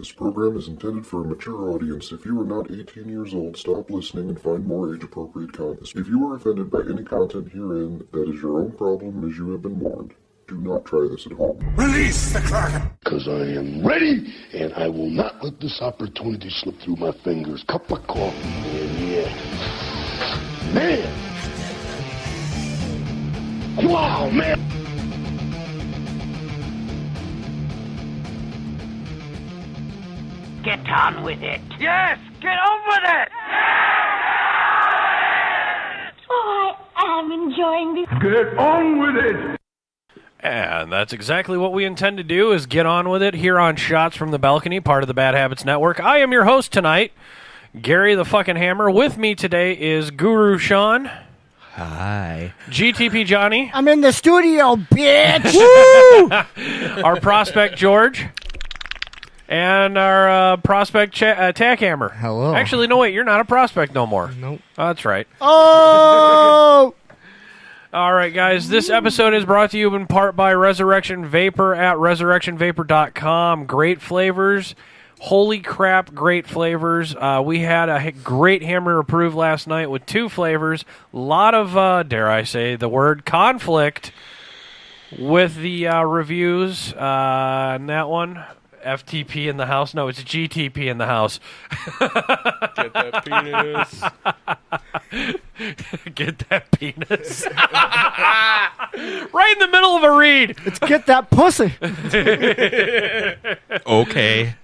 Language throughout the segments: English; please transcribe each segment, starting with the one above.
This program is intended for a mature audience. If you are not 18 years old, stop listening and find more age-appropriate content. If you are offended by any content herein, that is your own problem as you have been warned. Do not try this at home. Release the Kraken! Because I am ready, and I will not let this opportunity slip through my fingers. Cup of coffee, man, yeah. Man! Wow, man! Get on with it. Yes, get on with it. Oh, I am enjoying this. Get on with it! And that's exactly what we intend to do, is get on with it here on Shots from the Balcony, part of the Bad Habits Network. I am your host tonight, Gary the fucking Hammer. With me today is Guru Sean. Hi. GTP Johnny. I'm in the studio, bitch! Woo! Our prospect George. And our prospect Tack Hammer. Hello. Actually, no, wait, you're not a prospect no more. Nope. Oh, that's right. Oh! All right, guys, this episode is brought to you in part by Resurrection Vapor at resurrectionvapor.com. Great flavors. Holy crap, great flavors. We had a great Hammer approved last night with 2 flavors. A lot of, dare I say, the word conflict with the reviews. And that one, FTP in the house. No, it's GTP in the house. Get that penis. Get that penis. Right in the middle of a read. Let's get that pussy. Okay.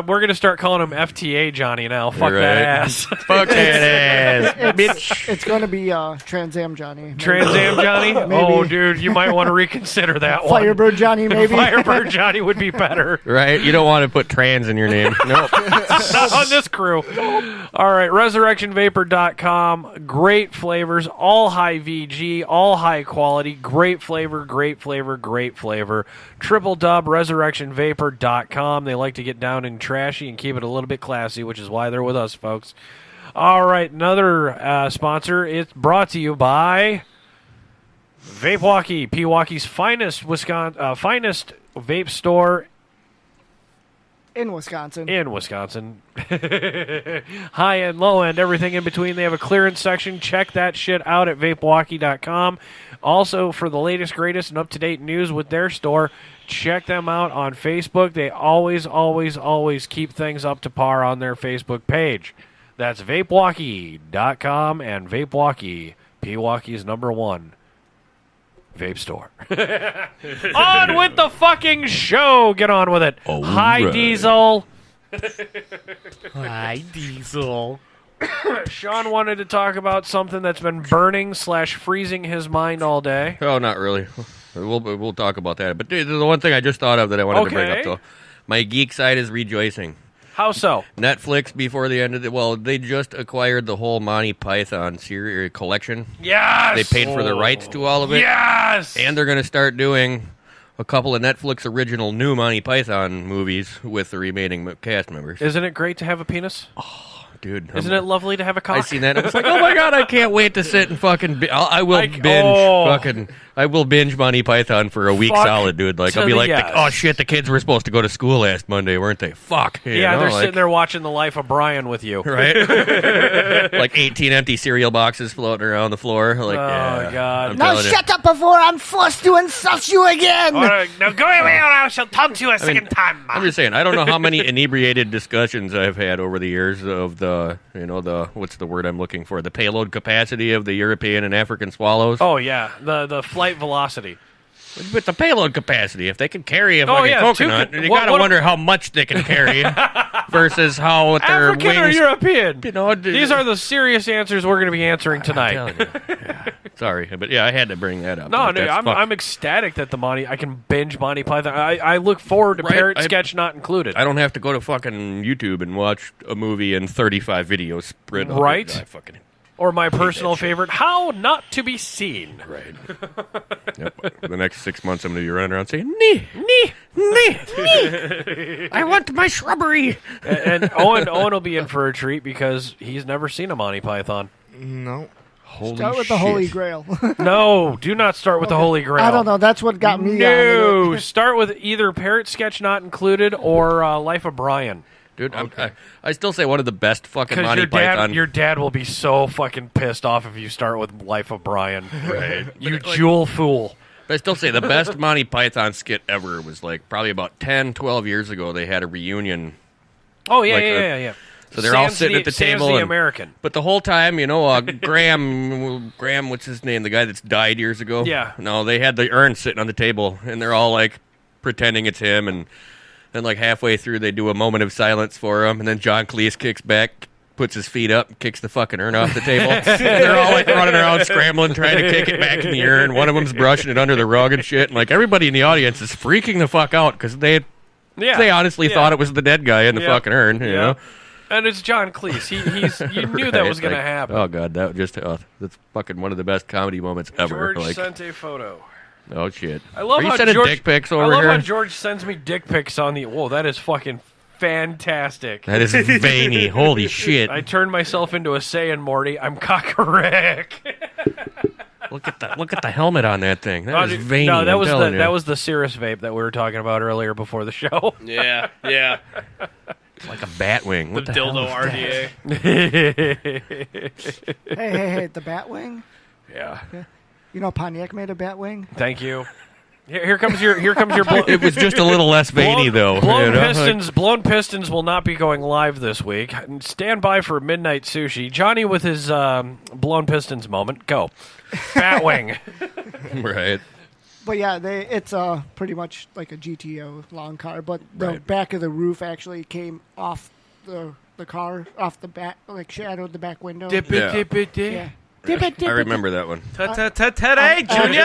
We're going to start calling him FTA Johnny now. Fuck Right. that ass. Fuck that ass. It's going to be Trans Am Johnny. Trans Am Johnny? Maybe. Oh, dude, you might want to reconsider that one. Firebird Johnny, maybe. Firebird Johnny would be better. Right? You don't want to put trans in your name. Nope. Not on this crew. All right, resurrectionvapor.com. Great flavors, all high VG, all high quality. Great flavor, great flavor, great flavor. Triple dub, resurrectionvapor.com. They like to get down and trashy and keep it a little bit classy, which is why they're with us, folks. All right, another sponsor. It's brought to you by Vapewalkie, Pewaukee's finest finest vape store In Wisconsin. High end, low end, everything in between. They have a clearance section. Check that shit out at vapewalkie.com. Also, for the latest, greatest, and up-to-date news with their store, check them out on Facebook. They always keep things up to par on their Facebook page. That's vapewalkie.com and Vapewalkie, Pewaukee's #1 vape store. On with the fucking show. Get on with it. All Hi, right. Diesel. Hi, Diesel. Sean wanted to talk about something that's been burning / freezing his mind all day. Oh, not really. We'll talk about that. But the one thing I just thought of that I wanted to bring up, though. My geek side is rejoicing. How so? Netflix, before the end of they just acquired the whole Monty Python series collection. Yes! They paid for the rights to all of it. Yes! And they're going to start doing a couple of Netflix original new Monty Python movies with the remaining cast members. Isn't it great to have a penis? Dude, Isn't it lovely to have a cock? I seen that. I was like, oh my god, I can't wait to sit and fucking. I will binge Monty Python for a week Fuck solid, dude. Like to I'll be the like, yes. oh shit, the kids were supposed to go to school last Monday, weren't they? Fuck. You know, They're like, sitting there watching The Life of Brian with you. right? Like 18 empty cereal boxes floating around the floor. Like, yeah, God. I'm Now telling you. shut up before I'm forced to insult you again! All right, now go away or I shall taunt you a second time. I'm just saying, I don't know how many inebriated discussions I've had over the years of the what's the word I'm looking for? The payload capacity of the European and African swallows. Oh, yeah, the flight velocity. But the payload capacity, if they can carry a fucking coconut, you gotta wonder how much they can carry versus how with their African wings. or European? You know, These are the serious answers we're going to be answering tonight. I'm telling you. Yeah. Sorry, but yeah, I had to bring that up. No, Like, dude, that's I'm ecstatic that I can binge Monty Python. I look forward to Parrot Sketch Not Included. I don't have to go to fucking YouTube and watch a movie in 35 videos spread. Right? I fucking Or my personal favorite, How Not to Be Seen. right. Yep. The next 6 months, I'm gonna be running around saying, "Nee, nee, nee, nee. I want my shrubbery." And Owen will be in for a treat because he's never seen a Monty Python. No. Start with the Holy Grail. No, do not start with the Holy Grail. I don't know. That's what got me. No, start with either Parrot Sketch Not Included or Life of Brian. Dude, I still say one of the best fucking Monty Python. Your dad will be so fucking pissed off if you start with Life of Brian. Right. You jewel fool. But I still say the best Monty Python skit ever was like probably about 10, 12 years ago. They had a reunion. Oh, yeah. So they're all sitting at the table. The American. But the whole time, Graham, what's his name? The guy that's died years ago? Yeah. No, they had the urn sitting on the table, and they're all like pretending it's him. And then like halfway through, they do a moment of silence for him. And then John Cleese kicks back, puts his feet up, and kicks the fucking urn off the table. And they're all like running around scrambling, trying to kick it back in the urn. One of them's brushing it under the rug and shit. And like everybody in the audience is freaking the fuck out because they honestly thought it was the dead guy in the fucking urn, you know? And it's John Cleese. You knew that was going to happen. Oh god, that's fucking one of the best comedy moments ever. George sent a photo. Oh shit! I love Are you how sending George, dick pics over I love here? how George sends me dick pics on the. Whoa, that is fucking fantastic. That is veiny. Holy shit! I turned myself into a Saiyan, Morty. I'm cockerick. Look at the helmet on that thing. That is veiny. No, that was the Cirrus vape that we were talking about earlier before the show. Yeah. It's like a bat wing. What the dildo RDA. Hey, the bat wing? Yeah. You know Pontiac made a bat wing? Thank you. Here comes your It was just a little less veiny though. Blown Pistons will not be going live this week. Stand by for Midnight Sushi. Johnny with his Blown Pistons moment. Go. Batwing. Right. But yeah, it's pretty much like a GTO long car, but the back of the roof actually came off the car, off the back, like shadowed the back window. Dip it. Yeah. I remember that one. Today, Junior.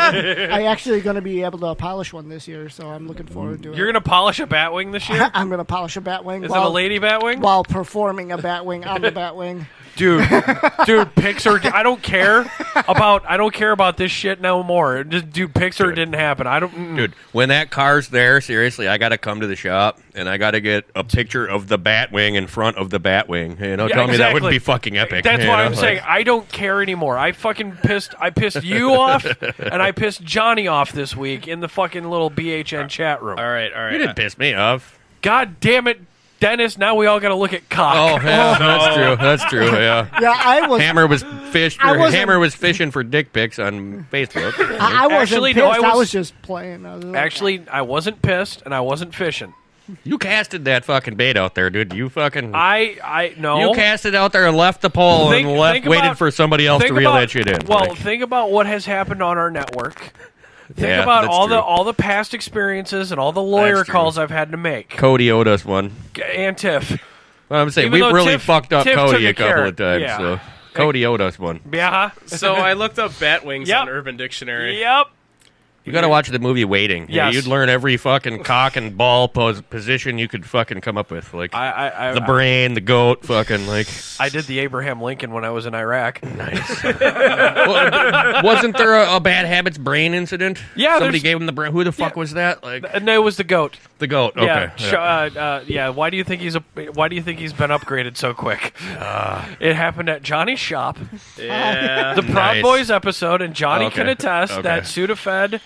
I actually going to be able to polish one this year, so I'm looking forward to it. You're going to polish a Batwing this year? I'm going to polish a Batwing. Is it a lady Batwing? While performing a Batwing on the Batwing. Dude, Pixar. I don't care about this shit no more. Dude, Pixar didn't happen. Dude, when that car's there, seriously, I got to come to the shop and I got to get a picture of the Batwing in front of the Batwing. Tell me that wouldn't be fucking epic. That's why I'm saying I don't care anymore. I pissed you off and I pissed Johnny off this week in the fucking little BHN chat room. All right. You didn't piss me off. God damn it, Dennis, now we all got to look at cock. Oh, yeah, that's true. Yeah. Yeah, I was. Hammer was fishing for dick pics on Facebook. I wasn't Actually, pissed. no, I was just playing. I wasn't pissed and I wasn't fishing. You casted that fucking bait out there, dude. You fucking. No. You cast it out there and left the pole waited for somebody else to reel that shit in. Well, think about what has happened on our network. Think about all the past experiences and all the lawyer calls I've had to make. Cody owed us one. And Tiff. Well, I'm saying we really fucked up Cody a couple of times. Yeah. So Cody owed us one. Yeah. So I looked up Batwings on Urban Dictionary. Yep. You got to watch the movie Waiting. Yes. You'd learn every fucking cock and ball position you could fucking come up with. Like the brain, the goat, fucking like. I did the Abraham Lincoln when I was in Iraq. Nice. Wasn't there a Bad Habits brain incident? Yeah. Somebody gave him the brain. Who the fuck was that? No, it was the goat. The goat. Okay. Yeah. Why do you think he's been upgraded so quick? It happened at Johnny's shop. Yeah. The Proud Boys episode, and Johnny can attest that Sudafed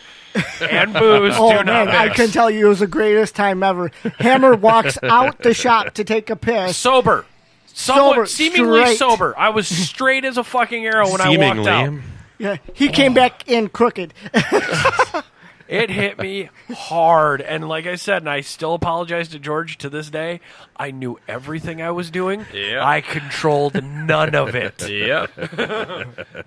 and booze do not mix. I can tell you it was the greatest time ever. Hammer walks out the shop to take a piss. Sober. Seemingly sober. I was straight as a fucking arrow when I walked out. Yeah, he came back in crooked. It hit me hard. And like I said, and I still apologize to George to this day, I knew everything I was doing. Yep. I controlled none of it. Yep.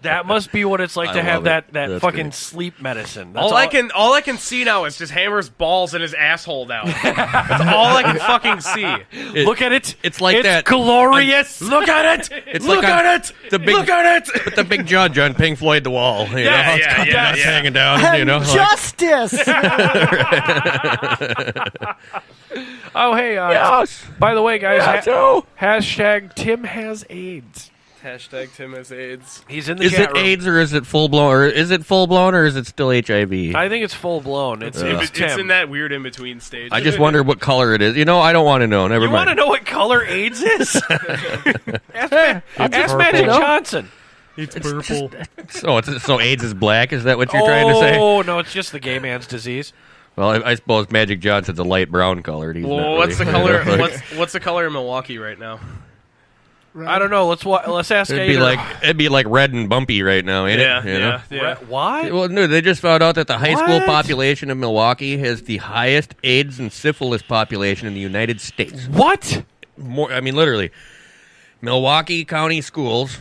That must be what it's like to have that fucking great. sleep medicine. All I can see now is just Hammer's balls and his asshole now. That's all I can fucking see. Look at it. It's like that. Glorious. Look at it. It's Look like at it. Look at it. But the big judge on Pink Floyd The Wall. You know, it's hanging down. And you know, justice. Oh, hey. Yes. By the way, guys, hashtag Tim has AIDS. Hashtag Tim has AIDS. He's in the Is chat it room. AIDS or is it full blown? Or is it full blown or is it still HIV? I think it's full blown. It's It's in that weird in between stage. I just wonder what color it is. You know, I don't want to know. Never You mind. want to know what color AIDS is? Ask Magic Johnson. It's purple. So AIDS is black? Is that what you're trying to say? Oh, no, it's just the gay man's disease. Well, I suppose Magic Johnson's a light brown colored. He's Well, not what's the really- color? What's the color in Milwaukee right now? I don't know. Let's ask It'd be like red and bumpy right now, ain't it? You know? Yeah. Why? Well, no, they just found out that the high school population of Milwaukee has the highest AIDS and syphilis population in the United States. What? More, I mean, literally, Milwaukee County schools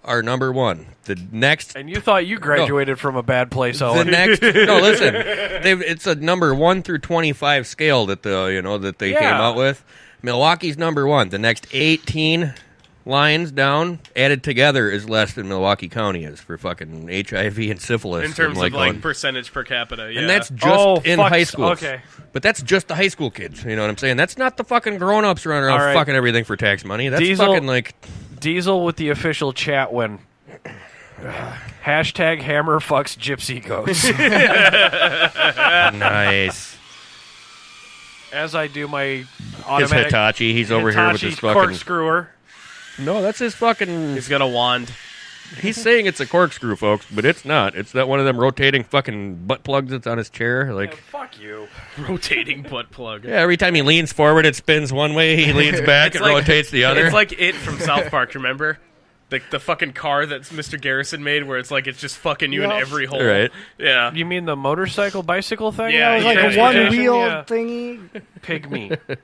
are number one. The next, And you thought you graduated from a bad place, Owen. the next. No, listen, it's a number 1 through 25 scale that they came out with. Milwaukee's number one. The next 18 lines down added together is less than Milwaukee County is for fucking HIV and syphilis. In terms and of percentage per capita, yeah. And that's just in high school. Okay. But that's just the high school kids. You know what I'm saying? That's not the fucking grown-ups running around fucking everything for tax money. That's fucking like... Diesel with the official chat win. Hashtag hammer fucks gypsy goats. Nice. As I do my His automatic... Hitachi. He's over here with his fucking... corkscrewer. No, that's his fucking... He's got a wand. He's saying it's a corkscrew, folks, but it's not. It's that one of them rotating fucking butt plugs that's on his chair. Like, Fuck you. Rotating butt plug. yeah, every time he leans forward, it spins one way. He leans back, it rotates the other. It's like It from South Park, remember? The fucking car that Mr. Garrison made where it's like it's just fucking you in every hole. Right. Yeah. You mean the bicycle thing? Yeah, It was like a transportation? one-wheel Yeah. thingy. Pygmy.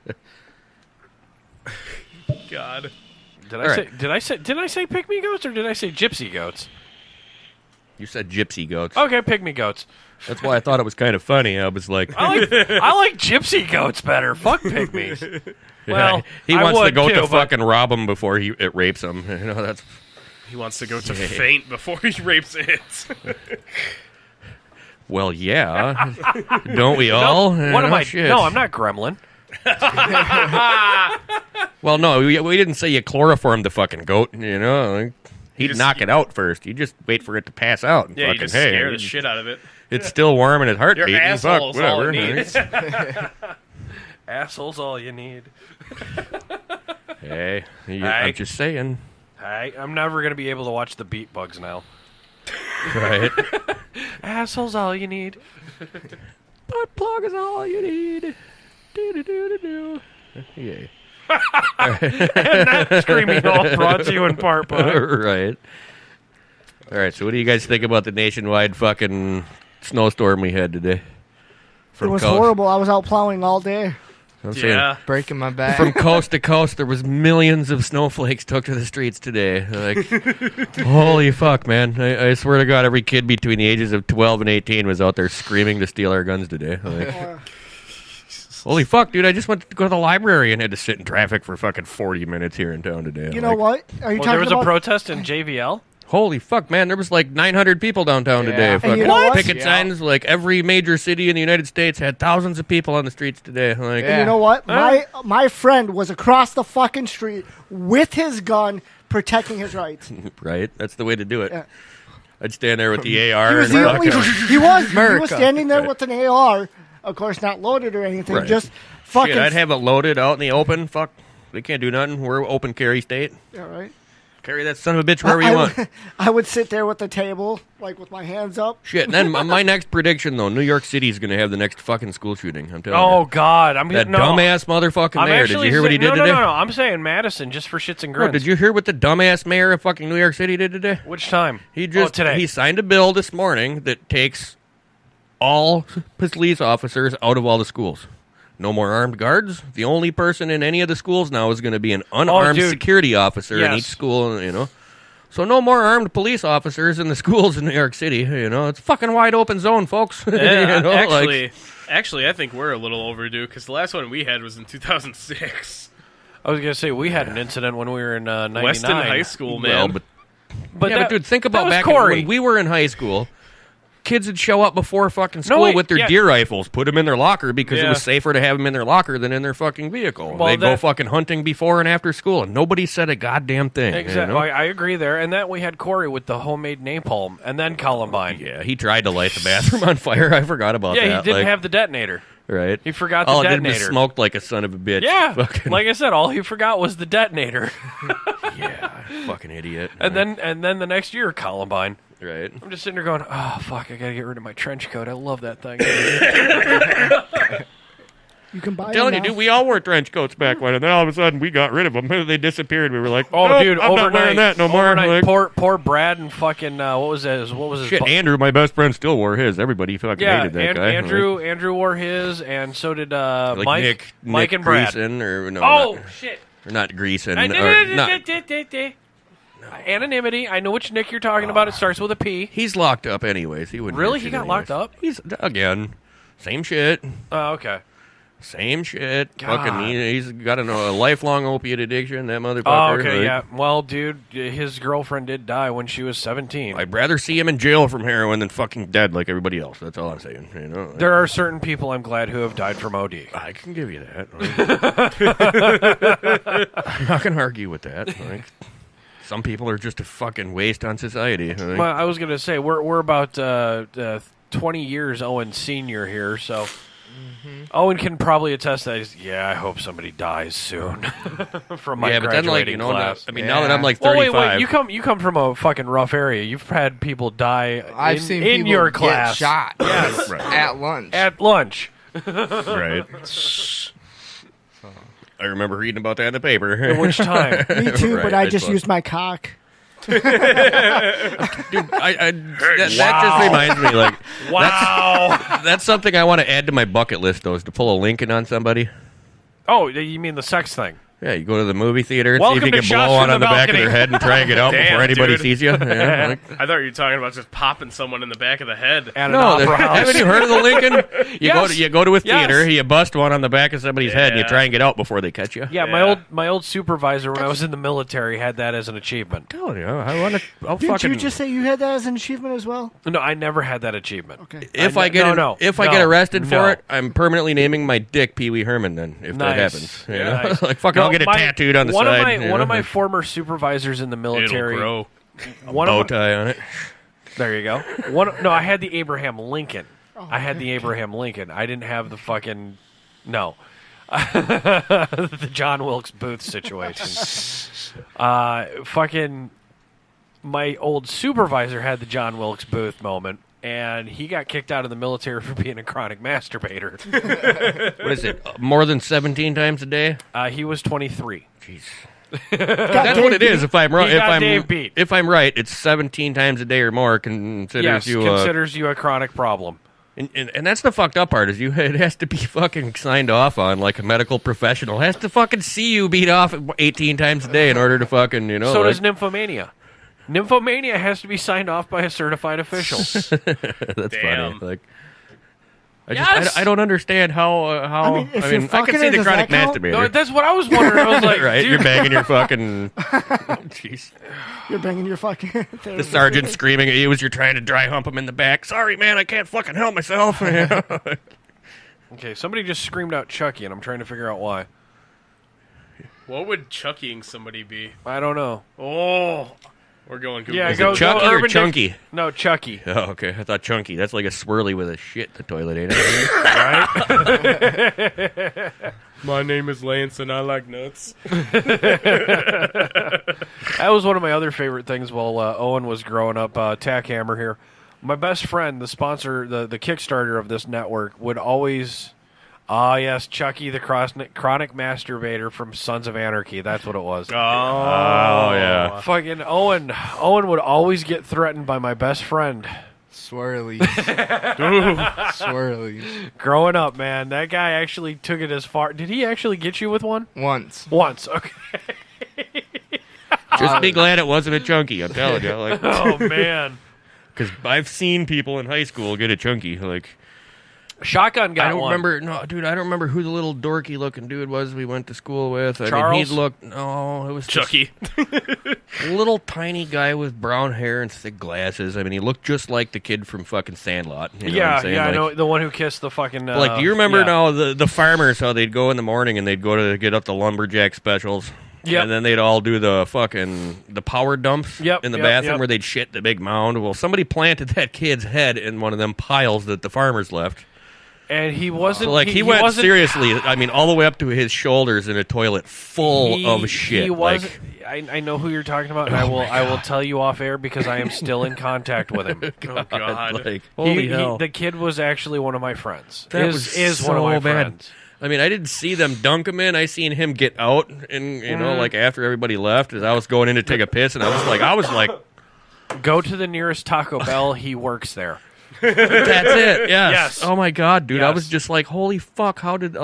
God. Did I say pygmy goats or did I say gypsy goats? You said gypsy goats. Okay, pygmy goats. That's why I thought it was kind of funny. I was like... I like gypsy goats better. Fuck pygmies. Well, he I wants the would goat too, to but- fucking rob him before it rapes him. You know, that's... He wants to go to faint before he rapes it. Well, yeah. Don't we all? What am I? Shit. No, I'm not Gremlin. Well, no, we didn't say you chloroform the fucking goat, you know. Like, he'd knock it out first. You just wait for it to pass out. And Yeah, fucking, you just hey, scare the shit out of it. It's still warm and his heart Your beating. asshole's Fuck, all whatever. it needs. Asshole's all you need. Hey, Hey. I'm just saying. I'm never gonna be able to watch the beat bugs now. Right. Asshole's all you need. Butt plug is all you need. Do-do-do-do-do. Yeah. And that screaming all brought to you in part by... Right. All right, so what do you guys think about the nationwide fucking snowstorm we had today? It was horrible. I was out plowing all day. I'm saying, Yeah. Breaking my back. from coast to coast, there was millions of snowflakes took to the streets today. Like, holy fuck, man! I swear to God, every kid between the ages of 12 and 18 was out there screaming to steal our guns today. Like, holy fuck, dude! I just went to go to the library and had to sit in traffic for fucking 40 minutes here in town today. You know what? Are you Well, talking there was about? a protest in JVL. Holy fuck, man! There was like 900 people downtown today. And Fucking you know what? picket Yeah. signs. Like every major city in the United States had thousands of people on the streets today. Like, And you know what? My friend was across the fucking street with his gun, protecting his rights. right? That's the way to do it. Yeah. I'd stand there with the AR He was, and the only, fucking. he was America. standing there with an AR, of course not loaded or anything, Right. just fucking. Shit, I'd have it loaded out in the open. Fuck, they can't do nothing. We're open carry state. All right. Carry that son of a bitch wherever you want. I would sit there with the table, like with my hands up. Shit. And then my next prediction though, New York City's going to have the next fucking school shooting. I'm telling Oh you. God, I'm That no, dumbass motherfucking I'm mayor. Did actually you hear what he did no, today? No, I'm saying Madison just for shits and No, grins. did you hear what the dumbass mayor of fucking New York City did today? Which time? He just today. he signed a bill this morning that takes all police officers out of all the schools. No more armed guards. The only person in any of the schools now is going to be an unarmed dude. security officer in Yes. each school, you know. So no more armed police officers in the schools in New York City, you know. It's a fucking wide open zone, folks. Yeah, You know, actually, I think we're a little overdue because the last one we had was in 2006. I was gonna say we had an incident when we were in '99. Weston High School, man. well, but but yeah, that, but dude, think that about was back Corey. when we were in high school. Kids would show up before fucking school wait, with their yeah. deer rifles, put them in their locker because it Yeah. was safer to have them in their locker than in their fucking vehicle. Well, They'd go that- fucking hunting before and after school, and nobody said a goddamn thing. Exactly. You know? I agree there. And then we had Corey with the homemade napalm, and then Columbine. Yeah, he tried to light the bathroom on fire. I forgot about Yeah, that. he didn't Like, have the detonator. Right. He forgot the all detonator. All it did was smoked like a son of a bitch. Yeah. Fucking. Like I said, all he forgot was the detonator. Yeah. Fucking idiot. And then the next year, Columbine. Right. I'm just sitting there going, oh, fuck, I got to get rid of my trench coat. I love that thing. You can buy I'm telling them you, now. dude, we all wore trench coats back when, and then all of a sudden we got rid of them. They disappeared. We were like, oh, nope, dude, I'm overnight, not wearing that no more. Overnight, Like, poor Brad and fucking, what was his shit, Andrew, my best friend, still wore his. Everybody fucking hated that guy. Andrew wore his, and so did like Mike Nick and Brad. Greason, or no, Oh, not, shit. Or not Greason. Anonymity. I know which Nick you're talking about. It starts with a P. He's locked up anyways. He wouldn't. Really? do He shit got anyways. locked up? He's, again, same shit. Oh, okay. Same shit. God. Fucking, he's got a lifelong opiate addiction, that motherfucker. Oh, okay, like, yeah. Well, dude, his girlfriend did die when she was 17. I'd rather see him in jail from heroin than fucking dead like everybody else. That's all I'm saying. You know, like, There are certain people I'm glad who have died from OD. I can give you that. I'm not going to argue with that. Like, some people are just a fucking waste on society. Like, Well, I was going to say, we're about 20 years Owen senior here, so Owen can probably attest that. I hope somebody dies soon from my yeah, but then, like, graduating you know, class. now that I'm like 35. Wait, you come from a fucking rough area. You've had people die I've seen in people your get class. shot. Yes. Right. At lunch. At lunch. Right. I remember reading about that in the paper. At which time? Me too, Right, but I it's just fun. used my cock. Dude, that just reminds me, like, Wow. that's something I want to add to my bucket list, though, is to pull a Lincoln on somebody. Oh, you mean the sex thing? Yeah, you go to the movie theater and Welcome see if you to can blow Shots one from on the the back of Balcony. their head and try and get out Damn, before anybody dude. sees you. Yeah, like, I thought you were talking about just popping someone in the back of the head. At an no, opera house. haven't you heard of the Lincoln? You go to a theater, Yes. you bust one on the back of somebody's head, and you Yeah. try and get out before they catch you. Yeah, my old supervisor when I was in the military had that as an achievement. I'm telling you, I want to. I'll Didn't fucking. you just say you had that as an achievement as well? No, I never had that achievement. Okay. If I get arrested No. for it, I'm permanently naming my dick Pee Wee Herman. Then, if that Nice. happens, you know? Nice. Like fucking, I'll get it tattooed on the one side. Of my, you one of know? my former supervisors in the military. It'll grow. One bow of my, tie on it. there you go. No, I had the Abraham Lincoln. I had the Abraham Lincoln. I didn't have the fucking the John Wilkes Booth situation. Fucking my old supervisor had the John Wilkes Booth moment. And he got kicked out of the military for being a chronic masturbator. What is it? More than 17 times a day? He was 23. Jeez. Got That's Dave what it beat. is. If I'm right, He got Dave beat. if I'm right, it's 17 times a day or more considers Yes, you. considers you a chronic problem. And that's the fucked up part is it has to be fucking signed off on like a medical professional. It has to fucking see you beat off 18 times a day in order to fucking So like, does nymphomania. Nymphomania has to be signed off by a certified official. That's Damn. funny. Like, Yes! I don't understand how. I mean, if you're I fucking can see it, the does chronic that count? masturbator. No, that's what I was wondering. I was like, right, dude. you're banging your fucking. Jeez. You're banging your fucking. The sergeant screaming at you as you're trying to dry hump him in the back. Sorry, man, I can't fucking help myself. Okay, somebody just screamed out Chucky, and I'm trying to figure out why. What would chuckying somebody be? I don't know. Oh, we're going Google. Yeah, Is go it Chucky or Urban Dic- Chunky? No, Chucky. Oh, okay. I thought Chunky. That's like a swirly with a shit in the toilet, ain't it? Right? My name is Lance, and I like nuts. That was one of my other favorite things while Owen was growing up. Tack Hammer here. My best friend, the sponsor, the Kickstarter of this network, would always... Ah, yes, Chucky the chronic masturbator from Sons of Anarchy. That's what it was. Oh, yeah. Fucking Owen would always get threatened by my best friend. Swirlies. Swirlies. Growing up, man, that guy actually took it as far. Did he actually get you with one? Once. Once, okay. Just be glad it wasn't a Chunky. I'm telling you. Like, Oh, man. because I've seen people in high school get a Chunky. Like, Shotgun got I don't one. remember. No, dude, I don't remember who the little dorky looking dude was we went to school with. I Charles? mean, he looked. No, it was just Chucky. a little tiny guy with brown hair and thick glasses. I mean, he looked just like the kid from fucking Sandlot. You know what I'm saying? I Like, know the one who kissed the fucking. Like, do you remember yeah. now the farmers, how they'd go in the morning and they'd go to get up the lumberjack specials? Yep. And then they'd all do the power dumps Yep, in the yep, bathroom yep. where they'd shit the big mound. Well, somebody planted that kid's head in one of them piles that the farmers left. And he wasn't. So, like, he went wasn't, seriously. I mean, all the way up to his shoulders in a toilet full of shit. He was. I know who you're talking about, and I will tell you off air because I am still in contact with him. Oh God! Like, holy hell! The kid was actually one of my friends. That is so one of my bad. friends. I mean, I didn't see them dunk him in. I seen him get out, and like after everybody left, as I was going in to take a piss, and I was like, go to the nearest Taco Bell. He works there. that's it. Yes. Oh my God, dude! Yes. I was just like, holy fuck! How did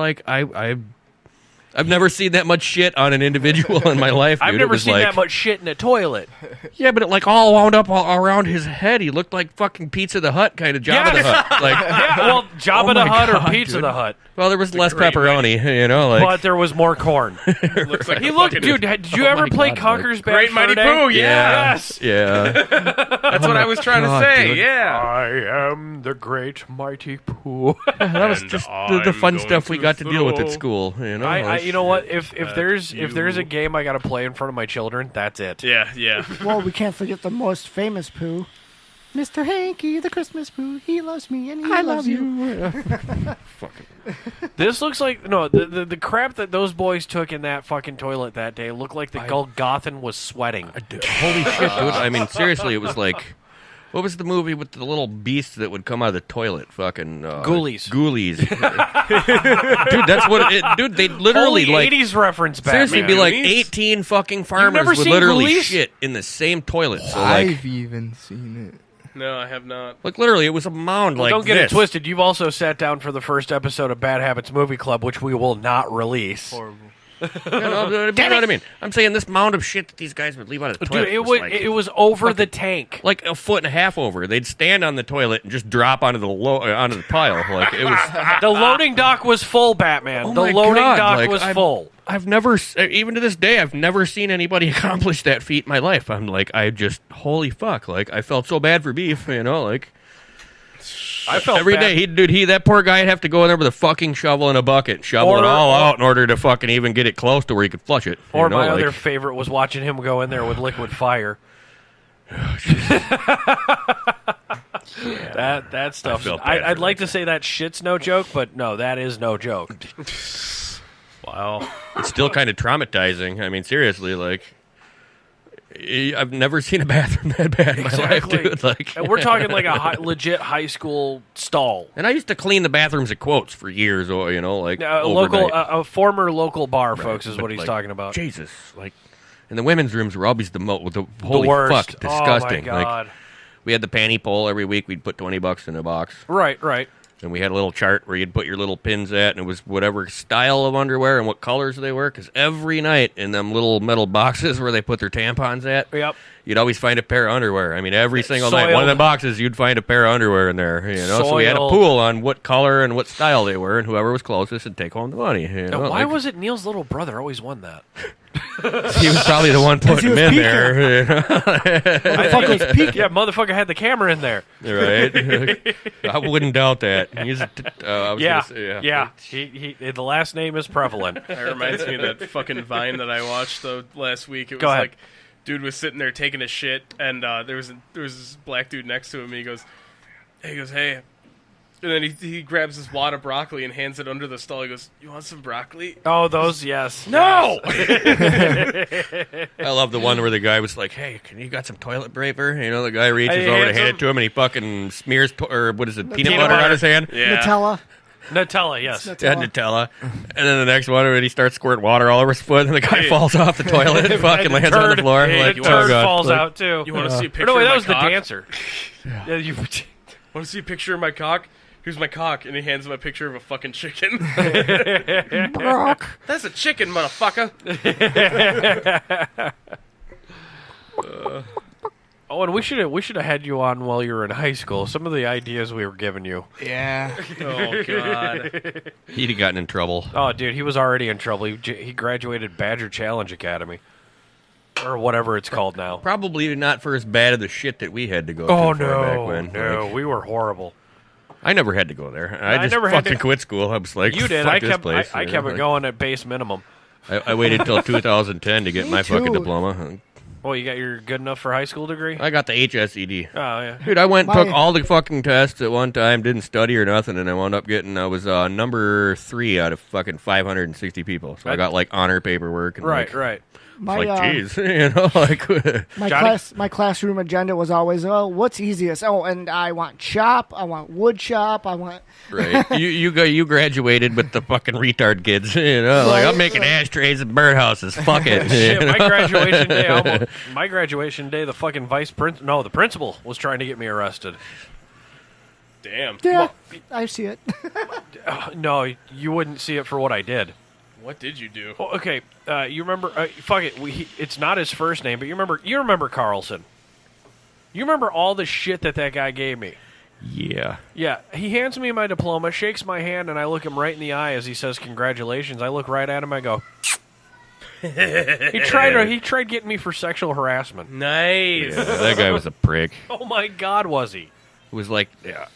I've never seen that much shit on an individual in my life. Dude. I've never seen like, that much shit in a toilet. Yeah, but it like all wound up all around his head. He looked like fucking Pizza the Hut kind of Jabba the Hut. Like, yeah, well, Jabba the Hut or Pizza the Hut. Well, there was less pepperoni, like, but there was more corn. Looks like he looked, dude. Did you ever play Conker's Bad Great Mighty Fur Day? Pooh? Yeah. Yes. Yeah. That's what I was trying to say. Dude. Yeah. I am the Great Mighty Pooh. That was just the fun stuff we got to deal with at school. You know what? If there's a game I got to play in front of my children, that's it. Yeah. Well, we can't forget the most famous Pooh. Mr. Hanky, the Christmas Pooh. He loves me and he loves you. This looks like the crap that those boys took in that fucking toilet that day looked like the Golgothan was sweating. Holy shit, dude! I mean, seriously, it was like, what was the movie with the little beast that would come out of the toilet? Fucking Ghoulies. Ghoulies. Dude, that's what it. Dude, they literally Holy like 80s reference back. seriously man. be like 18 fucking farmers never would seen literally Ghoulies? shit in the same toilet. So like, I've even seen it. No, I have not. like literally, it was a mound like don't get this. it twisted. You've also sat down for the first episode of Bad Habits Movie Club, which we will not release. Horrible. You know what I mean? I'm saying this mound of shit that these guys would leave out of the toilet. Dude, it was over the tank. Like a foot and a half over. They'd stand on the toilet and just drop onto the pile. Like it was. The loading dock was full, Batman. Oh the my loading God, dock like, was full. I've never, even to this day, I've never seen anybody accomplish that feat in my life. I'm like, holy fuck. Like, I felt so bad for Beef, like. I felt every bad. day, that poor guy'd have to go in there with a fucking shovel and a bucket, shovel it all out in order to fucking even get it close to where he could flush it. Or my other favorite was watching him go in there with liquid fire. That stuff. I'd like to say that shit's no joke, but no, that is no joke. Wow. It's still kind of traumatizing. I mean, seriously, like. I've never seen a bathroom that bad in my life, dude. Like, and we're talking like a legit high school stall. And I used to clean the bathrooms at Quotes for years, like a former local bar, folks, is what he's talking about. Jesus, like, and the women's rooms were always the holy worst. fuck, disgusting. Oh my God. Like, we had the panty poll every week. We'd put $20 in a box. Right. And we had a little chart where you'd put your little pins at, and it was whatever style of underwear and what colors they were. Because every night in them little metal boxes where they put their tampons at, you'd always find a pair of underwear. I mean, every single night, one of the boxes, you'd find a pair of underwear in there. So we had a pool on what color and what style they were, and whoever was closest would take home the money. Why was it Neil's little brother always won that? He was probably the one putting him in there. Motherfucker had the camera in there. Right? I wouldn't doubt that. The last name is prevalent. That reminds me of that fucking Vine that I watched last week. It was like, dude was sitting there taking a shit, and there was this black dude next to him. And he goes, hey. And then he grabs this wad of broccoli and hands it under the stall. He goes, "You want some broccoli?" Oh, those, yes. No! I love the one where the guy was like, "Hey, you got some toilet paper?" The guy reaches over to hand it to him, and he fucking smears, peanut butter on his hand? Yeah. Nutella, yes. Nutella. And then the next one, when he starts squirting water all over his foot, and the guy falls off the toilet and fucking lands on the floor. The turd falls out, too. You want to see a picture of my cock? That was the dancer. Yeah, you want to see a picture of my cock? Here's my cock, and he hands him a picture of a fucking chicken. Brock. That's a chicken, motherfucker. And we should have had you on while you were in high school. Some of the ideas we were giving you. Yeah. Oh God. He'd have gotten in trouble. Oh, dude, he was already in trouble. He graduated Badger Challenge Academy. Or whatever it's called now. Probably not for as bad of the shit that we had to go through back when. No, we were horrible. I never had to go there. I just never fucking quit school. I was like, you did. Fuck I this kept place. I kept it going at base minimum. I waited until 2010 to get my fucking diploma. Oh, you got your good enough for high school degree? I got the HSED. Oh, yeah. Dude, I went and took all the fucking tests at one time, didn't study or nothing, and I wound up getting, I was number 3 out of fucking 560 people. So I got, like, honor paperwork. And Right. Geez, you know, like my classroom agenda was always, what's easiest? Oh, and I want shop, I want wood shop, I want. Right, you graduated with the fucking retard kids, you know, like I'm making ashtrays and birdhouses. Fuck it. Shit, my graduation day, the fucking the principal was trying to get me arrested. Damn. Yeah, I see it. No, you wouldn't see it for what I did. What did you do? Oh, okay, you remember? Fuck it. It's not his first name, but you remember Carlson. You remember all the shit that guy gave me. Yeah. Yeah. He hands me my diploma, shakes my hand, and I look him right in the eye as he says congratulations. I look right at him. I go. He tried getting me for sexual harassment. Nice. Yeah, that guy was a prick. Oh my God, was he? It was like,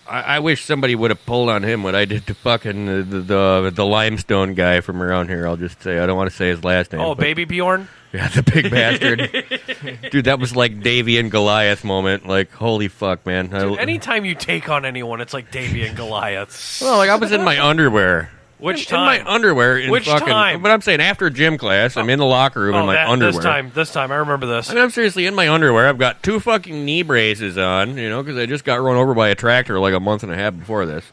I wish somebody would have pulled on him what I did to fucking the limestone guy from around here. I'll just say, I don't want to say his last name. Oh, Baby Bjorn? Yeah, the big bastard. Dude, that was like Davy and Goliath moment. Like, holy fuck, man. Dude, anytime you take on anyone, it's like Davy and Goliath. Well, like I was in my underwear. Which time? In my underwear. Which time? But I'm saying after gym class, I'm in the locker room in my underwear. This time, I remember this. I mean, I'm seriously in my underwear. I've got 2 fucking knee braces on, you know, because I just got run over by a tractor like a month and a half before this.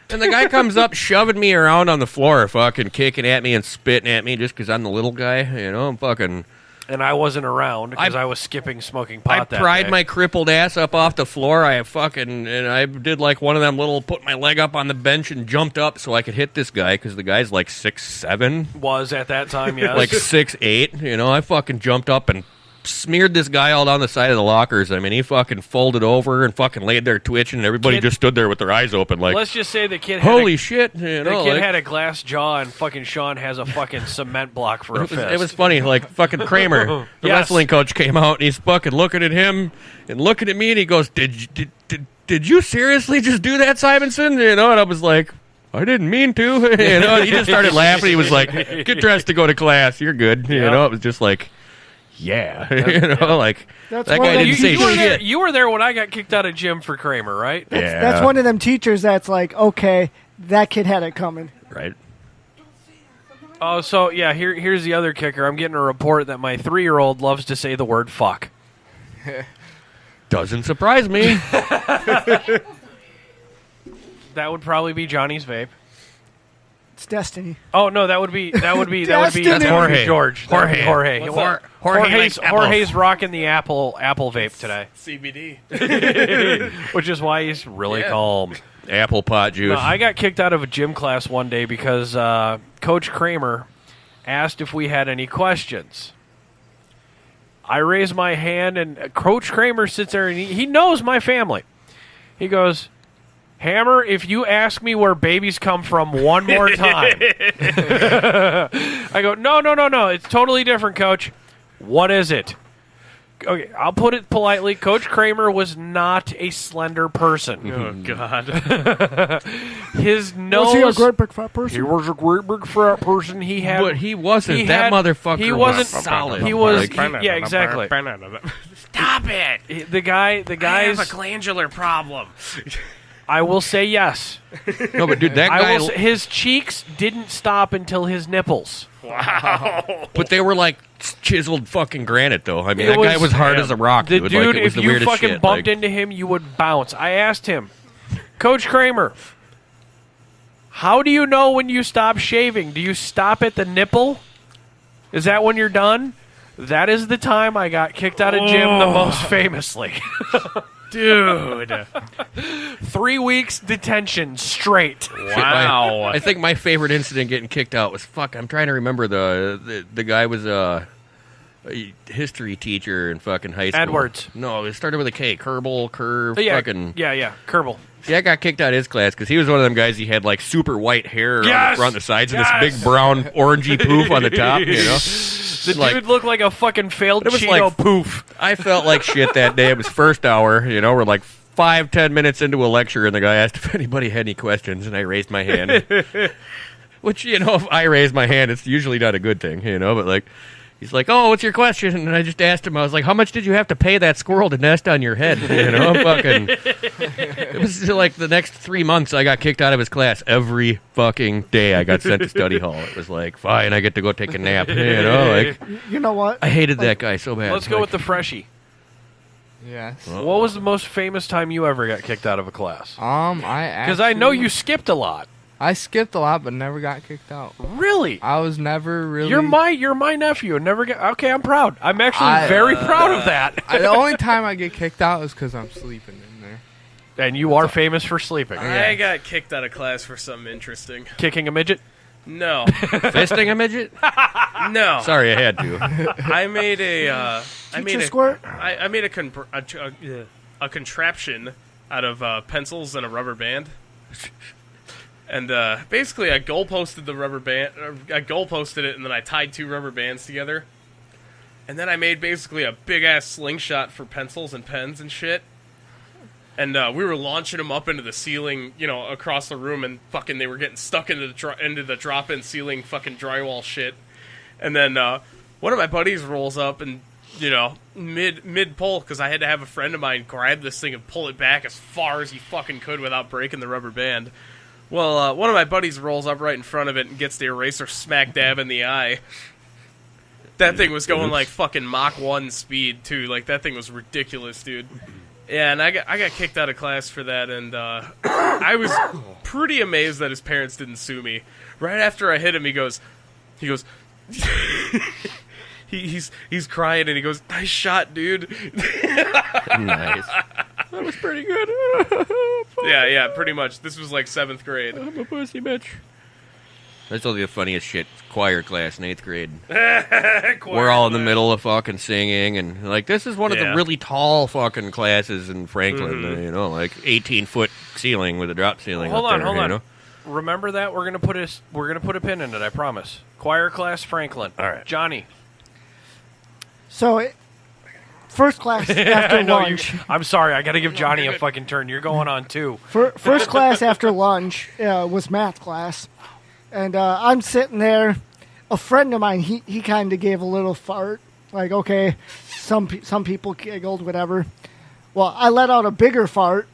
And the guy comes up shoving me around on the floor, fucking kicking at me and spitting at me just because I'm the little guy, you know, I'm fucking... And I wasn't around because I was skipping smoking pot that I pried day. my crippled ass up off the floor. I did like one of them little, put my leg up on the bench and jumped up so I could hit this guy because the guy's like 6'7". Was at that time, yes. Like 6'8", you know. I fucking jumped up and smeared this guy all down the side of the lockers. I mean, he fucking folded over and fucking laid there twitching, and everybody just stood there with their eyes open like, let's just say the kid holy shit. You know, the kid had a glass jaw, and fucking Sean has a fucking cement block for a fist. It was funny, like fucking Kramer, the wrestling coach, came out, and he's fucking looking at him and looking at me, and he goes, did you seriously just do that, Simonson? You know, and I was like, I didn't mean to. You know, he just started laughing. He was like, get dressed to go to class. You're good. You know, it was just like, yeah, you know, like that guy didn't say shit. You were there when I got kicked out of gym for Kramer, right? That's one of them teachers that's like, okay, that kid had it coming. Right. Oh, so yeah, here's the other kicker. I'm getting a report that my 3-year-old loves to say the word fuck. Doesn't surprise me. That would probably be Johnny's vape. It's Destiny. Oh no, that would be That's Jorge. George. Jorge. Jorge's rocking the Apple vape today. CBD. Which is why he's really calm. Apple pot juice. No, I got kicked out of a gym class one day because Coach Kramer asked if we had any questions. I raised my hand, and Coach Kramer sits there, and he knows my family. He goes, Hammer, if you ask me where babies come from one more time. I go, no. It's totally different, Coach. What is it? Okay, I'll put it politely. Coach Kramer was not a slender person. Oh, God. His nose... Was he a great big fat person? He was a great big fat person. He had... But he wasn't. That motherfucker was solid. He was... yeah, exactly. Stop it. The guy's... I have a glandular problem. I will say yes. No, but dude, that guy... his cheeks didn't stop until his nipples. Wow. But they were like chiseled fucking granite, though. I mean, that guy was hard as a rock. The dude, dude, like, it was if the you weirdest fucking shit. bumped into him, you would bounce. I asked him, Coach Kramer, how do you know when you stop shaving? Do you stop at the nipple? Is that when you're done? That is the time I got kicked out of gym the most famously. Dude. 3 weeks detention straight. Wow. I think my favorite incident getting kicked out was, I'm trying to remember the guy was a history teacher in fucking high school. Edwards. No, it started with a K. Curve. Yeah, fucking... yeah. Kerbal. See, I got kicked out of his class because he was one of them guys. He had like super white hair on the front and the sides and this big brown orangey poof on the top, you know? The dude looked like a fucking failed Cheeto poof. I felt like shit that day. It was first hour, you know, we're like 5-10 minutes into a lecture, and the guy asked if anybody had any questions, and I raised my hand. Which, you know, if I raise my hand, it's usually not a good thing, you know, but like, He's like, "Oh, what's your question?" And I just asked him. I was like, "How much did you have to pay that squirrel to nest on your head?" Fucking. It was like the next 3 months I got kicked out of his class every fucking day. I got sent to study hall. It was like, fine, I get to go take a nap. You know what? I hated that guy so bad. Let's go with the freshie. Yes. What was the most famous time you ever got kicked out of a class? Because I know you skipped a lot. I skipped a lot, but never got kicked out. Really? I was never really. You're my nephew. Never get. Okay, I'm proud. I'm actually very proud of that. The only time I get kicked out is because I'm sleeping in there. And you are famous for sleeping. I got kicked out of class for something interesting. Kicking a midget? No. Fisting a midget? No. Sorry, I had to. I made a. Squirt? I made a contraption out of pencils and a rubber band. And basically, I goalposted the rubber band. I goalposted it, and then I tied 2 rubber bands together. And then I made basically a big ass slingshot for pencils and pens and shit. And we were launching them up into the ceiling, across the room, and fucking they were getting stuck into the drop-in ceiling fucking drywall shit. And then one of my buddies rolls up and mid pull, because I had to have a friend of mine grab this thing and pull it back as far as he fucking could without breaking the rubber band. Well, one of my buddies rolls up right in front of it and gets the eraser smack dab in the eye. That thing was going like fucking Mach 1 speed, too. Like, that thing was ridiculous, dude. Yeah, and I got kicked out of class for that, and I was pretty amazed that his parents didn't sue me. Right after I hit him, he goes, he's crying, and he goes, "Nice shot, dude." Nice. That was pretty good. Yeah, pretty much. This was like 7th grade. I'm a pussy bitch. That's only the funniest shit. Choir class in 8th grade. We're all in the middle of fucking singing, and like this is one of the really tall fucking classes in Franklin. Like 18-foot ceiling with a drop ceiling. Hold on. Know? Remember that we're gonna put a pin in it. I promise. Choir class, Franklin. All right, Johnny. So, first class after lunch. I'm sorry, I got to give Johnny a fucking turn. You're going on too. First class after lunch was math class, and I'm sitting there. A friend of mine, he kind of gave a little fart. Like, okay, some people giggled, whatever. Well, I let out a bigger fart,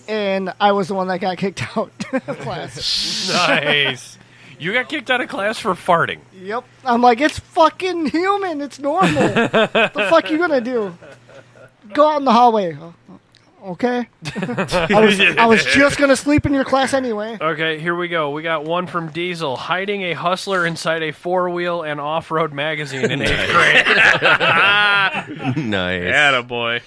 and I was the one that got kicked out of class. Nice. You got kicked out of class for farting. Yep. I'm like, it's fucking human. It's normal. The fuck you gonna do? Go out in the hallway. Okay. I was just gonna sleep in your class anyway. Okay, here we go. We got one from Diesel. Hiding a hustler inside a 4-wheel and off-road magazine in 8th grade. Nice. Attaboy.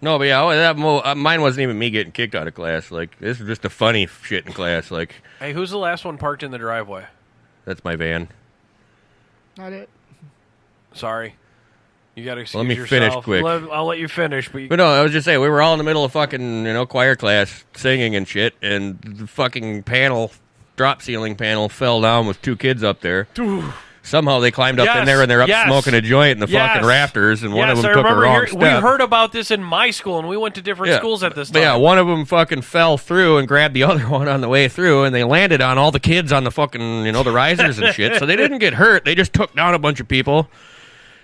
No, but yeah, mine wasn't even me getting kicked out of class. Like, this is just a funny shit in class. Like, hey, who's the last one parked in the driveway? That's my van. Not it. Sorry. You got to excuse Let me yourself. finish quick. I'll let you finish. But no, I was just saying, we were all in the middle of fucking, choir class singing and shit, and the fucking drop ceiling panel fell down with 2 kids up there. Somehow they climbed up in there, and they're up smoking a joint in the fucking rafters, and one of them took a wrong step. We heard about this in my school, and we went to different schools at this time. But yeah, one of them fucking fell through and grabbed the other one on the way through, and they landed on all the kids on the fucking, the risers and shit. So they didn't get hurt. They just took down a bunch of people.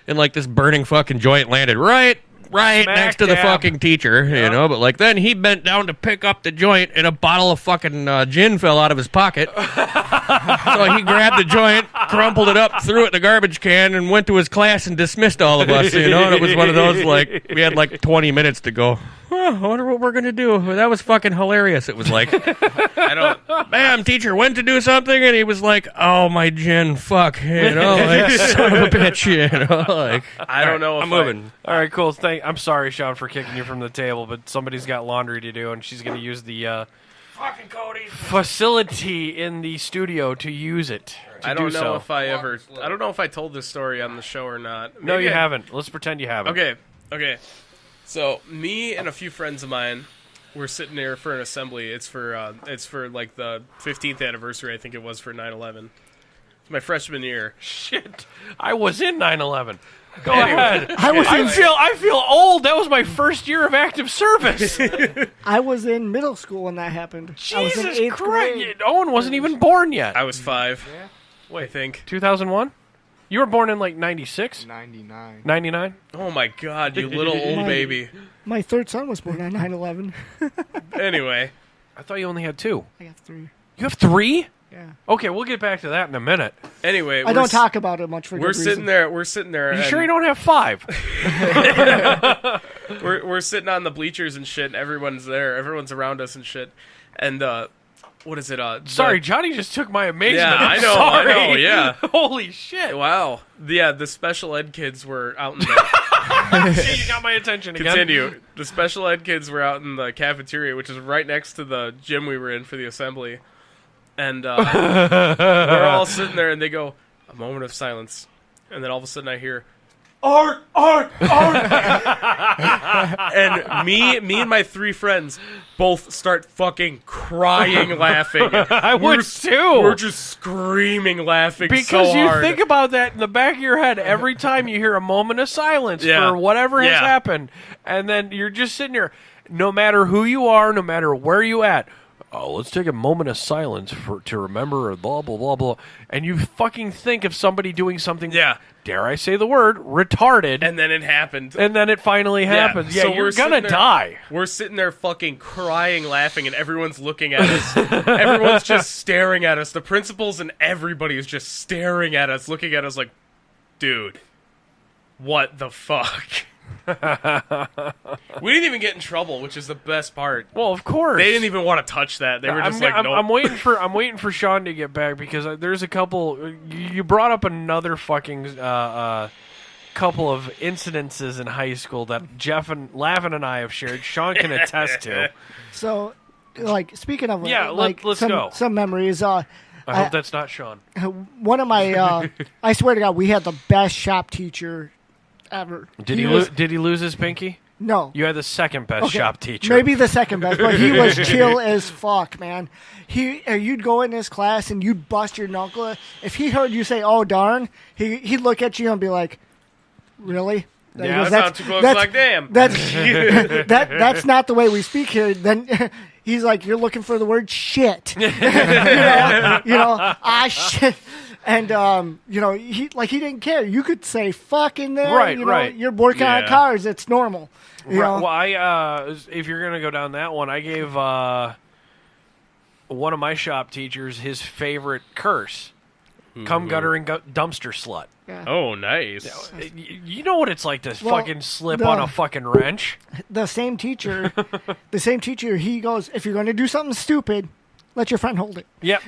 And like this burning fucking joint landed right next to the fucking teacher, But like then he bent down to pick up the joint, and a bottle of fucking gin fell out of his pocket. So he grabbed the joint, crumpled it up, threw it in the garbage can, and went to his class and dismissed all of us. And it was one of those like we had like 20 minutes to go. I wonder what we're gonna do. That was fucking hilarious. It was like, bam, teacher went to do something, and he was like, "Oh, my gin, fuck," like son of a bitch, like I don't know. I'm moving. All right, cool. I'm sorry, Sean, for kicking you from the table, but somebody's got laundry to do, and she's gonna use the facility in the studio to use it. I don't know if I told this story on the show or not. Maybe no, you haven't. Let's pretend you haven't. Okay. So me and a few friends of mine were sitting there for an assembly. It's for like the 15th anniversary, I think it was, for 9/11. It's my freshman year. Shit, I was in 9/11. Go ahead. I feel old. That was my first year of active service. I was in middle school when that happened. Jesus I was in 8th grade. Owen wasn't even born yet. I was 5. Yeah. Wait, I think 2001. You were born in like 96? 99. 99? Oh my God, you little old baby. My third son was born on 9/11. Anyway. I thought you only had 2. I got 3. You have 3? Yeah. Okay, we'll get back to that in a minute. Anyway, I don't talk about it much for we're good sitting reason. there. We're sitting there. You sure you don't have 5? We're sitting on the bleachers and shit. And everyone's there. Everyone's around us and shit. And what is it? Sorry, Johnny just took my amazement. Yeah, I'm I know. sorry. I know. Yeah. Holy shit! Wow. Yeah, the special ed kids were out in the. See, you got my attention again. Continue. The special ed kids were out in the cafeteria, which is right next to the gym we were in for the assembly. And we're all sitting there, and they go, a moment of silence. And then all of a sudden I hear, Art! And me and my 3 friends both start fucking crying laughing. I would too. We're just screaming laughing because so you hard. think about that in the back of your head every time you hear a moment of silence for whatever has happened. And then you're just sitting there, no matter who you are, no matter where you at. Oh, let's take a moment of silence to remember blah, blah, blah, blah. And you fucking think of somebody doing something, dare I say the word, retarded. And then it happened. And then it finally happens. Yeah, so you're going to die. We're sitting there fucking crying, laughing, and everyone's looking at us. Everyone's just staring at us. The principals and everybody is just staring at us, looking at us like, dude, what the fuck? We didn't even get in trouble, which is the best part. Well, of course. They didn't even want to touch that. They were just nope. I'm waiting for Sean to get back because there's a couple. You brought up another fucking couple of incidences in high school that Jeff and Lavin and I have shared. Sean can attest to. So, like, speaking of let's go. Some memories. I hope that's not Sean. One of my, I swear to God, we had the best shop teacher ever. Did he lose his pinky? No. You had the second best shop teacher. Maybe the second best, but he was chill as fuck, man. You'd go in his class and you'd bust your knuckle. If he heard you say, "Oh darn," he'd look at you and be like, "Really?" Yeah, that sounds too close. Like, damn. That's not the way we speak here. Then he's like, "You're looking for the word shit." you know, shit. And he didn't care. You could say "fuck" in there. Right, right. You're working on cars. It's normal. You know? Well, if you're gonna go down that one, I gave one of my shop teachers his favorite curse: "Cum gutter and dumpster slut." Yeah. Oh, nice. You know what it's like to fucking slip on a fucking wrench. The same teacher, he goes, "If you're going to do something stupid, let your friend hold it." Yep.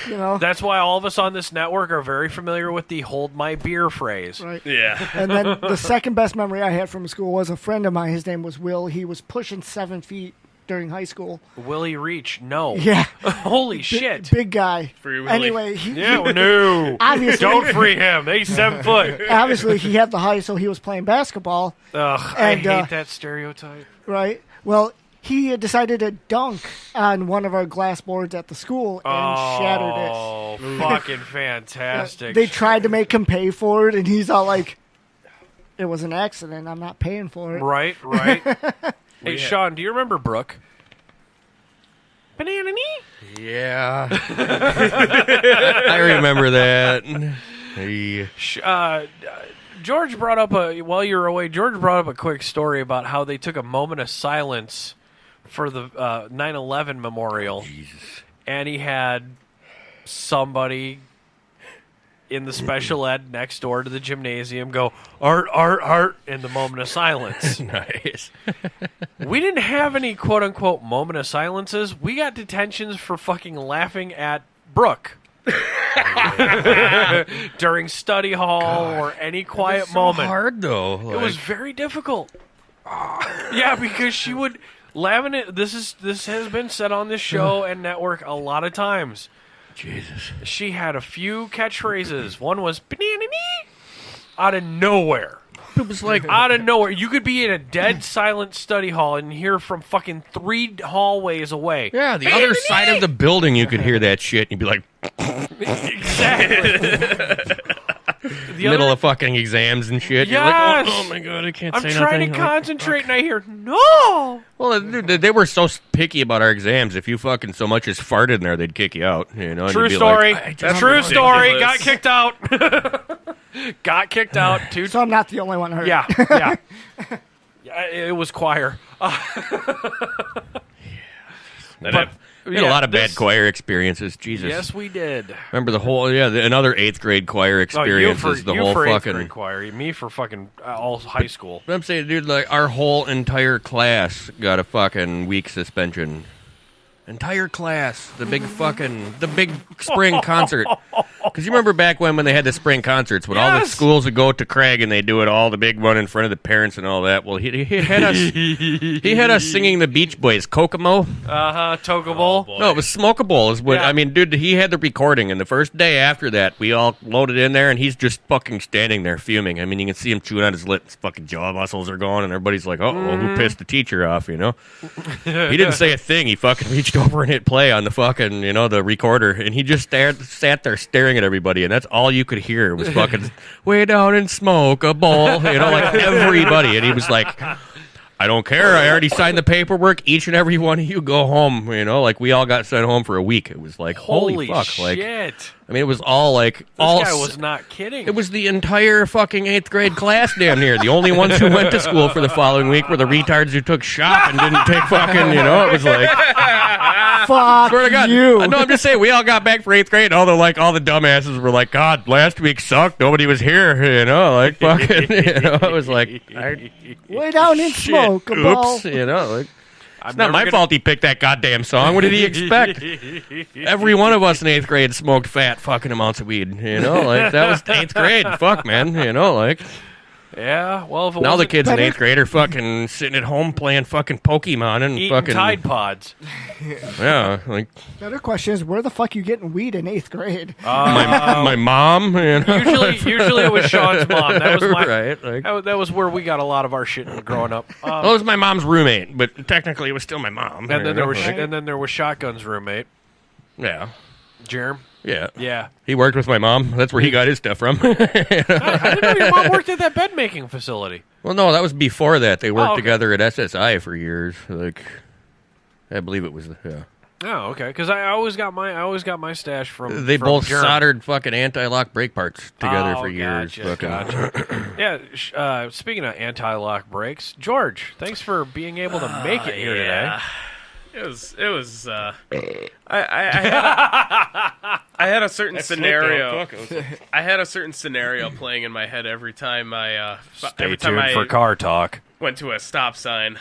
You know? That's why all of us on this network are very familiar with the "hold my beer" phrase. Right. Yeah. And then the second best memory I had from school was a friend of mine. His name was Will. He was pushing 7 feet during high school. Willie Reach, no. Yeah. Holy shit. Big guy. Free Willie. Anyway, no. Obviously, don't free him. He's 7 foot. Obviously, he had the height, so he was playing basketball. Ugh, I hate that stereotype. Right. Well, he decided to dunk on one of our glass boards at the school and shattered it. Oh, fucking fantastic. They tried to make him pay for it, and he's all like, "It was an accident. I'm not paying for it." Right. Hey, Sean, do you remember Brooke? Banana knee? Yeah. I remember that. Hey. George brought up while you were away, George brought up a quick story about how they took a moment of silence for the 9/11 memorial. Jesus. And he had somebody in the special ed next door to the gymnasium go, art, in the moment of silence. Nice. We didn't have any quote-unquote moment of silences. We got detentions for fucking laughing at Brooke. During study hall or any quiet moment. Hard though. It was very difficult. Yeah, because she would Lavin. This has been said on this show and network a lot of times. Jesus. She had a few catchphrases. One was banana knee out of nowhere. It was like out of nowhere. You could be in a dead silent study hall and hear from fucking 3 hallways away. Yeah, the other side of the building you could hear that shit and you'd be like exactly. middle of fucking exams and shit. Yes! You're like, oh my god, I can't say I'm nothing. trying to concentrate, and I hear, no! Well, they were so picky about our exams. If you fucking so much as farted in there, they'd kick you out. You know, and True you'd be story. Like, True story. Got kicked out. Got kicked out. So I'm not the only one hurt. Yeah. Yeah, it was choir. We had a lot of bad choir experiences. Jesus. Yes, we did. Remember the whole another 8th grade choir experience is the whole for 8th fucking grade choir. Me for fucking all high school. I'm saying, dude, like our whole entire class got a fucking week suspension. Entire class, the big spring concert. Because you remember back when they had the spring concerts, when all the schools would go to Craig and they do it all, the big one in front of the parents and all that. Well, he had us he had us singing the Beach Boys, Kokomo. Tokable. No, it was Smokable. Is what I mean, dude. He had the recording, and the first day after that, we all loaded in there, and he's just fucking standing there fuming. I mean, you can see him chewing on his lip. His fucking jaw muscles are going, and everybody's like, "Oh, who pissed the teacher off?" You know. He didn't say a thing. He fucking reached over and hit play on the fucking, the recorder, and he just sat there staring at everybody, and that's all you could hear was fucking way down and smoke a bowl, like everybody, and he was like, I don't care, I already signed the paperwork, each and every one of you go home, like we all got sent home for a week. It was like, holy fuck, shit. Like, I mean, it was all like, this guy was not kidding. It was the entire fucking 8th grade class damn near. The only ones who went to school for the following week were the retards who took shop and didn't take fucking, it was like, fuck swear to God. you. No, I'm just saying, we all got back for 8th grade, and all the dumbasses were like, God, last week sucked, nobody was here, like fucking, it was like, way down in smoke, a ball. Oops, like. It's not my fault he picked that goddamn song. What did he expect? Every one of us in 8th grade smoked fat fucking amounts of weed. Like that was 8th grade. Fuck, man. Like. Yeah, well, if it now the kids better. in 8th grade are fucking sitting at home playing fucking Pokemon and eating fucking Tide Pods. Yeah, like. Better question is, where the fuck you getting weed in 8th grade? My mom. Usually it was Sean's mom. That was right. Like, that was where we got a lot of our shit growing up. well, it was my mom's roommate, but technically it was still my mom. And then there was Shotgun's roommate. Yeah. Jerem. Yeah. He worked with my mom. That's where he got his stuff from. I didn't know your mom worked at that bed making facility. Well, no, that was before that. They worked together at SSI for years. Like, I believe it was. Yeah. Oh, okay. Because I always got my stash from. They from both Jerem. soldered fucking anti-lock brake parts together for years. Gotcha. Yeah. Speaking of anti-lock brakes, George, thanks for being able to make it here today. It was. I had a certain scenario. I had a certain scenario playing in my head every time I. Stay tuned for car talk. Went to a stop sign.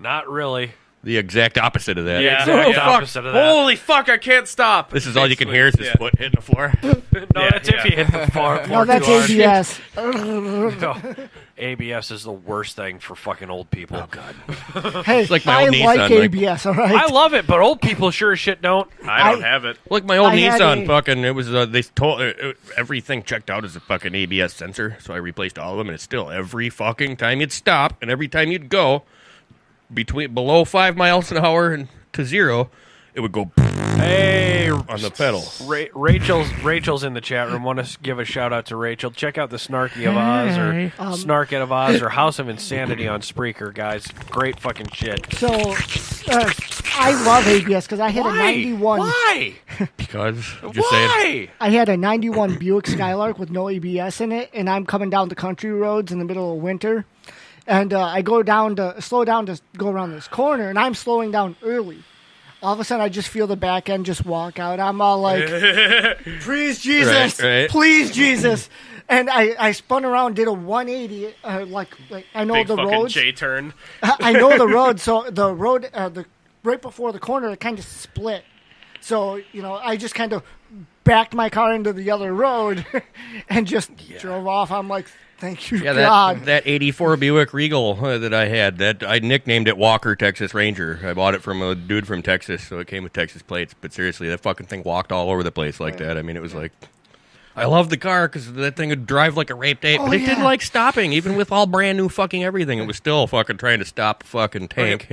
Not really. The exact opposite of that. Yeah. Opposite of that. Holy fuck! I can't stop. This is all you can hear is his foot hitting the floor. No, that's if you hit the floor. No, that's ABS. No. ABS is the worst thing for fucking old people. Oh God. Hey, It's like my I old Nissan, like like- ABS, all right? I love it, but old people sure as shit don't. I don't have it. Like my old I had Nissan, a- fucking, it was, they told, everything checked out as a fucking ABS sensor, so I replaced all of them, and it's still every fucking time you'd stop, and every time you'd go, below 5 miles an hour and to 0, it would go Hey, on the pedal. Rachel's in the chat room. Want to give a shout out to Rachel. Check out the Snarky of Oz or Snark of Oz or House of Insanity on Spreaker, guys. Great fucking shit. So, I love ABS because I had a 91. Why? Because, just saying. I had a 91 Buick Skylark with no ABS in it, and I'm coming down the country roads in the middle of winter. And I slow down to go around this corner, and I'm slowing down early. All of a sudden, I just feel the back end just walk out. I'm all like, please, Jesus. Right. Please, Jesus. And I spun around, did a 180, like I know Big the fucking roads. J-turn. I know the road, so the road, right before the corner, it kind of split. So, I just kind of backed my car into the other road and just drove off. I'm like, thank you, God. That 84 Buick Regal that I had, that I nicknamed it Walker Texas Ranger. I bought it from a dude from Texas, so it came with Texas plates. But seriously, that fucking thing walked all over the place like that. I mean, it was like... I love the car because that thing would drive like a raped ape, but it didn't like stopping. Even with all brand new fucking everything, it was still fucking trying to stop a fucking tank,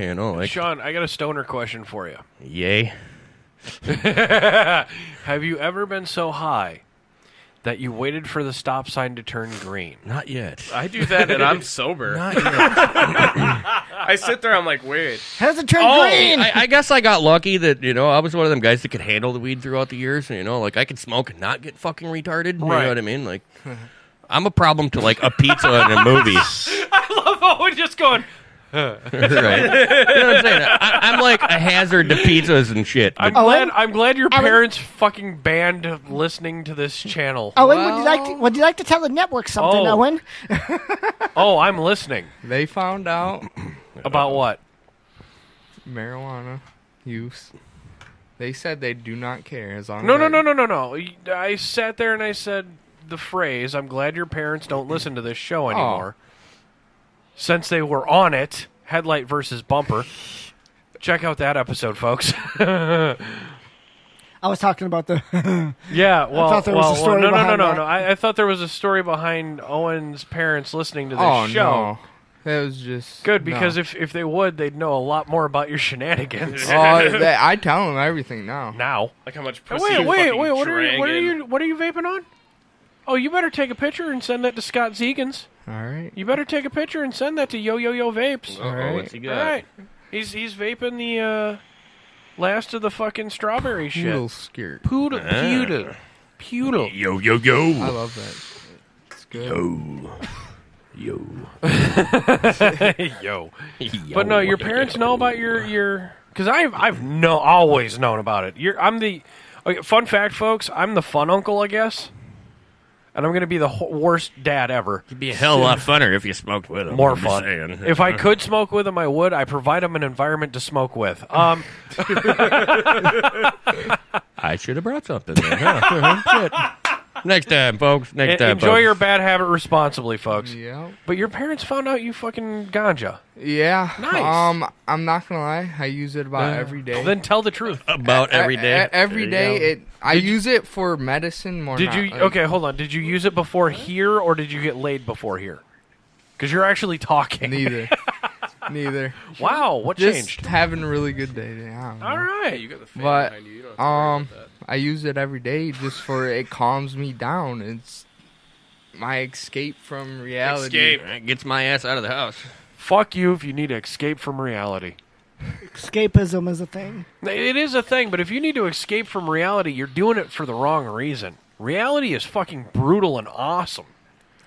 Sean, I got a stoner question for you. Yay. Have you ever been so high that you waited for the stop sign to turn green? Not yet. I do that and I'm sober. Not yet. I sit there, I'm like, wait. Hasn't turned green. I guess I got lucky that, I was one of them guys that could handle the weed throughout the years. Like, I could smoke and not get fucking retarded. You know what I mean? Like, I'm a problem to, like, a pizza in a movie. I love Owen just going... Right. You know what I'm saying? I'm like a hazard to pizzas and shit. I'm glad your parents fucking banned listening to this channel. Owen, would you like to tell the network something, Owen? I'm listening. They found out about what? Marijuana use. They said they do not care as long No. as I sat there and I said the phrase, I'm glad your parents don't listen to this show anymore. Since they were on it, Headlight versus Bumper. Check out that episode, folks. I was talking about the... Yeah, well... I thought there was a story behind that. No. I thought there was a story behind Owen's parents listening to this show. No. That was just... Good, because if they would, they'd know a lot more about your shenanigans. I tell them everything now. Now? Like how much pussy Wait, you what are you vaping on? Oh, you better take a picture and send that to Scott Zegans. All right. You better take a picture and send that to Yo Vapes. All right. What's he got? All right. He's vaping the last of the fucking strawberry shit. Poodle skirt. Poodle. Yo. I love that shit. It's good. Yo. Yo. But no, your parents know about your because I've always known about it. Fun fact, folks. I'm the fun uncle, I guess. And I'm going to be the worst dad ever. It'd be a hell of a lot funner if you smoked with him. More fun. If I could smoke with him, I would. I provide him an environment to smoke with. I should have brought something then. Shit. Next time, folks. Enjoy your bad habit responsibly, folks. Yeah. But your parents found out you fucking ganja. Yeah. Nice. I'm not gonna lie. I use it about every day. Then tell the truth. About every day. Every day. I use it for medicine more. Okay, hold on. Did you use it before here, or did you get laid before here? Because you're actually talking. Neither. Wow. What changed? Just having a really good day. All right. You got the fan behind you. You don't have to worry about that. I use it every day just for it calms me down. It's my escape from reality. It gets my ass out of the house. Fuck you if you need to escape from reality. Escapism is a thing. It is a thing, but if you need to escape from reality, you're doing it for the wrong reason. Reality is fucking brutal and awesome.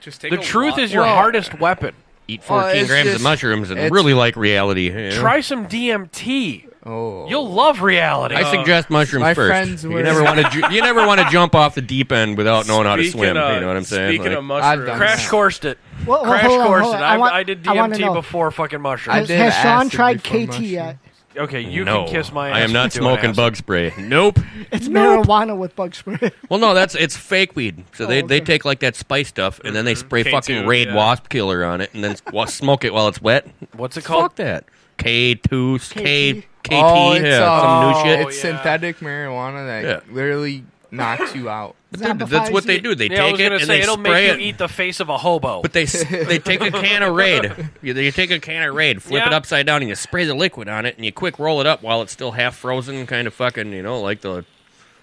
Just take the truth is your hardest weapon. Eat 14 grams of mushrooms and really like reality. You know? Try some DMT. Oh, you'll love reality. I suggest mushrooms my first. Friends you never want to jump off the deep end without knowing how to swim. You know what I'm saying? Speaking of mushrooms, crash coursed it. Crash coursed it. I did DMT before fucking mushrooms. Has Sean tried KT yet? Okay, you can kiss my ass. I am not smoking bug spray. Nope. It's marijuana with bug spray. Well, no, it's fake weed. So they take like that spice stuff and then they spray fucking Raid Wasp Killer on it and then smoke it while it's wet. What's it called? Fuck that. KT, some new shit. It's synthetic marijuana that literally knocks you out. That's what they do. They take it and they it'll spray make you eat the face of a hobo. But they take a can of Raid. You take a can of Raid, flip it upside down, and you spray the liquid on it, and you quick roll it up while it's still half frozen, kind of fucking, like the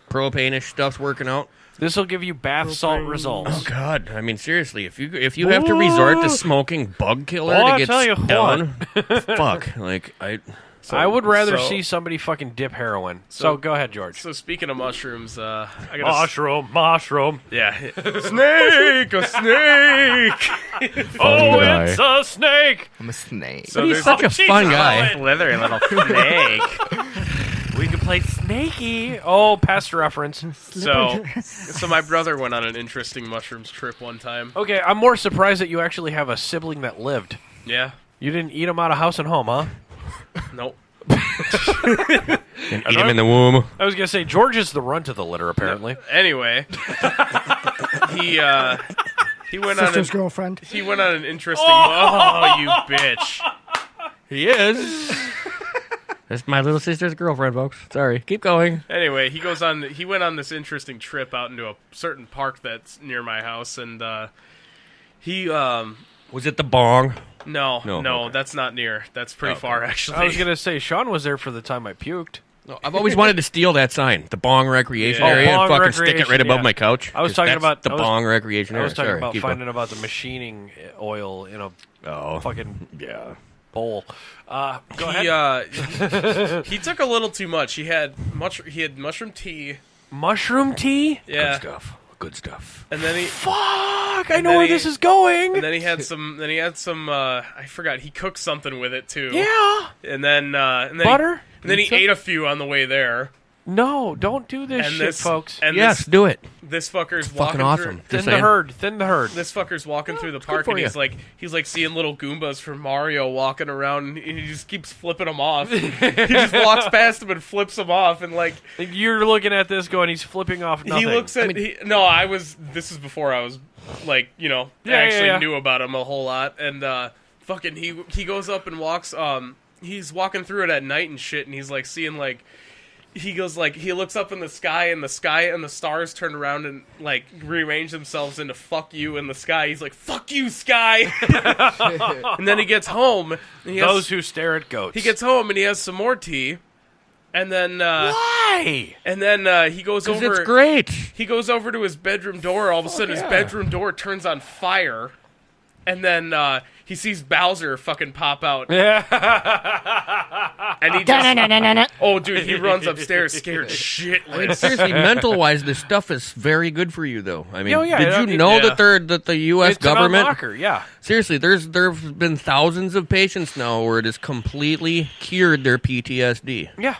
propane-ish stuff's working out. This will give you bath salt results. Oh God! I mean, seriously, if you have to resort to smoking bug killer to get done, fuck. Like I would rather see somebody fucking dip heroin. So go ahead, George. So speaking of mushrooms, I got mushroom. Yeah, snake, a snake. It's a snake. I'm a snake. So he's such a fun guy. Slithery little snake. We can play Snakey. Oh, past reference. So my brother went on an interesting mushrooms trip one time. Okay, I'm more surprised that you actually have a sibling that lived. Yeah. You didn't eat him out of house and home, huh? Nope. And eat him in the womb. I was going to say, George is the runt of the litter, apparently. No. Anyway, he went Sister's girlfriend. He went on an interesting... Oh, you bitch. He is. That's my little sister's girlfriend, folks. Sorry. Keep going. Anyway, he went on this interesting trip out into a certain park that's near my house, and he... Was it the bong? No, okay. That's not near. That's pretty far, actually. I was going to say, Sean was there for the time I puked. No, I've always wanted to steal that sign, the bong recreation Yeah. area, Oh, and bong fucking stick it right recreation, above yeah. my couch. I was 'cause talking that's about the bong recreation I area. was talking Sorry, about keep finding going. about the machining oil in a fucking bowl. Go ahead. He took a little too much. He had mushroom tea. Mushroom tea? Yeah. Good stuff. And then he I know where this is going. And then he had some. I forgot. He cooked something with it too. Yeah. And then butter. And then he ate a few on the way there. No, don't do this shit, folks. And yes, do it. This fucker's It's walking fucking awesome. through. Thin the herd. This fucker's walking through the park, and he's like seeing little Goombas from Mario walking around, and he just keeps flipping them off. He just walks past them and flips them off, and like you're looking at this going, he's flipping off nothing. he looks at this is before I was like, I actually knew about him a whole lot, and fucking he goes up and walks. He's walking through it at night and shit, and he's like seeing like. He goes like he looks up in the sky and the stars turn around and like rearrange themselves into "fuck you" in the sky. He's like "fuck you, sky," and then he gets home. And Those who stare at goats. He gets home and he has some more tea, and then why? And then he goes over. It's great. He goes over to his bedroom door. All of a sudden, his bedroom door turns on fire, and then he sees Bowser fucking pop out. Yeah. And he just, oh, dude, he runs upstairs scared shitless. I mean, seriously, mental-wise, this stuff is very good for you, though. I mean, Oh, yeah, did you know that the U.S. It's an government... unlocker, yeah. Seriously, there's been thousands of patients now where it has completely cured their PTSD. Yeah.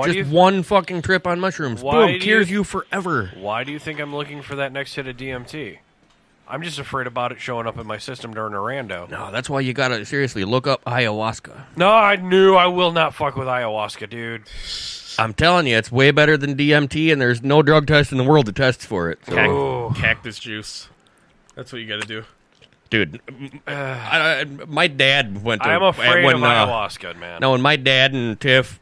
Just one fucking trip on mushrooms. Boom, cures you forever. Why do you think I'm looking for that next hit of DMT? I'm just afraid about it showing up in my system during a rando. No, that's why you gotta seriously look up ayahuasca. No, I knew I will not fuck with ayahuasca, dude. I'm telling you, it's way better than DMT, and there's no drug test in the world that tests for it. So. Cactus juice. That's what you gotta do. Dude, my dad went to... I'm afraid of ayahuasca, man. No, when my dad and Tiff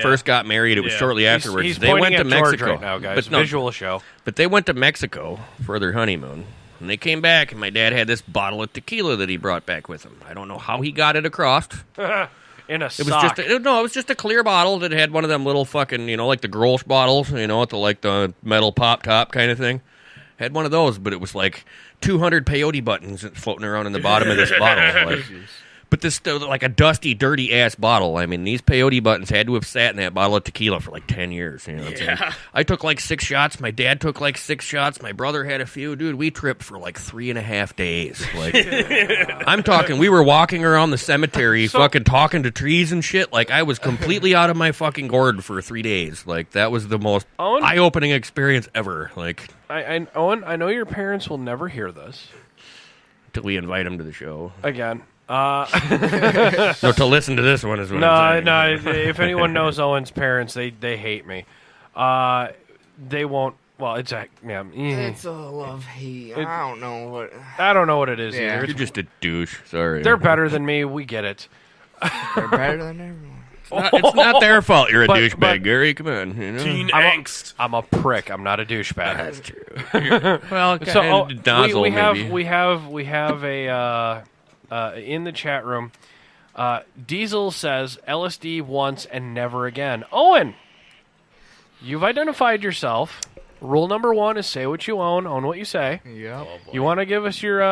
first got married, it was shortly afterwards. He's they went pointing to at Mexico. George right now, guys. Visual show. But they went to Mexico for their honeymoon. And they came back, and my dad had this bottle of tequila that he brought back with him. I don't know how he got it across. In a It sock. was just a clear bottle that had one of them little fucking, like the Grolsch bottles, with the metal pop top kind of thing. Had one of those, but it was like 200 peyote buttons floating around in the bottom of this bottle. But this like a dusty, dirty ass bottle. I mean, these peyote buttons had to have sat in that bottle of tequila for like 10 years. You know what I'm saying? I took like 6 shots. My dad took like 6 shots. My brother had a few. Dude, we tripped for like 3.5 days. Like, I'm talking, we were walking around the cemetery, fucking talking to trees and shit. Like, I was completely out of my fucking gourd for 3 days. Like, that was the most eye-opening experience ever. Like, Owen, I know your parents will never hear this. Till we invite them to the show Again. No, to listen to this one is what I'm saying. No. If anyone knows Owen's parents, they hate me. They won't. Well, it's a It's a love-hate. I don't know what... I don't know what it is either. You're just a douche. Sorry. They're better than me. We get it. They're better than everyone. It's not their fault you're a douchebag, Gary. Come on. Teen angst. I'm a prick. I'm not a douchebag. That's true. Well, so nozzle, we have maybe. we have a in the chat room. Diesel says LSD once and never again. Owen, you've identified yourself. Rule number 1 is say what you own what you say. Yep. You want to give us your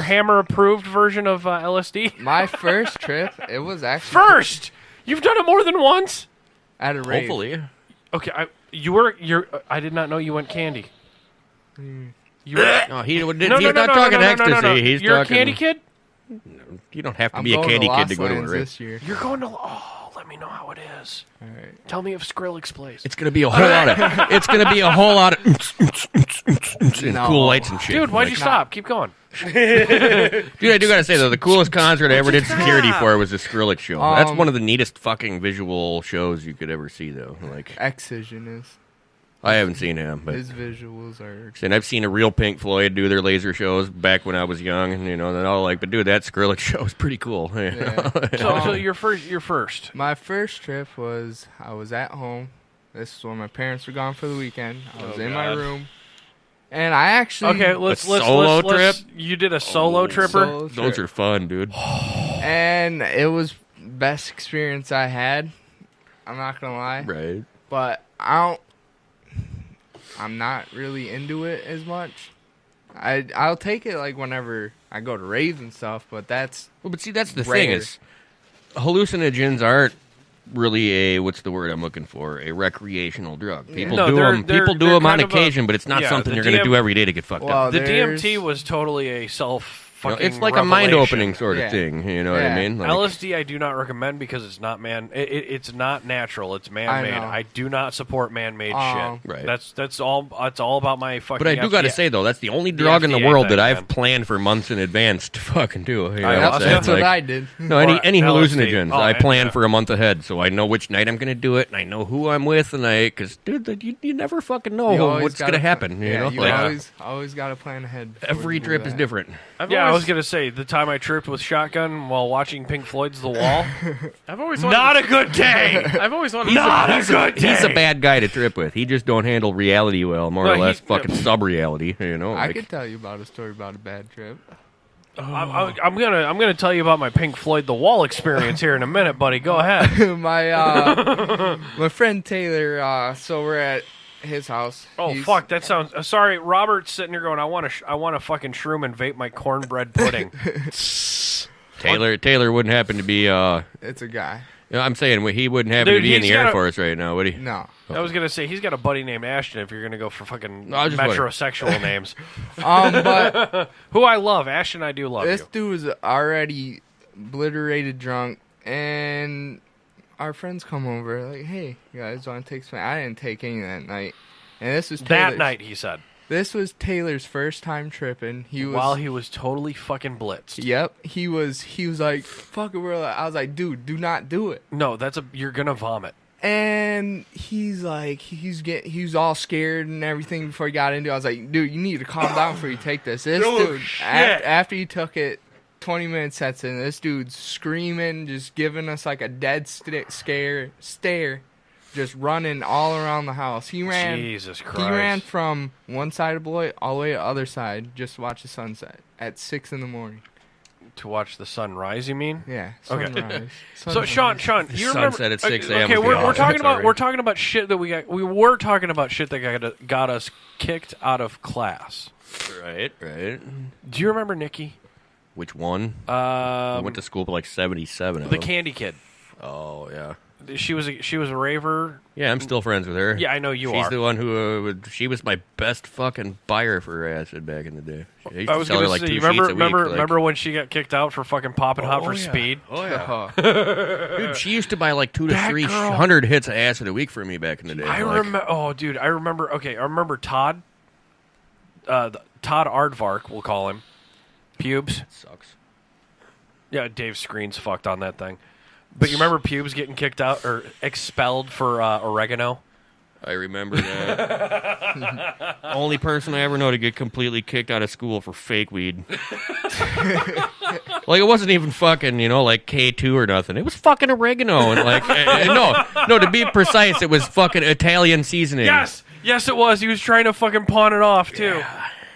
hammer approved version of LSD? My first trip, it was actually First, you've done it more than once. at a rave. Hopefully. Okay, I did not know you went candy. You No, he's not talking ecstasy. He's You're talking a candy kid? You don't have to I'm be a going candy to kid to go to a Lost Lands rave. this year. You're going to... Oh, let me know how it is. All right. Tell me if Skrillex plays. It's gonna be a whole lot of. It's gonna be a whole lot of and No. cool lights and shit. Dude, why'd you stop? Keep going. Dude, I do gotta say though, the coolest concert I ever did security for was the Skrillex show. That's one of the neatest fucking visual shows you could ever see, though. Like, Excision is. I haven't seen him, but His visuals are. and I've seen a real Pink Floyd do their laser shows back when I was young, and they're all like, but dude, that Skrillex show is pretty cool. Yeah. So your first. My first trip was I was at home. This is when my parents were gone for the weekend. I was in my room, and I actually let's solo trip. You did a solo tripper. Those are fun, dude. and it was best experience I had. I'm not gonna lie. Right. But I'm not really into it as much. I'll take it like whenever I go to raves and stuff, but that's But see, that's the rare. thing is, hallucinogens aren't really a, what's the word I'm looking for, a recreational drug. People No, do they're- them. People do they're them on kind of a- occasion, but it's not yeah, something the you're going to DM do every day to get fucked Well, up. The there's- DMT was totally a self-fucking It's like a mind-opening sort of Yeah. thing. You know what I Yeah. mean? Like, LSD I do not recommend because it's not it's not natural. It's man-made. I know. I do not support man-made shit. Right. That's all. It's all about my fucking. but I do got to FDA. say though, that's the only drug in the FDA world thing, that I've man. planned for months in advance to fucking do. You know what I'm lost saying? That's what Like, I did. No, Or any LSD. hallucinogens. Oh, I plan yeah. for a month ahead, so I know which night I'm going to do it, and I know who I'm with, and because dude, you never fucking know You always what's going gotta to happen. You know, you like, always got to plan ahead. before every you do trip is that. different. Yeah, I was gonna say the time I tripped with shotgun while watching Pink Floyd's The Wall. I've always wanted Not a good day. I've always wanted. He's a bad guy to trip with. He just don't handle reality well, more or No, less he- fucking sub-reality. You know, I like, could tell you about a story about a bad trip. I'm gonna tell you about my Pink Floyd The Wall experience here in a minute, buddy. Go ahead. my friend Taylor. So we're at his house. Oh He's- fuck, that sounds. Sorry, Robert's sitting here going, I want to fucking shroom and vape my cornbread pudding. Taylor wouldn't happen to be. It's a guy. I'm saying he wouldn't happen Dude, to be in he's the Air got a- Force right now, would he? No. I was gonna say he's got a buddy named Ashton. If you're gonna go for fucking No, I was just wondering. metrosexual names, But who I love, Ashton, I do love this you. dude was already obliterated drunk, and our friends come over like, "Hey, you guys want to take some?" I didn't take any that night, and this was That Taylor's- night, he said, This was Taylor's first time tripping. while he was totally fucking blitzed. Yep, he was like, "Fuck it," I was like, "Dude, do not do it." No, you're gonna vomit. And he's like, he was all scared and everything before he got into it. I was like, "Dude, you need to calm down before you take this." This dude, after he took it, 20 minutes sets in, this dude's screaming, just giving us like a dead stare, just running all around the house. He ran. Jesus Christ. He ran from one side of Beloit all the way to the other side just to watch the sunset at 6 a.m. To watch the sun rise, you mean? Yeah. Okay. Sunrise. So Sean, you remember? Sunset at 6 a.m. Okay, would be we're awesome. talking about Sorry. we're talking about shit that we were talking about shit that got us kicked out of class. Right. Do you remember Nikki? Which one? I went to school for like 77 of The them. Candy Kid. Oh, yeah. She was a raver. Yeah, I'm still friends with her. Yeah, I know you She's are. the one who, she was my best fucking buyer for acid back in the day. I used I to was sell her gonna like say, 2 you sheets a week. remember when she got kicked out for fucking popping hot for yeah. speed? Oh, yeah. Oh. Dude, she used to buy like 200 to That 300 hits of acid a week for me back in the day. I Like, remember. Oh, dude, I remember. Okay, I remember Todd. Todd Aardvark, we'll call him. Pubes. Sucks. Yeah, Dave's screen's fucked on that thing. But you remember Pubes getting kicked out or expelled for oregano? I remember that. Only person I ever know to get completely kicked out of school for fake weed. Like, it wasn't even fucking, like K2 or nothing. It was fucking oregano. And like, no, to be precise, it was fucking Italian seasoning. Yes, it was. He was trying to fucking pawn it off too.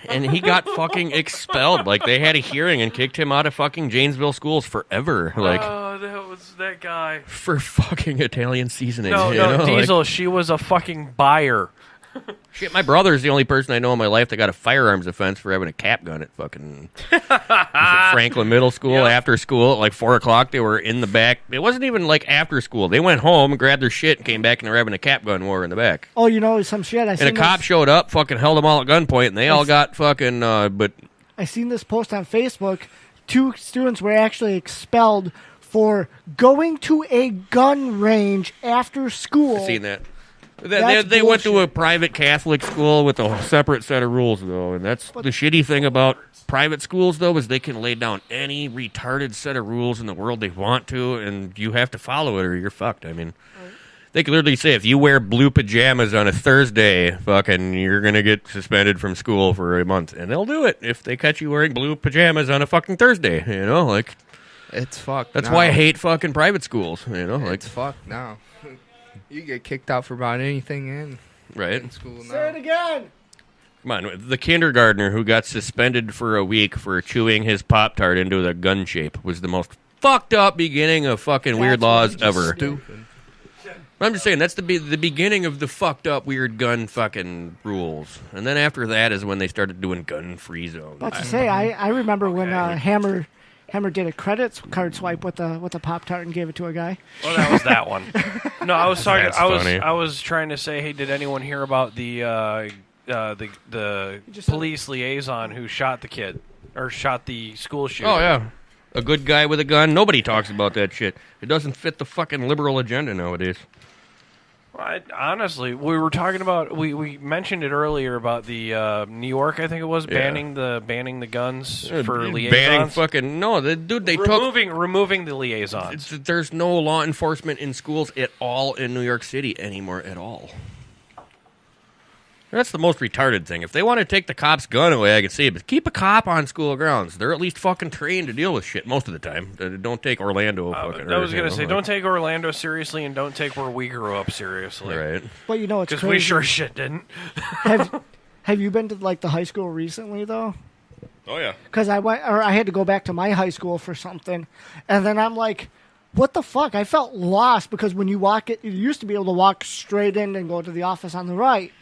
And he got fucking expelled. Like, they had a hearing and kicked him out of fucking Janesville schools forever. Like, Oh, that was that guy. for fucking Italian seasoning. No, you know? Diesel. Like, She was a fucking buyer. shit, my brother's the only person I know in my life that got a firearms offense for having a cap gun at fucking was it Franklin Middle School. Yep. After school at like 4 o'clock. They were in the back. It wasn't even like after school. They went home and grabbed their shit and came back and they were having a cap gun war in the back. Oh, you know some shit. And a cop showed up, fucking held them all at gunpoint, and they all got fucking, but I seen this post on Facebook. 2 students were actually expelled for going to a gun range after school. I've seen that. That's They went to bullshit. a private Catholic school with a separate set of rules, though, and that's the shitty thing about private schools, though, is they can lay down any retarded set of rules in the world they want to, and you have to follow it or you're fucked. I mean, they can literally say if you wear blue pajamas on a Thursday, fucking, you're gonna get suspended from school for a month, and they'll do it if they catch you wearing blue pajamas on a fucking Thursday. Like, It's fucked. that's now. why I hate fucking private schools. Like, It's fucked now. You get kicked out for about anything in right? school now. Say it again. Come on, the kindergartner who got suspended for a week for chewing his Pop-Tart into the gun shape was the most fucked up beginning of fucking weird laws ever. Stupid. I'm just saying that's the beginning of the fucked up weird gun fucking rules, and then after that is when they started doing gun-free zones. About to say, I remember when Hammer did a credit card swipe with a Pop-Tart and gave it to a guy. Oh, that was that one. No, I was talking. That's funny. I was trying to say, hey, did anyone hear about the police liaison who shot the kid or shot the school shooter? Oh yeah, a good guy with a gun. Nobody talks about that shit. It doesn't fit the fucking liberal agenda nowadays. Honestly, we were talking about we mentioned it earlier about the New York, I think it was, banning the guns for liaisons. Banning fucking no, the dude they removing the liaisons. There's no law enforcement in schools at all in New York City anymore at all. That's the most retarded thing. If they want to take the cop's gun away, I can see it. But keep a cop on school grounds. They're at least fucking trained to deal with shit most of the time. Don't take Orlando fucking... I was going to say, don't take Orlando seriously and don't take where we grew up seriously. Right. But you know it's crazy. Because we sure shit didn't. Have you been to like the high school recently, though? Oh, yeah. Because I had to go back to my high school for something. And then I'm like... What the fuck? I felt lost because when you walk it, you used to be able to walk straight in and go to the office on the right.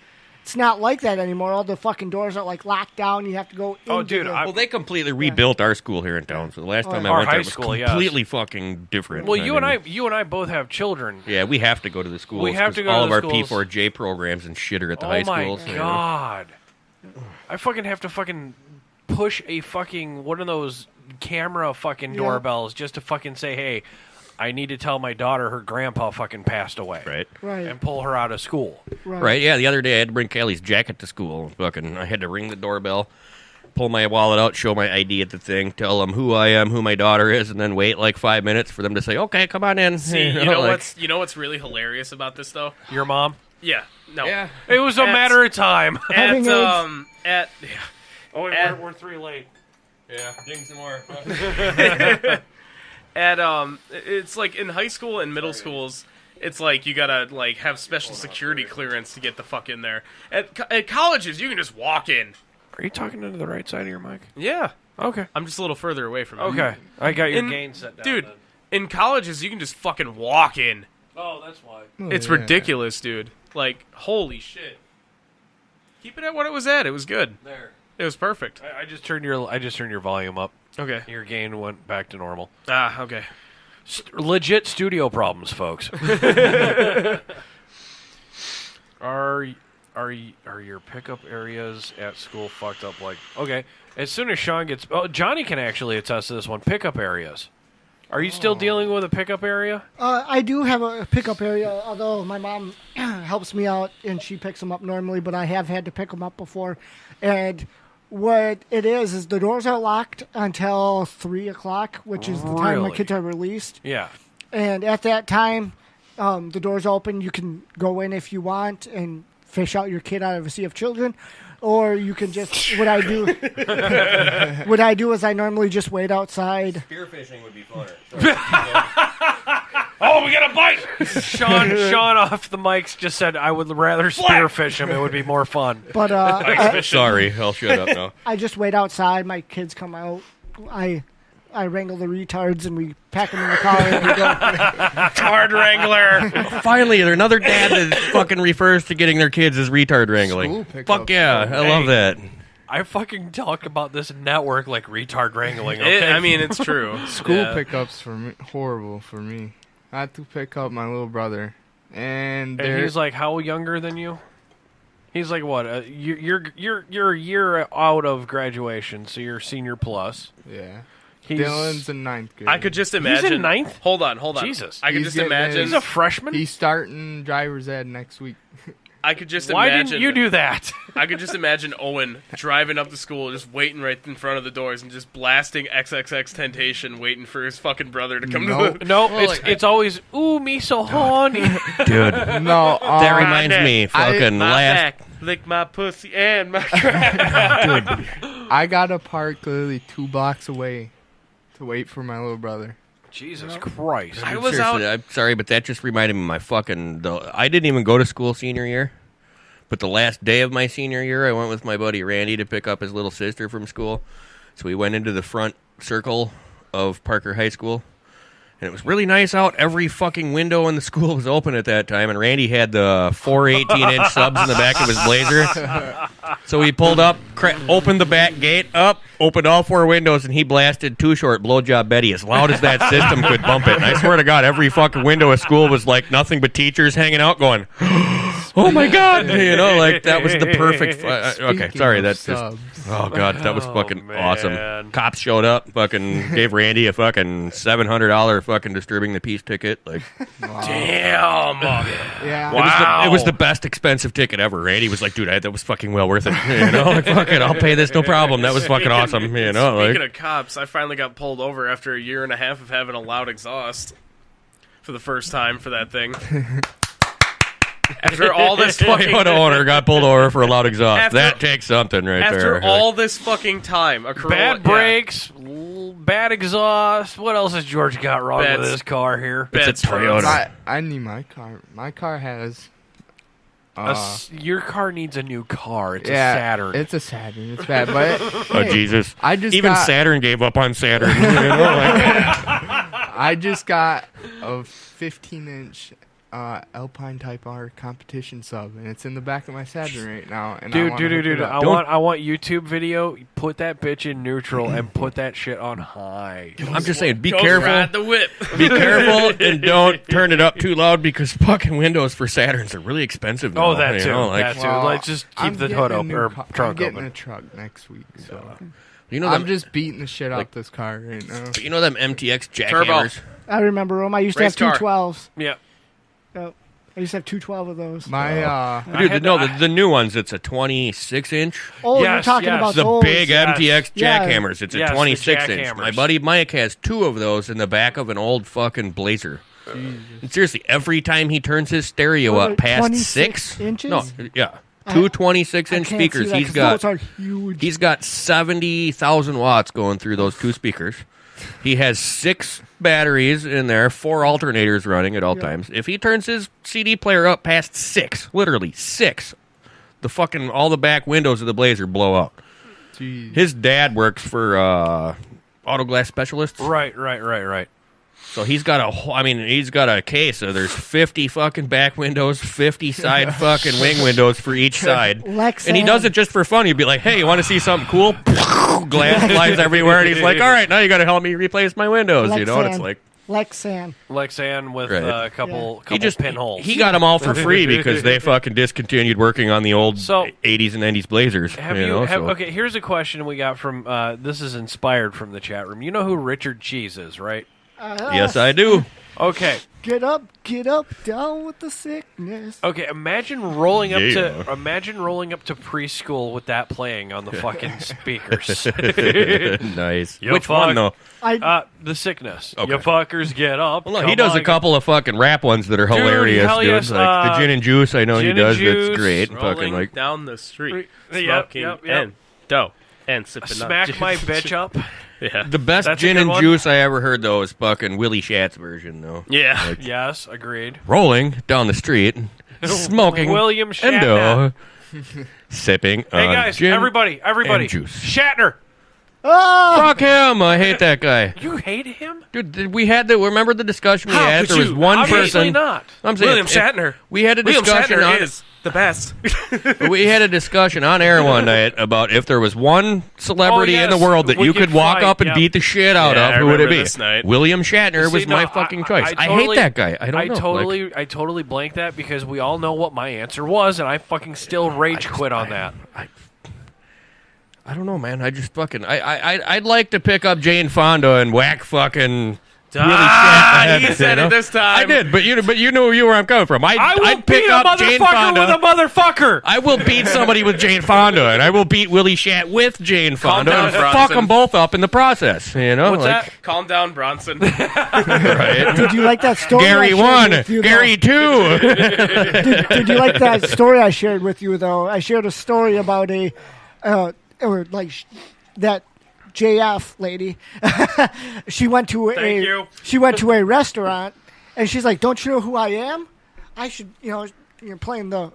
It's not like that anymore. All the fucking doors are like locked down. You have to go. Oh, dude! Well, they completely rebuilt our school here in town. So the last time I went there, it was completely fucking different. Well, you and I both have children. Yeah, we have to go to the schools. We have to go all to the of schools. our P4J programs and shit are at the high schools. Oh my god! I fucking have to fucking push a fucking one of those camera fucking doorbells just to fucking say, hey, I need to tell my daughter her grandpa fucking passed away. Right. And pull her out of school. Right, yeah. The other day I had to bring Callie's jacket to school. Fucking, I had to ring the doorbell, pull my wallet out, show my ID at the thing, tell them who I am, who my daughter is, and then wait like 5 minutes for them to say, okay, come on in. See, you know what's really hilarious about this, though? Your mom? Yeah. No. Yeah. It was a matter of time. Oh, we're 3 late. Yeah, ding some more. It's like in high school and middle schools, it's like you gotta like have special security clearance to get the fuck in there. At colleges, you can just walk in. Are you talking into the right side of your mic? Yeah. Okay. I'm just a little further away from it. Okay. I got your gain set down. Dude, then. in colleges, you can just fucking walk in. Oh, that's why. It's ridiculous, dude. Like, holy shit. Keep it at what it was at. It was good. There. It was perfect. I just turned your volume up. Okay. Your gain went back to normal. Ah, okay. Legit studio problems, folks. Are your pickup areas at school fucked up? Like, okay, as soon as Sean gets... Oh, Johnny can actually attest to this one. Pickup areas. Are you still dealing with a pickup area? I do have a pickup area, although my mom helps me out and she picks them up normally, but I have had to pick them up before. And what it is the doors are locked until 3 o'clock, which is the time my kids are released. Yeah. And at that time, the doors open. You can go in if you want and fish out your kid out of a sea of children. Or you can just, what I do is I normally just wait outside. Spearfishing would be funner. Oh, we got a bite! Sean off the mics just said, I would rather spearfish him. It would be more fun. But sorry, I'll shut up now. I just wait outside. My kids come out. I wrangle the retards and we pack them in the car and we go. Retard wrangler. Finally, another dad that fucking refers to getting their kids as retard wrangling. Fuck yeah, I love that. I fucking talk about this network like retard wrangling. Okay? I mean, it's true. School pickups for me, horrible for me. I had to pick up my little brother, and he's like how younger than you? He's like what? You're a year out of graduation, so you're senior plus. Yeah. Dylan's in 9th grade. I could just imagine. He's in 9th? Hold on. Jesus. I could just imagine. He's a freshman? He's starting driver's ed next week. I could just Why imagine. Why didn't you do that? I could just imagine Owen driving up to school, just waiting right in front of the doors and just blasting XXX Temptation, waiting for his fucking brother to come to the... No, it's always, ooh, me so horny. Dude. No. That reminds me, fucking back, lick my pussy and my Dude, I got to park literally 2 blocks away to wait for my little brother. Jesus Christ. I was out. I'm sorry, but that just reminded me of my fucking... I didn't even go to school senior year, but the last day of my senior year, I went with my buddy Randy to pick up his little sister from school. So we went into the front circle of Parker High School, And it was really nice out. Every fucking window in the school was open at that time, and Randy had the 4 18-inch subs in the back of his Blazer. So he pulled up, opened the back gate up, opened all 4 windows, and he blasted Too Short, Blowjob Betty as loud as that system could bump it. And I swear to God, every fucking window of school was like nothing but teachers hanging out going, oh my God, like that was the perfect. Okay, sorry, that's just. Oh God, that was fucking awesome. Cops showed up, fucking gave Randy a fucking $700 fucking disturbing the peace ticket. Like, damn. Yeah. Wow. It was the best expensive ticket ever. Randy was like, dude, that was fucking well worth it. Like, fuck it, I'll pay this, no problem. That was fucking awesome. Speaking of cops, I finally got pulled over after a year and a half of having a loud exhaust for the first time for that thing. After all this fucking... Toyota owner got pulled over for a loud exhaust. That takes something right there. After all this fucking time. A Corolla, bad brakes, bad exhaust. What else has George got wrong with his car here? It's a Toyota. I need my car. My car has... your car needs a new car. It's a Saturn. It's a Saturn. It's bad, but... Oh, Jesus. Even Saturn gave up on Saturn. I just got a 15-inch... Alpine Type R competition sub, and it's in the back of my Saturn right now. And dude, I want YouTube video. Put that bitch in neutral and put that shit on high. I'm just saying, be careful. Ride the whip. Be careful and don't turn it up too loud because fucking windows for Saturns are really expensive now. Oh, that too. Like, just keep the hood open or trunk open. I'm getting a truck next week, so I'm just beating the shit out this car right now. But them MTX jackhammers? I remember them. I used to have 212s. Yeah. I used to have 212 of those. The new ones, it's a 26-inch. Oh, you're talking about the those. big MTX jackhammers. It's a 26-inch. jackhammers. My buddy Mike has 2 of those in the back of an old fucking Blazer. And seriously, every time he turns his stereo up past 6 inches, 2 26-inch speakers. He's got 70,000 watts going through those 2 speakers. He has 6 batteries in there, 4 alternators running at all times. If he turns his CD player up past 6, literally 6, all the back windows of the Blazer blow out. Jeez. His dad works for auto glass specialists. Right. So he's got a case. So there's 50 fucking back windows, 50 side fucking wing windows for each side. And he does it just for fun. He'd be like, hey, you want to see something cool? Glass flies everywhere. And he's like, all right, now you got to help me replace my windows. And it's like... Lexan with a couple pinholes. He got them all for free because they fucking discontinued working on the old 80s and 90s Blazers. Okay, here's a question we got from, this is inspired from the chat room. You know who Richard Cheese is, right? Yes, I do. Okay. Get up, down with the sickness. Okay, imagine rolling up to preschool with that playing on the fucking speakers. Nice. Which one though? The sickness. Okay. You fuckers get up. Well, no, he does a couple of fucking rap ones that are hilarious, dude. Yes, like the gin and juice. I know he does. That's great. Rolling fucking down the street, smoking and dough and sipping. Smack my bitch up. Yeah. The best gin and juice I ever heard, though, is fucking Willie Shatz version, though. Yeah. Yes, agreed. Rolling down the street, smoking William Shatner. Sipping Hey, guys, gin everybody. and juice. Shatner. Fuck him. I hate that guy. You hate him? Dude, remember the discussion we had? There was one Obviously person. not. I'm saying, William Shatner. We had a discussion William Shatner is the best. We had a discussion on air one night about if there was one celebrity in the world that you could walk up and beat the shit out of, who would it be? William Shatner was my fucking choice. I hate that guy. I don't know. I totally blanked that because we all know what my answer was, and I fucking still rage quit on that. I don't know, man. I just fucking... I'd like to pick up Jane Fonda and whack fucking... He said it this time. I did, but you knew where I'm coming from. I'd pick up Jane Fonda with a motherfucker. I will beat somebody with Jane Fonda, and I will beat Willie Shat with Jane Fonda, down, and Bronson. fuck them both up in the process. You know, what's that? Calm down, Bronson. Right? Did you like that story? Gary 1, Gary 2. Did you like that story I shared with you? Though I shared a story about that JF lady. She went to a restaurant, and she's like, "Don't you know who I am? I should, you're playing the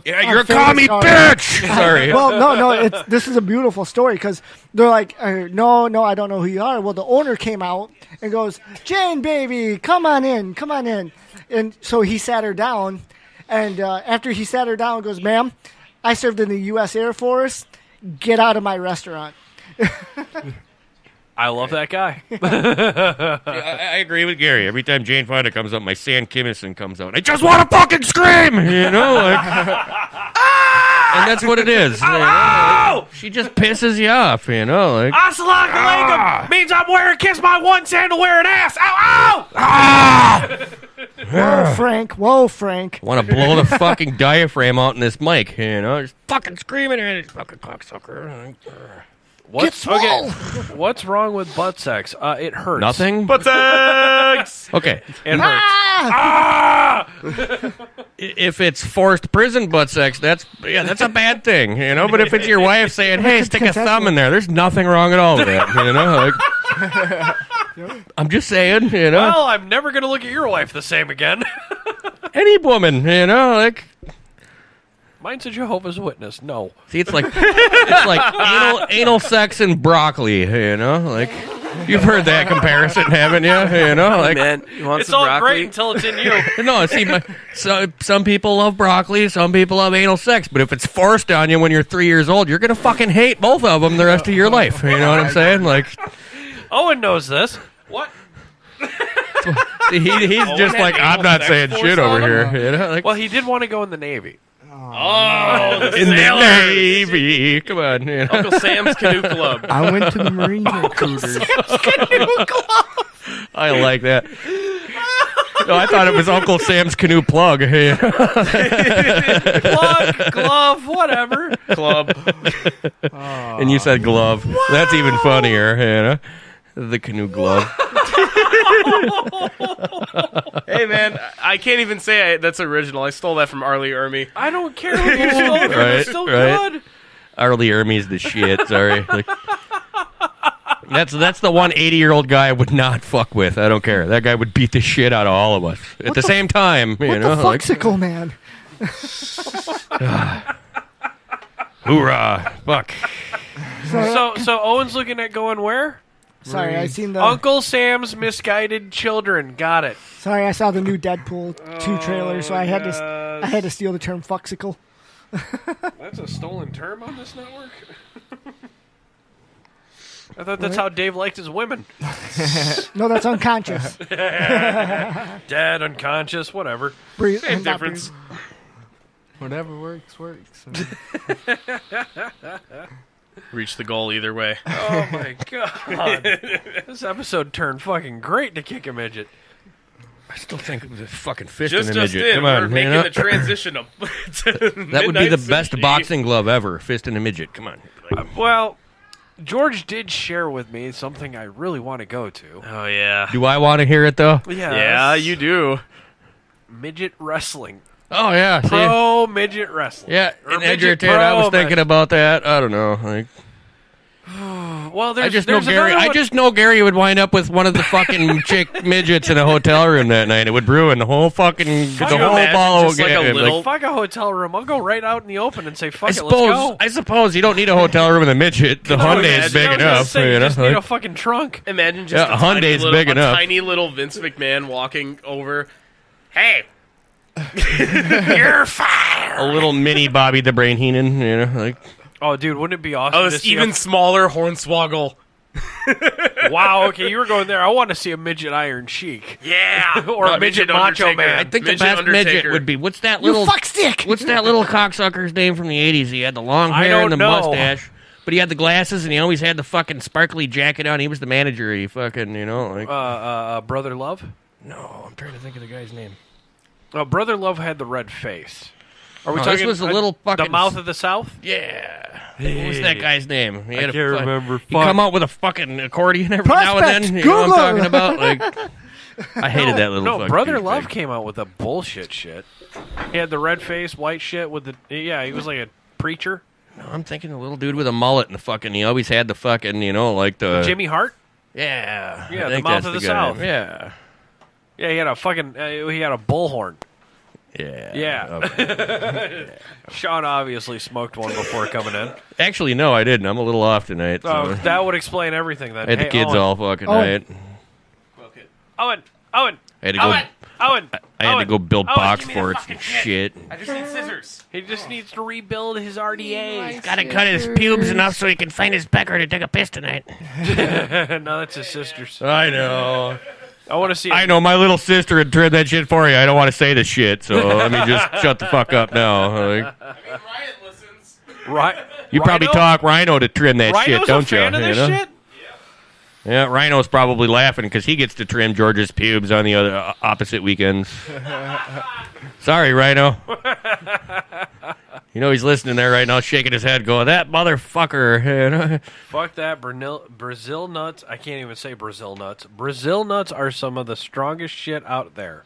Yeah, you're a commie bitch! Sorry. Well, no, this is a beautiful story because they're like, no, I don't know who you are. Well, the owner came out and goes, Jane, baby, come on in. And so he sat her down, and after he sat her down, goes, ma'am, I served in the U.S. Air Force. Get out of my restaurant. I love that guy. I agree with Gary. Every time Jane Fonda comes up, my Sam Kinison comes out. I just want to fucking scream, you know? Like, and that's what it is. She just pisses you off, you know? Like, Assalamu alaikum means I'm wearing kiss my one sandal wearing ass. Ow, ow! Whoa, Frank. Want to blow the fucking diaphragm out in this mic, you know? Just fucking screaming at it, fucking cocksucker. What's wrong with butt sex? It hurts. Nothing? Butt sex! Okay. It hurts. If it's forced prison butt sex, that's a bad thing, you know? But if it's your wife saying, hey, stick a thumb in there's nothing wrong at all with that, you know? Like, I'm just saying, you know? Well, I'm never going to look at your wife the same again. Any woman, you know? Like, mine's a Jehovah's Witness. No. see, it's like anal sex and broccoli, you know? Like, you've heard that comparison, haven't you? You know, like, Man, you want It's some all broccoli? great until it's in you. no, see, some people love broccoli, some people love anal sex, but if it's forced on you when you're 3 years old, you're gonna fucking hate both of them the rest of your life. You know what I'm saying? Like, Owen knows this. What? see, he's just like, I'm not saying shit over here. You know, like, Well, he did want to go in the Navy. Oh, in the Navy. Come on, you know? Uncle Sam's Canoe Club. I went to the Marine recruiters. I like that. No, I thought it was Uncle Sam's Canoe Plug. Plug, glove, whatever. Club. And you said glove. That's even funnier, you know? The canoe glove. Hey, man, I can't even say that's original. I stole that from Arlie Ermy. I don't care who you stole it from. It's still good. Arlie Ermey's the shit, sorry. Like, that's the one 80-year-old guy I would not fuck with. I don't care. That guy would beat the shit out of all of us. At the same time, you know? What the fuxicle, man? Hoorah. Fuck. So Owen's looking at going where? Sorry, I seen the Uncle Sam's Misguided Children. Got it. Sorry, I saw the new Deadpool 2 trailer, so I had to steal the term fuxicle. That's a stolen term on this network? I thought that's how Dave liked his women. No, that's unconscious. Dead, unconscious, whatever. Same difference. Whatever works. Reach the goal either way. Oh my god. This episode turned fucking great to kick a midget. I still think it was a fucking fist Just in the midget. in, Come on, we're making you know? the transition to That would be the best boxing glove ever. Fist in a midget. Come on. Well, George did share with me something I really want to go to. Oh, yeah. Do I want to hear it, though? Yeah, you do. Midget wrestling. Oh, yeah. See? Pro midget wrestling. Yeah, Or in midget Edgerton, I was pro, thinking about that. I don't know. Like, Well, I just know there's Gary. another I one- just know Gary would wind up with one of the fucking chick midgets in a hotel room that night. It would ruin the whole fucking you whole imagine ball just like a game. little- Fuck a hotel room. I'll go right out in the open and say, fuck I it, let's go. suppose you don't need a hotel room with a midget. The Hyundai's big I was gonna enough. say, you you know? just need a fucking trunk. Imagine just Yeah, a, a tiny Hyundai's little, big a enough. tiny little Vince McMahon walking over. Hey, You're fired. A little mini Bobby the Brain Heenan. You know, like Oh, dude, wouldn't it be awesome oh, to this see even smaller Hornswoggle. Wow, okay, you were going there. I want to see a midget Iron Sheik. Yeah, Or a midget Macho Undertaker. Man. I think Midget the best midget Undertaker. would be what's that You little fuckstick! What's that little cocksucker's name from the '80s? He had the long I hair and don't the know. mustache, but he had the glasses and he always had the fucking sparkly jacket on. He was the manager. He fucking like Brother Love? no, I'm trying to think of the guy's name. Brother Love had the red face. Are we No, talking this was a little fucking the mouth of the South? Yeah. What was that guy's name? He had can't remember. He come out with a fucking accordion every now and Prospect, then. You know what I'm Google. talking about? Like, I hated that little. No, fucking Brother douchebag. Love came out with a bullshit shit. He had the red face, white shit with the he was like a preacher. No, I'm thinking the little dude with a mullet and the fucking. He always had the fucking, like the. Jimmy Hart? Yeah. Yeah, I the think mouth that's of the guy. South. Yeah. Yeah, he had a fucking he had a bullhorn. Yeah. Okay. Sean obviously smoked one before coming in. Actually, no, I didn't. I'm a little off tonight. So. Oh, that would explain everything then. I had the kids Owen. all fucking Owen. night. Owen. I had to go. Owen. I had to go build Owen, box give me the forts fucking and shit. I just need scissors. He just needs to rebuild his RDA. Gotta cut his pubes enough so he can find his pecker to take a piss tonight. No, that's his sister's. I know. I want to see. I know. My little sister had trimmed that shit for you. I don't want to say the shit, so let me just shut the fuck up now. Like, Ryan listens. Right. you probably talk Rhino to trim that shit, don't a fan you? of this You know? shit? Yeah, Rhino's probably laughing because he gets to trim George's pubes on the other opposite weekends. Sorry, Rhino. You know he's listening there right now, shaking his head, going, "That motherfucker." You know? Fuck that. Brazil nuts. I can't even say Brazil nuts. Brazil nuts are some of the strongest shit out there.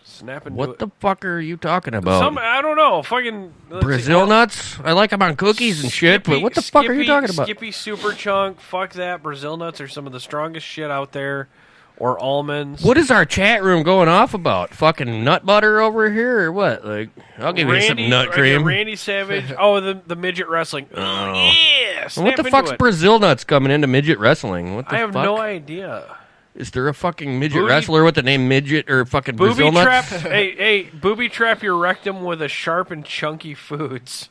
Snapping. What the fuck are you talking about? I don't know. Fucking Brazil nuts? I like them on cookies and shit, but what the fuck are you talking about? Skippy Super Chunk. Fuck that. Brazil nuts are some of the strongest shit out there. Or almonds. What is our chat room going off about? Fucking nut butter over here or what? Like, I'll give you some nut cream. Randy Savage. Oh, the midget wrestling. Oh, yeah. What the fuck's Brazil nuts coming into midget wrestling? What the I have fuck? no idea. Is there a fucking midget wrestler with the name midget or fucking Brazil nuts? Hey, booby trap your rectum with a sharp and chunky foods.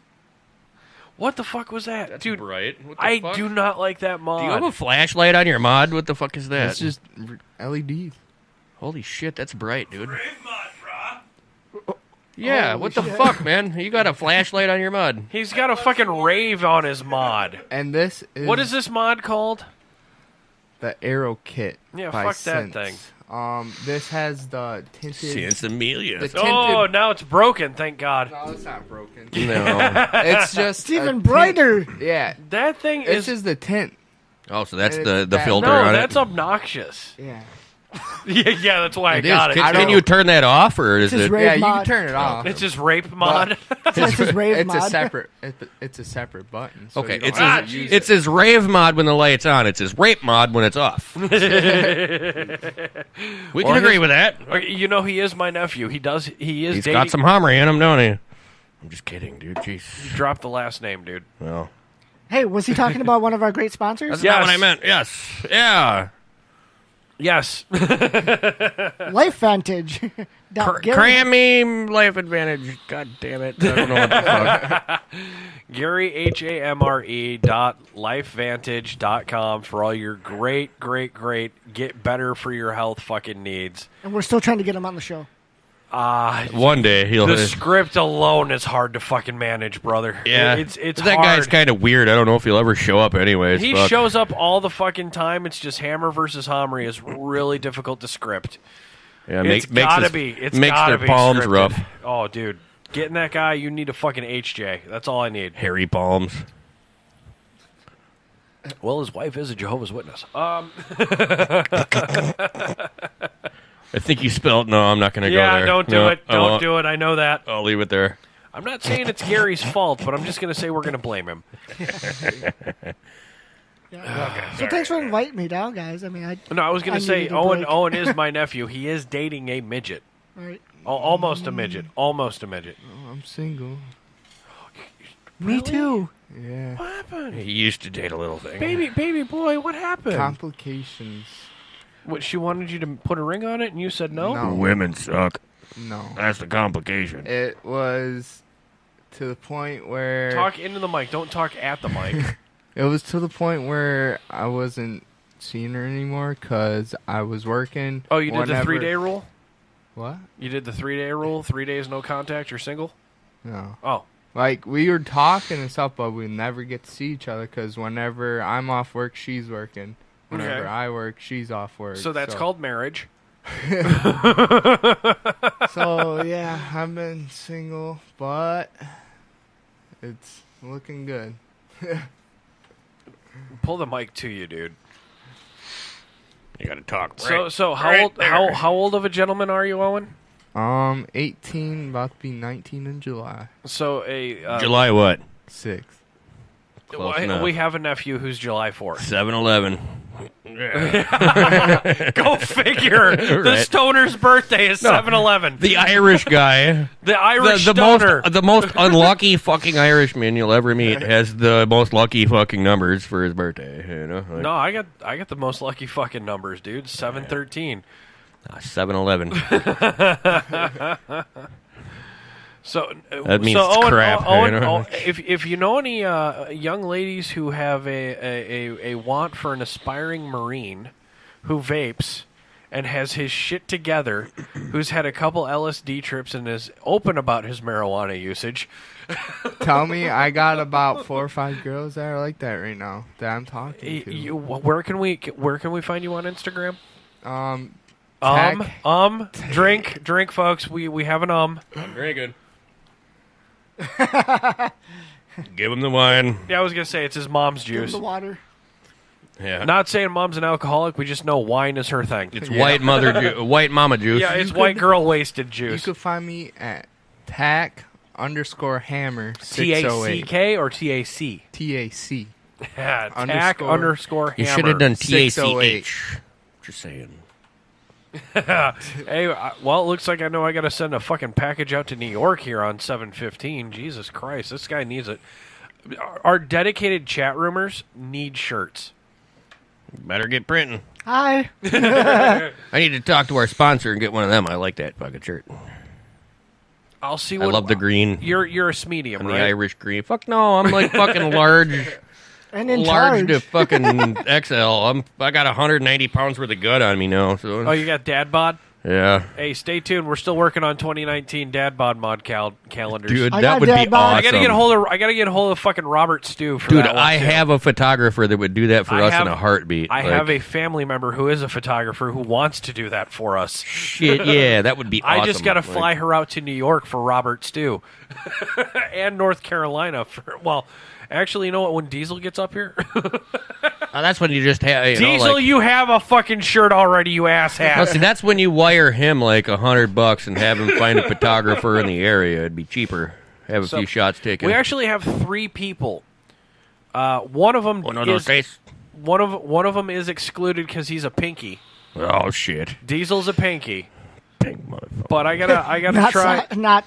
What the fuck was that? That's dude? bright. What the I fuck? do not like that mod. Do you have a flashlight on your mod? What the fuck is that? It's just LEDs. Holy shit, that's bright, dude. Yeah, what the fuck, man? You got a flashlight on your mod. He's got a fucking rave on his mod. And this is... What is this mod called? The Arrow Kit. Yeah, by fuck Sense. that thing. This has the tinted... Sense Amelia. The tinted... Oh, now it's broken, thank God. No, it's not broken. No. It's just It's even brighter. Yeah. That thing This is... is the tint. Oh, so that's And the it's that- filter No, on that's it? obnoxious. Yeah. yeah, that's why I It is. got it. Can you turn that off, or is It's his it... rave Yeah, you mod. can turn it off. It's his rape mod. It's his rave It's mod. a separate. It's a separate button. So Okay, you don't it's have his, to use it's his rave mod when the light's on. It's his rape mod when it's off. We can Or agree his- with that. You know, he is my nephew. He is He's dating... got some Hummer in him, don't he? I'm just kidding, dude. Jeez. Drop the last name, dude. Well, Hey, was he talking about one of our great sponsors? that's not what I meant. Yes. Yeah. Yes. Life Vantage. Crammy Life Advantage. God damn it. I don't know what the fuck. Gary, HAMRE.lifevantage.com for all your great get better for your health fucking needs. And we're still trying to get him on the show. One day he'll... The script alone is hard to fucking manage, brother. Yeah. It's that hard. guy's kind of weird. I don't know if he'll ever show up anyways. He Fuck. shows up all the fucking time. It's just Hammer versus Homry is really difficult to script. Yeah, It's gotta be. It's makes gotta their be palms scripted. rough. Oh, dude. Getting that guy, you need a fucking HJ. That's all I need. Hairy palms. Well, his wife is a Jehovah's Witness. I think you spelled... No, I'm not going to go Yeah, there. don't do No, it. I Don't won't. do it. I know that. I'll leave it there. I'm not saying it's Gary's fault, but I'm just going to say we're going to blame him. So thanks for inviting me down, guys. I mean, I was going I to say needed a Owen. break. Owen is my nephew. He is dating a midget. Right. Almost a midget. Almost a midget. Oh, I'm single. Me too. Yeah. What happened? He used to date a little thing. Baby boy, what happened? Complications. What, she wanted you to put a ring on it, and you said no? No. Women suck. No. That's the complication. It was to the point where... Talk into the mic. Don't talk at the mic. It was to the point where I wasn't seeing her anymore because I was working. Oh, you did the whenever- 3-day rule? What? You did the 3-day rule? 3 days no contact, you're single? No. Oh. Like, we were talking and stuff, but we never get to see each other because whenever I'm off work, she's working. Whenever Okay. I work, she's off work. So that's called marriage. So, yeah, I've been single, but it's looking good. Pull the mic to you, dude. You got to talk. So how old of a gentleman are you, Owen? 18, about to be 19 in July. So July what? 6th. Close enough. we have a nephew who's July 4th. 7-Eleven. Go figure. The stoner's birthday is 7-Eleven. The Irish guy. The Irish the stoner. the most unlucky fucking Irishman you'll ever meet has the most lucky fucking numbers for his birthday. You know? Like, No, I got the most lucky fucking numbers, dude. 713. 7-Eleven. So That means so Owen, crap. Owen, You know? Owen, if you know any young ladies who have a want for an aspiring Marine who vapes and has his shit together, who's had a couple LSD trips and is open about his marijuana usage, Tell me, I got about 4 or 5 girls that are like that right now that I'm talking to. where can we find you on Instagram? Tech. Drink, folks. We have an I'm drinking. Give him the wine. Yeah, I was gonna say it's his mom's Give 'em juice. the water. Yeah. Not saying mom's an alcoholic. We just know wine is her thing. It's white mama juice. Yeah, it's white girl wasted You juice. could find me at tack_hammer TACK 608. or TAC? TAC. Yeah, tack Underscore- _hammer. You should have done 608. TACH. Just saying. Hey, well, it looks like I know I got to send a fucking package out to New York here on 7/15. Jesus Christ, this guy needs it. Our dedicated chat roomers need shirts. Better get printing. Hi. I need to talk to our sponsor and get one of them. I like that fucking shirt. I'll see. I love the green. You're a medium, And right? the Irish green. Fuck no, I'm like fucking large. And in large to charge. fucking XL. I got 190 pounds worth of gut on me now. So Oh, you got dad bod? yeah, Hey, stay tuned. We're still working on 2019 dad bod mod calendars. dude, I that got would be dad bod. awesome. I gotta get hold of fucking Robert Stew for Dude, that one, I too. have a photographer that would do that for us in a heartbeat. I Like, have a family member who is a photographer who wants to do that for us. shit. Yeah, that would be awesome. I just got to Like, fly her out to New York for Robert Stew. And North Carolina for, well, actually, you know what? When Diesel gets up here, that's when you just have Diesel, you have a fucking shirt already, you Well, asshat. see, that's when you wire him like $100 and have him find a photographer in the area. It'd be cheaper. Have a So, few shots taken. We actually have 3 people. One of them one of them is excluded because he's a pinky. Oh shit! Diesel's a pinky. Pink motherfucker. But I gotta Not try. not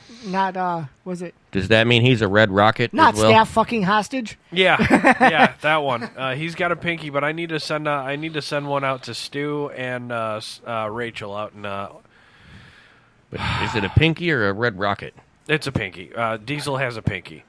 was it Does that mean he's a red rocket? not as well? staff fucking hostage? Yeah, that one. He's got a pinky, but I need to send one out to Stu and Rachel out in. But is it a pinky or a red rocket? It's a pinky. Diesel has a pinky.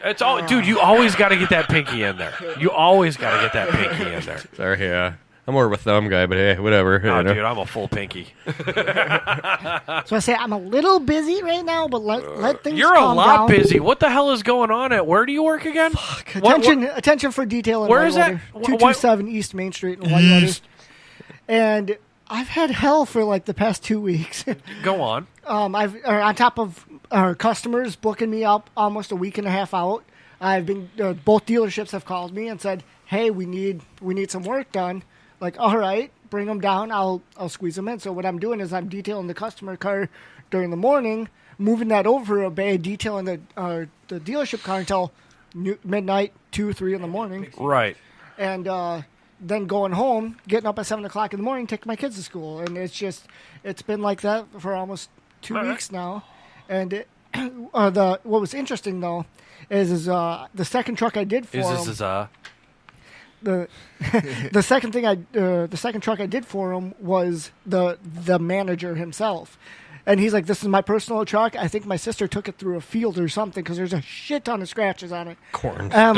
It's all, dude. You always got to get that pinky in there. You always got to get that pinky in there. Sorry, yeah. I'm more of a thumb guy, but hey, whatever. Oh, you know. dude, I'm a full pinky. So I say I'm a little busy right now, but let things You're a calm lot down. busy. What the hell is going on at? Where do you work again? Attention for detail in Where is that? Whitewater. 227 East Main Street in Whitewater. And I've had hell for like the past 2 weeks. Go on. On top of our customers booking me up almost a week and a half out, I've been both dealerships have called me and said, "Hey, we need some work done." Like, all right, bring them down. I'll squeeze them in. So what I'm doing is I'm detailing the customer car during the morning, moving that over a bay, detailing the dealership car until midnight, 2, 3 in the morning. Right. And then going home, getting up at 7 o'clock in the morning, taking my kids to school. And it's been like that for almost 2 weeks now. And what was interesting, though, is the second truck I did for him. The second truck I did for him was the manager himself, and he's like, "This is my personal truck. I think my sister took it through a field or something because there's a shit ton of scratches on it." Corn. I'm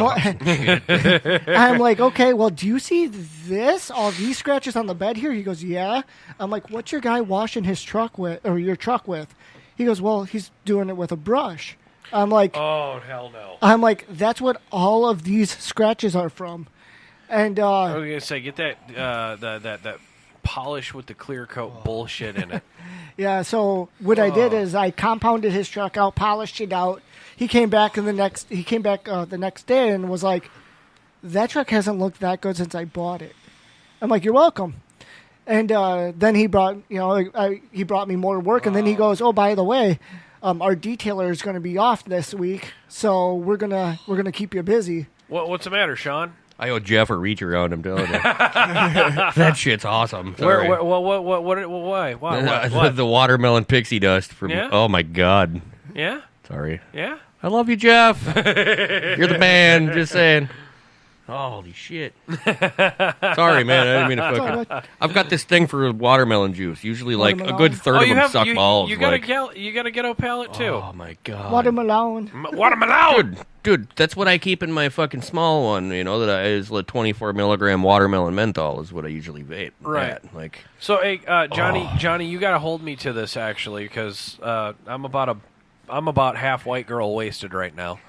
like, "Okay, well, do you see this? All these scratches on the bed here?" He goes, "Yeah." I'm like, "What's your guy washing his truck with, or your truck with?" He goes, "Well, he's doing it with a brush." I'm like, "Oh, hell no." I'm like, "That's what all of these scratches are from." And I was gonna say, get that polish with the clear coat bullshit in it. Yeah. So what I did is I compounded his truck out, polished it out. He came back the next day and was like, "That truck hasn't looked that good since I bought it." I'm like, "You're welcome." And then he brought me more work, and then he goes, "Oh, by the way, our detailer is going to be off this week, so we're gonna keep you busy." What's the matter, Sean? I owe Jeff a reach around. I'm telling you, that shit's awesome. Sorry. Why? What? The watermelon pixie dust from. Yeah? Oh my god. Yeah. Sorry. Yeah. I love you, Jeff. You're the man. Just saying. Holy shit. Sorry, man. I didn't mean to fucking... I've got this thing for watermelon juice. Usually, like, a good third of them suck balls. You got a ghetto palate, too. Oh, my God. Watermelon. Watermelon! Dude, that's what I keep in my fucking small one, you know, that is like 24 milligram watermelon menthol is what I usually vape. Right. At. Like, so, hey, Johnny, you got to hold me to this, actually, because I'm about half white girl wasted right now.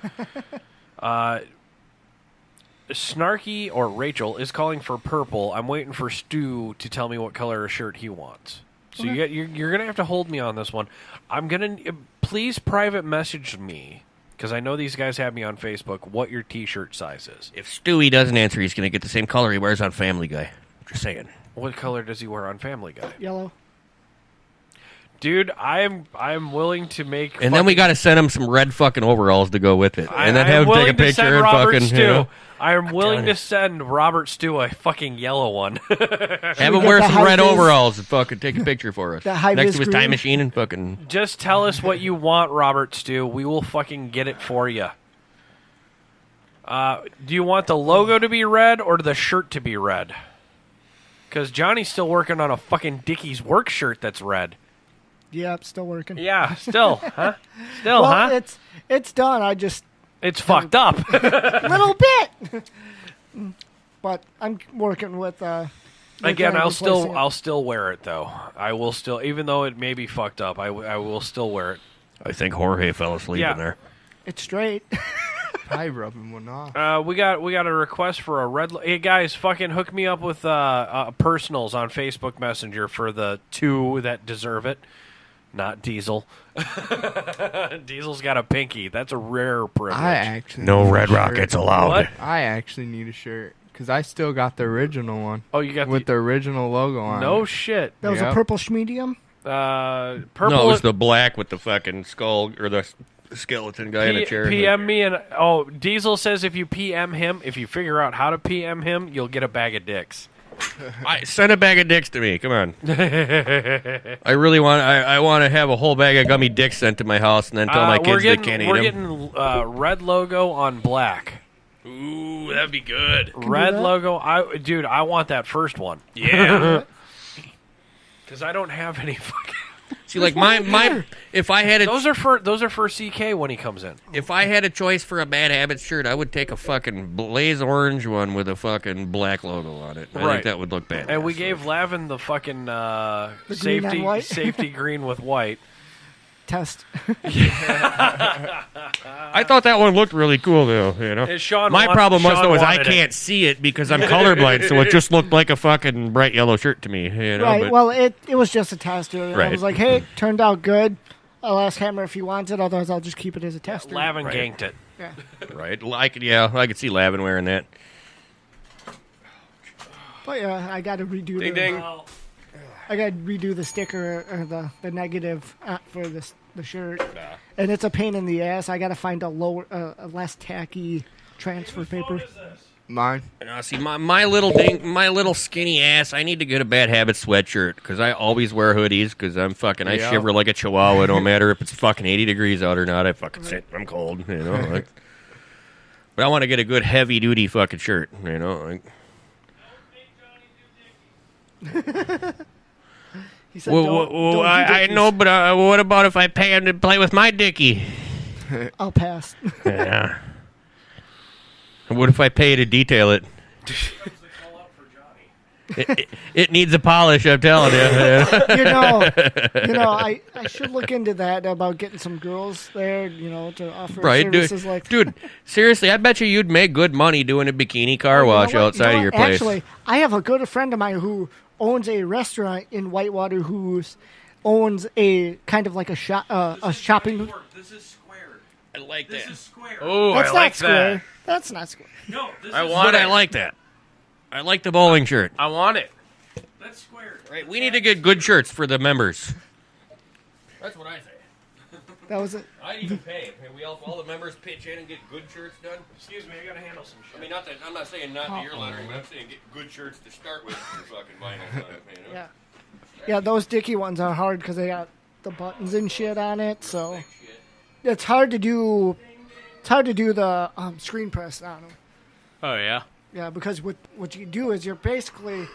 Snarky or Rachel is calling for purple. I'm waiting for Stu to tell me what color of shirt he wants. So you're gonna have to hold me on this one. I'm gonna please private message me because I know these guys have me on Facebook. What your T-shirt size is? if Stewie doesn't answer, he's gonna get the same color he wears on Family Guy. Just saying. What color does he wear on Family Guy? Yellow. Dude, I'm willing to make. And then we got to send him some red fucking overalls to go with it, and then have him take a picture and fucking. Stu. You know, I am willing to send Robert Stu a fucking yellow one. have him wear some red overalls and fucking take a picture for us next to his time machine and fucking. Just tell us what you want, Robert Stu. We will fucking get it for you. Do you want the logo to be red or the shirt to be red? Because Johnny's still working on a fucking Dickies work shirt that's red. Yep, still working. Yeah, still, huh? Still, well, huh? It's done. It's fucked up. Little bit. But I'm working with. Again, I'll still wear it though. I will still, even though it may be fucked up, I will still wear it. I think Jorge fell asleep in there. It's straight. I rubbing one off. We got a request for a red. Hey guys, fucking hook me up with personals on Facebook Messenger for the two that deserve it. Not Diesel. Diesel's got a pinky. That's a rare privilege. I actually no red rockets allowed. What? I actually need a shirt because I still got the original one. Oh, you got with the original logo on. No it. shit. That was a purple schmedium. Purple. No, it was the black with the fucking skull or the skeleton guy in a chair. PM me and Diesel says if you PM him, if you figure out how to PM him, you'll get a bag of dicks. Send a bag of dicks to me. Come on. I really want. I want to have a whole bag of gummy dicks sent to my house, and then tell my kids they can't eat them. We're getting red logo on black. Ooh, that'd be good. Red logo. I want that first one. Yeah. Because I don't have any fucking. See, like my if I had those are for CK when he comes in. If I had a choice for a Bad Habits shirt, I would take a fucking blaze orange one with a fucking black logo on it. I think that would look bad. And we gave Lavin the fucking safety green with white. Test. I thought that one looked really cool, though. You know, my problem was though is I can't see it because I'm colorblind, so it just looked like a fucking bright yellow shirt to me. You know, right. Well, it was just a tester. Right. I was like, hey, it turned out good. I'll ask Hammer if he wants it. Otherwise, I'll just keep it as a tester. Lavin ganked it. Yeah. Right. I could see Lavin wearing that. But yeah, I got to redo Ding ding. I got to redo the sticker or the negative for the shirt, and it's a pain in the ass. I got to find a less tacky transfer paper. Mine. See, my little skinny ass. I need to get a Bad Habits sweatshirt because I always wear hoodies because I shiver like a chihuahua. No matter if it's fucking 80 degrees out or not. I fucking sit. I'm cold. You know. Like, but I want to get a good heavy duty fucking shirt. You know. Like, He said, don't I know, but what about if I pay him to play with my dickie? I'll pass. Yeah. What if I pay to detail it? It needs a polish, I'm telling you. you know, I should look into that about getting some girls there, to offer services like that. Dude, seriously, I bet you'd make good money doing a bikini car wash outside of your place. Actually, I have a good friend of mine who owns a restaurant in Whitewater who owns a kind of like a shopping. This is square. I like that. This is square. Oh, That's I not like square. that. That's not square. No, I want it. I like that. I like the bowling shirt. I want it. That's square. Right, we need to get good shirts for the members. That's what I say. That was it. I'd even pay. We all the members pitch in and get good shirts done. Excuse me, I gotta handle some shit. I mean, not that I'm not saying not to your lettering, but I'm saying get good shirts to start with for fucking vinyl stuff. You know? Yeah. Yeah, those Dickie ones are hard because they got the buttons and shit on it, so it's hard to do. It's hard to do the screen press on them. Oh yeah. Yeah, because what you do is you're basically,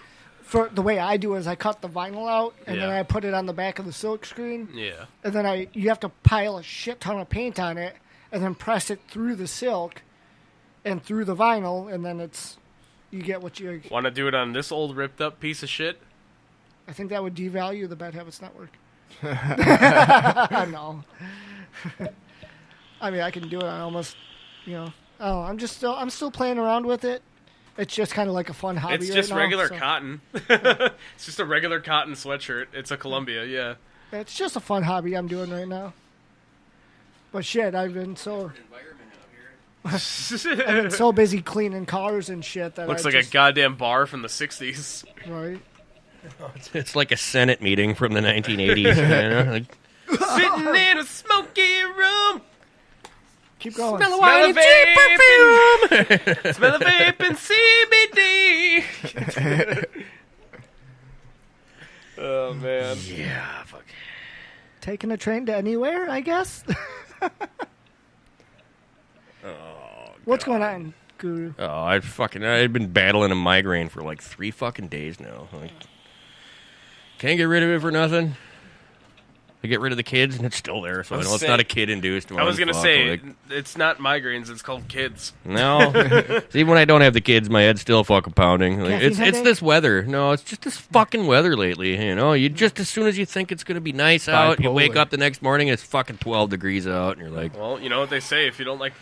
for the way I do is I cut the vinyl out and then I put it on the back of the silk screen. Yeah. And then you have to pile a shit ton of paint on it and then press it through the silk and through the vinyl, and then you get what you want to do it on this old ripped up piece of shit. I think that would devalue the Bad Habits Network. No. I mean, I can do it on almost, Oh, I'm still playing around with it. It's just kind of like a fun hobby. It's just right now, regular so. cotton. It's just a regular cotton sweatshirt. It's a Columbia, yeah. It's just a fun hobby I'm doing right now. But shit, I've been so busy cleaning cars and shit that looks like a goddamn bar from the '60s. Right. It's like a Senate meeting from the 1980s. You know? Like, sitting in a smoky room. Keep going. Smell a vape. Smell a vape and CBD. Oh, man. Yeah, fuck. Taking a train to anywhere, I guess? What's going on, Guru? Oh, I've been battling a migraine for like 3 fucking days now. Like, can't get rid of it for nothing. I get rid of the kids, and it's still there, so I know it's not a kid-induced one. I was going to say, it's not migraines, it's called kids. No. See, when I don't have the kids, my head's still fucking pounding. Like, it's this weather. No, it's just this fucking weather lately, you know? You just, as soon as you think it's going to be nice out, you wake up the next morning, and it's fucking 12 degrees out, and you're like... Well, you know what they say, if you don't like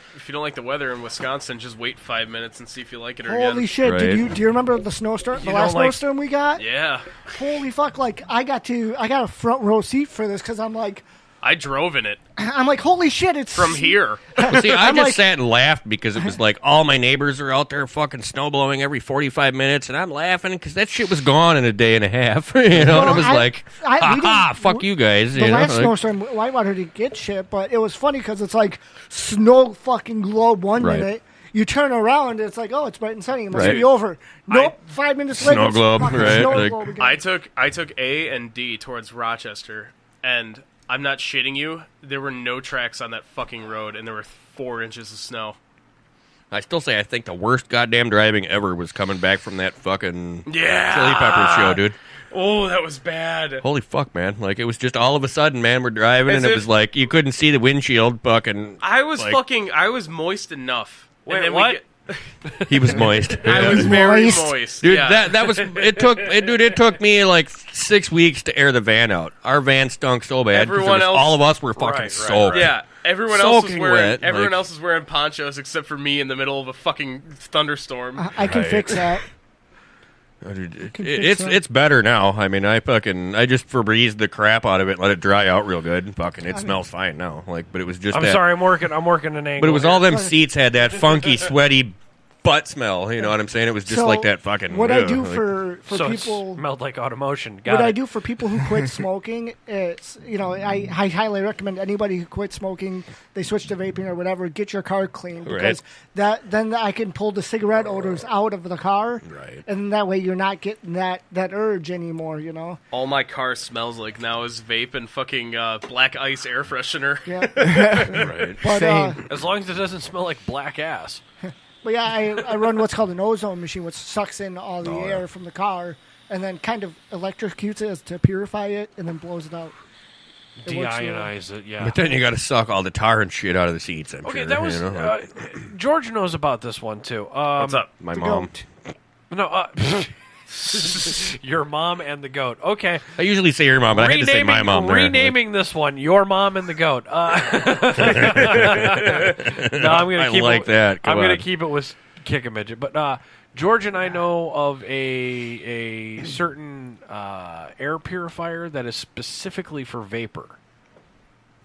the weather in Wisconsin, just wait 5 minutes and see if you like it or Holy shit, right. do you remember the snowstorm, the last snowstorm we got? Yeah. Holy fuck, like, I got a front row seat for this, because I'm like... I drove in it. I'm like, holy shit, it's... From here. Well, see, I just sat and laughed because it was like all my neighbors are out there fucking snowblowing every 45 minutes, and I'm laughing because that shit was gone in a day and a half, you know? And I was like, fuck you guys. The last snowstorm, Whitewater didn't get shit, but it was funny because it's like snow fucking globe one minute. You turn around, and it's like, oh, it's bright and sunny. It must be over. Nope, 5 minutes later, snow globe, right? Snow globe again. I took A and D towards Rochester, and... I'm not shitting you. There were no tracks on that fucking road, and there were 4 inches of snow. I still say I think the worst goddamn driving ever was coming back from that fucking Chili Yeah. Peppers show, dude. Oh, that was bad. Holy fuck, man. Like, it was just all of a sudden, man, we're driving, and it was like, you couldn't see the windshield fucking... I was moist enough. Wait, and then what? He was moist. I was very moist. Dude, yeah. that was... It took me, like, 6 weeks to air the van out. Our van stunk so bad. All of us were fucking soaked. Yeah. Everyone Soaking wet, else was wearing ponchos except for me in the middle of a fucking thunderstorm. I can fix that. It's better now. I mean, I just Febrezed the crap out of it, let it dry out real good. Fucking, it smells fine now. Like, but it was just. I'm sorry, I'm working an angle. But it was all them seats had that funky, sweaty butt smell. You know what I'm saying? It was just like that fucking. What I do for so people it smelled like automotion. I do for people who quit smoking is, I highly recommend anybody who quits smoking, they switch to vaping or whatever, get your car clean because then I can pull the cigarette odors out of the car, and that way you're not getting that urge anymore. You know. All my car smells like now is vape and fucking black ice air freshener. Yeah. Right. But, as long as it doesn't smell like black ass. But yeah, I run what's called an ozone machine, which sucks in all the air from the car and then kind of electrocutes it to purify it and then blows it out. Deionize it, yeah. But then you got to suck all the tar and shit out of the seats. I'm sure. That was George knows about this one too. What's up? My mom. No, your mom and the goat. Okay. I usually say your mom, but I had to say my mom. Renaming this one, your mom and the goat. No, I'm gonna keep like it. That. I'm gonna keep it with kick-a-midget. But George and I know of a certain air purifier that is specifically for vapor.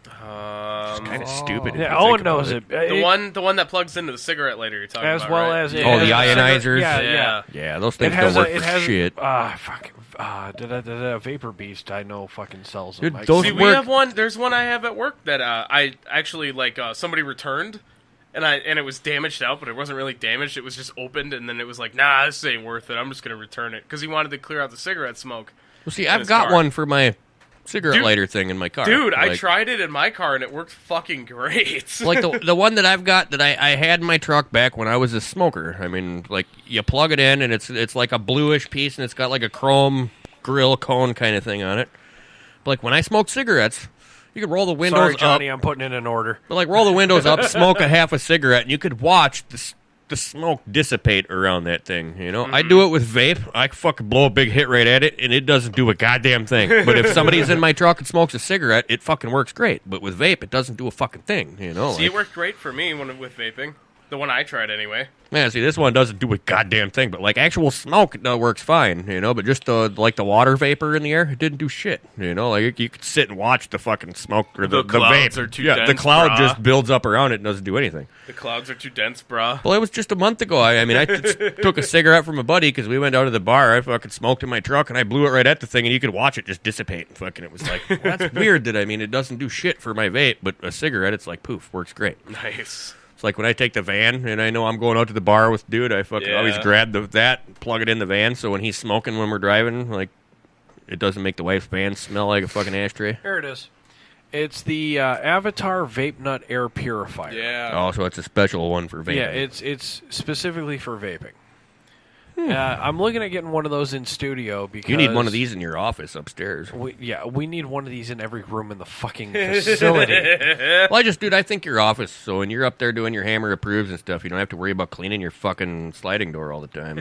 It's kind of stupid. Yeah, Owen knows it. The one that plugs into the cigarette lighter you're talking as about, well right? as the ionizers. Yeah. Those things don't work for shit. Fuck. Vapor Beast, I know fucking sells them. Dude, those See, we have one. There's one I have at work that I actually somebody returned, and it was damaged out, but it wasn't really damaged. It was just opened, and then it was like, nah, this ain't worth it. I'm just gonna return it because he wanted to clear out the cigarette smoke. Well, see, I've got one for my cigarette lighter thing in my car. Dude, I tried it in my car, and it worked fucking great. Like the one that I've got that I had in my truck back when I was a smoker. I mean, like, you plug it in, and it's like a bluish piece, and it's got like a chrome grill cone kind of thing on it. But like when I smoke cigarettes, you could roll the windows Sorry, Johnny, up. I'm putting in an order. But like roll the windows up, smoke a half a cigarette, and you could watch the smoke dissipate around that thing, you know? I do it with vape. I fucking blow a big hit right at it, and it doesn't do a goddamn thing. But if somebody's in my truck and smokes a cigarette, it fucking works great. But with vape, it doesn't do a fucking thing, you know? See, it worked great for me with vaping. The one I tried, anyway. Man, see, this one doesn't do a goddamn thing. But, like, actual smoke, it works fine, you know? But just, the water vapor in the air, it didn't do shit, you know? Like, you could sit and watch the fucking smoke, or the clouds vape. are too dense, the cloud brah. just builds up around it and doesn't do anything. The clouds are too dense, brah. Well, it was just a month ago. I mean, I took a cigarette from a buddy because we went out to the bar. I fucking smoked in my truck, and I blew it right at the thing, and you could watch it just dissipate. And fucking, it was like, well, that's weird that, I mean, it doesn't do shit for my vape, but a cigarette, it's like, poof, works great. Nice. It's like when I take the van, and I know I'm going out to the bar with dude, I fucking always grab that, plug it in the van, so when he's smoking when we're driving, like, it doesn't make the wife's van smell like a fucking ashtray. Here it is. It's the Avatar Vape Nut Air Purifier. Yeah. Oh, so it's a special one for vaping. Yeah, it's specifically for vaping. I'm looking at getting one of those in studio because you need one of these in your office upstairs. We need one of these in every room in the fucking facility. Well, I think your office, so when you're up there doing your hammer approves and stuff, you don't have to worry about cleaning your fucking sliding door all the time.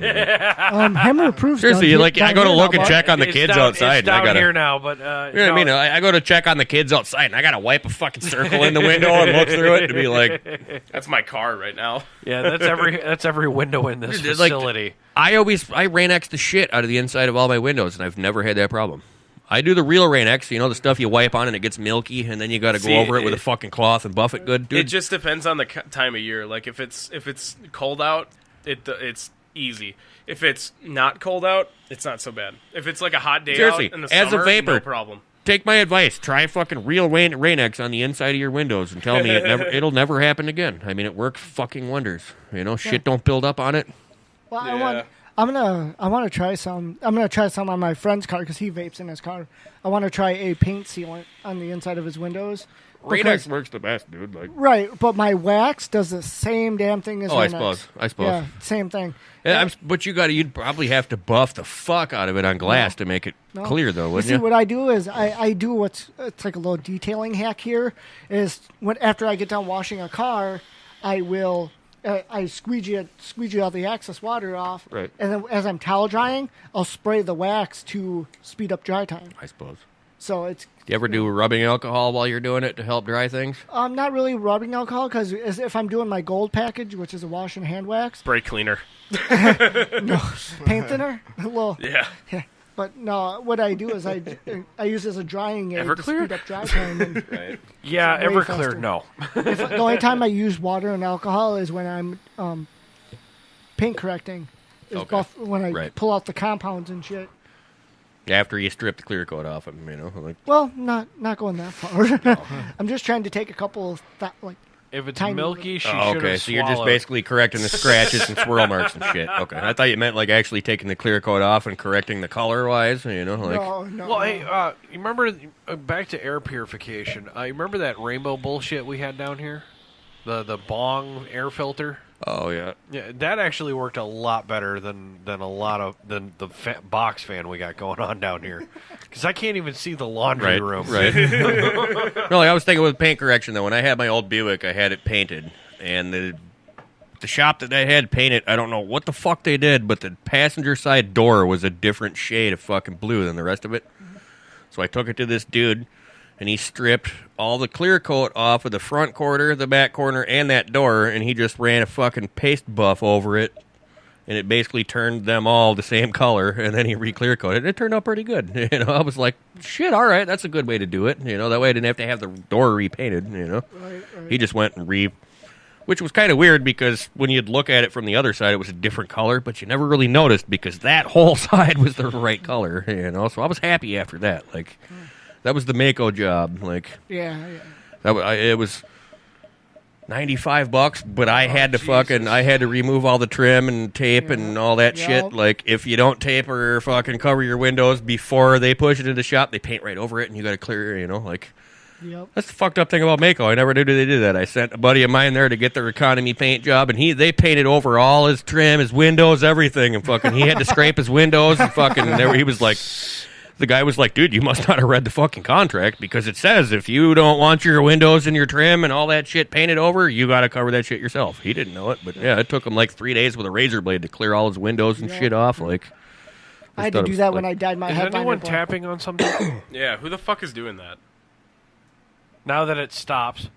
Hammer approves. Seriously, I go to look and check on the kids outside. It's down and I gotta, here now, but you know what I mean? I go to check on the kids outside, and I gotta wipe a fucking circle in the window and look through it to be like, that's my car right now. Yeah, that's every window in this facility. I Rain-X the shit out of the inside of all my windows, and I've never had that problem. I do the real Rain-X, you know, the stuff you wipe on and it gets milky, and then you got to go over it with a fucking cloth and buff it good. Dude. It just depends on the time of year. Like if it's cold out, it's easy. If it's not cold out, it's not so bad. If it's like a hot day out in the summer, as a vapor, no problem. Take my advice. Try fucking real Rain-X on the inside of your windows and tell me it'll never happen again. I mean, it works fucking wonders. You know, shit don't build up on it. Well, I want to try some. I'm gonna try some on my friend's car because he vapes in his car. I want to try a paint sealant on the inside of his windows. Rain-X works the best, dude. Like, right, but my wax does the same damn thing as Rain-X. I suppose. Yeah, same thing. Yeah, but you'd probably have to buff the fuck out of it on glass to make it clear, though, wouldn't you? See, what I do is I do it's like a little detailing hack here. Is after I get done washing a car, I will. I squeegee all the excess water off, right. And then as I'm towel drying, I'll spray the wax to speed up dry time. I suppose. So it's. Do you ever do rubbing alcohol while you're doing it to help dry things? Not really rubbing alcohol because if I'm doing my gold package, which is a wash and hand wax, brake cleaner, no paint thinner. Well, yeah. But no, what I do is I use it as a drying aid to speed up dry time. And right. Yeah, Everclear, no. The only time I use water and alcohol is when I'm paint correcting. When I pull out the compounds and shit. After you strip the clear coat off of them, you know. Like. Well, not going that far. I'm just trying to take a couple of if it's milky, she should have okay, so you're just basically correcting the scratches and swirl marks and shit. Okay, I thought you meant like actually taking the clear coat off and correcting the color-wise, you know? Like. No. Well, hey, you remember, back to air purification, you remember that rainbow bullshit we had down here? The bong air filter? Oh, yeah. Yeah, that actually worked a lot better than the box fan we got going on down here. Because I can't even see the laundry room. Right. No, I was thinking with paint correction, though. When I had my old Buick, I had it painted. And the shop that I had painted, I don't know what the fuck they did, but the passenger side door was a different shade of fucking blue than the rest of it. So I took it to this dude. And he stripped all the clear coat off of the front corner, the back corner, and that door, and he just ran a fucking paste buff over it, and it basically turned them all the same color, and then he re-clear coated, and it turned out pretty good. You know, I was like, shit, all right, that's a good way to do it. You know, that way I didn't have to have the door repainted, you know. Right. He just went and which was kind of weird because when you'd look at it from the other side, it was a different color, but you never really noticed because that whole side was the right color, you know. So I was happy after that. Like, that was the Mako job. Like, it was $95, but I had to remove all the trim and tape and all that shit. Like, if you don't tape or fucking cover your windows before they push it into the shop, they paint right over it, and you got to clear, you know, like. Yep. That's the fucked up thing about Mako. I never knew they did that. I sent a buddy of mine there to get their economy paint job, and they painted over all his trim, his windows, everything, and fucking he had to scrape his windows and fucking. He was like, the guy was like, dude, you must not have read the fucking contract because it says if you don't want your windows and your trim and all that shit painted over, you got to cover that shit yourself. He didn't know it, but yeah, it took him like 3 days with a razor blade to clear all his windows and shit off. Like, I had to do that when I dyed my headliner. Is anyone tapping on something? Yeah, who the fuck is doing that? Now that it stops.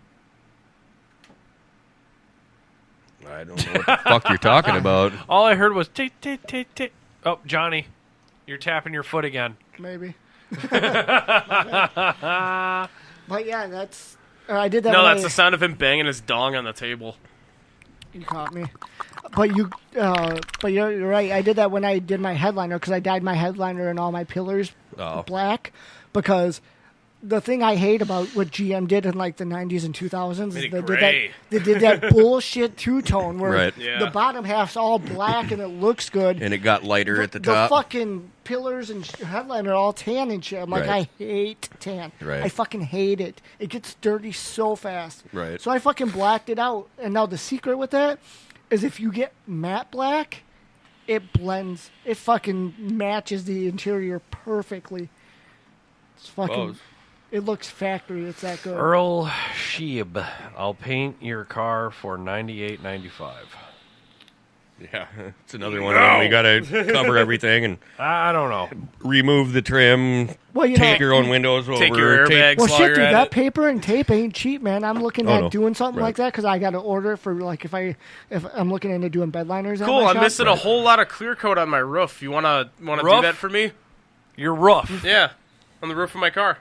I don't know what the fuck you're talking about. All I heard was tick, tick, tick, tick. Oh, Johnny, you're tapping your foot again. Maybe. But yeah, that's... I did that. No, that's the sound of him banging his dong on the table. You caught me. But you're right. I did that when I did my headliner because I dyed my headliner and all my pillars black because... The thing I hate about what GM did in like the 90s and 2000s is they did that bullshit two-tone where the bottom half's all black and it looks good. And it got lighter at the top. The fucking pillars and headliner are all tan and shit. I'm like, I hate tan. Right. I fucking hate it. It gets dirty so fast. Right. So I fucking blacked it out. And now the secret with that is if you get matte black, it blends. It fucking matches the interior perfectly. It's fucking... It looks factory. It's that good. Earl Sheeb, I'll paint your car for $98.95. Yeah, it's another one. No. We got to cover everything and I don't know. Remove the trim. Tape your own windows over. Take your airbags. Well, shit, dude, that paper and tape ain't cheap, man. I'm looking at doing something like that because I got to order for like if I'm looking into doing bed liners. Cool. I'm missing a whole lot of clear coat on my roof. You wanna do that for me? Your roof? Yeah, on the roof of my car.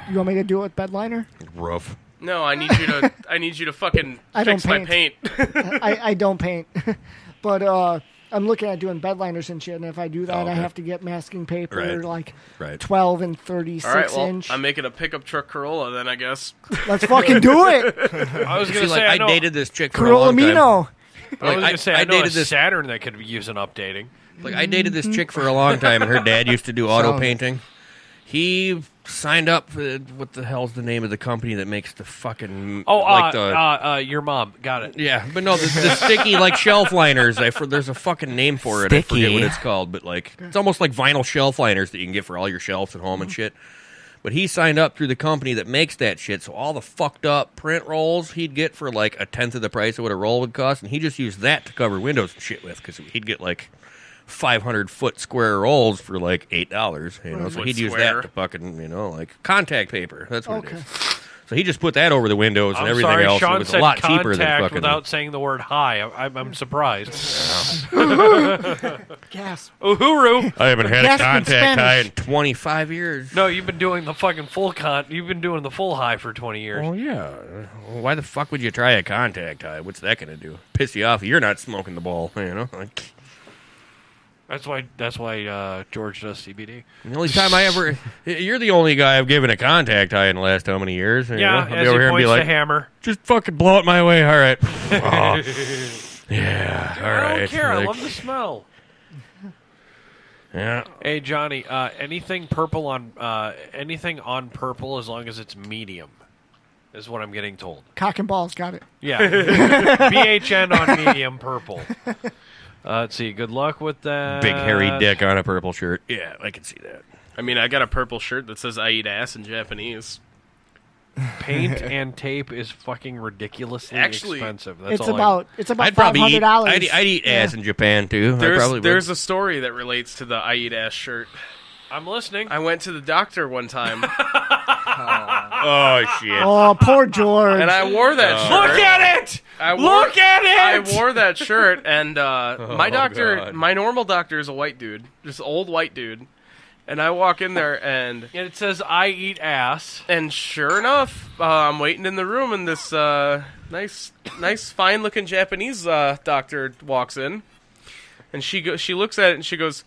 You want me to do it with bed liner? Rough. No, I need you to fucking fix my paint. I don't paint, but I'm looking at doing bed liners and shit. And if I do that, I have to get masking paper 12 and 36 All right, well, inch. I'm making a pickup truck Corolla then, I guess. Let's fucking do it. I was gonna say I dated this chick for Corolla a long time. Mino. I was gonna say I dated this Saturn that could use an updating. Like I dated this chick for a long time, and her dad used to do auto painting. He signed up for, what the hell's the name of the company that makes the fucking... your mom. Got it. Yeah, but no, the sticky, like, shelf liners. There's a fucking name for it. Sticky. I forget what it's called, but, like, it's almost like vinyl shelf liners that you can get for all your shelves at home and shit. But he signed up through the company that makes that shit, so all the fucked up print rolls he'd get for, like, a tenth of the price of what a roll would cost, and he just used that to cover windows and shit with, because he'd get, like... 500-foot square rolls for like $8, you know. So he'd use that to fucking, you know, like contact paper. That's what it is. So he just put that over the windows and everything else. Sean it was said a lot cheaper than fucking. Without saying the word hi. I'm surprised. Gasp. Uhuru. I haven't had a contact high in 25 years. No, you've been doing the fucking You've been doing the full high for 20 years. Oh yeah. Why the fuck would you try a contact high? What's that gonna do? Piss you off? You're not smoking the ball, you know. Like. That's why George does CBD. The only time you're the only guy I've given a contact high in the last how many years? Yeah, you know? as he points the hammer. Just fucking blow it my way, all right. Oh. Yeah, all right. I don't care, I love the smell. Yeah. Hey, Johnny, anything on purple as long as it's medium is what I'm getting told. Cock and balls, got it. Yeah. BHN on medium purple. Let's see. Good luck with that. Big hairy dick on a purple shirt. Yeah, I can see that. I mean, I got a purple shirt that says "I eat ass" in Japanese. Paint and tape is fucking ridiculously expensive. That's it's about $500. I'd eat ass in Japan too. There's a story that relates to the "I eat ass" shirt. I'm listening. I went to the doctor one time. Oh shit! Oh, poor George. And I wore that shirt. Look at it! Look at it! I wore that shirt, and my normal doctor is a white dude, just old white dude, And I walk in there, and it says, "I eat ass." And sure enough, I'm waiting in the room, and this nice, fine-looking Japanese doctor walks in, and she looks at it, and she goes,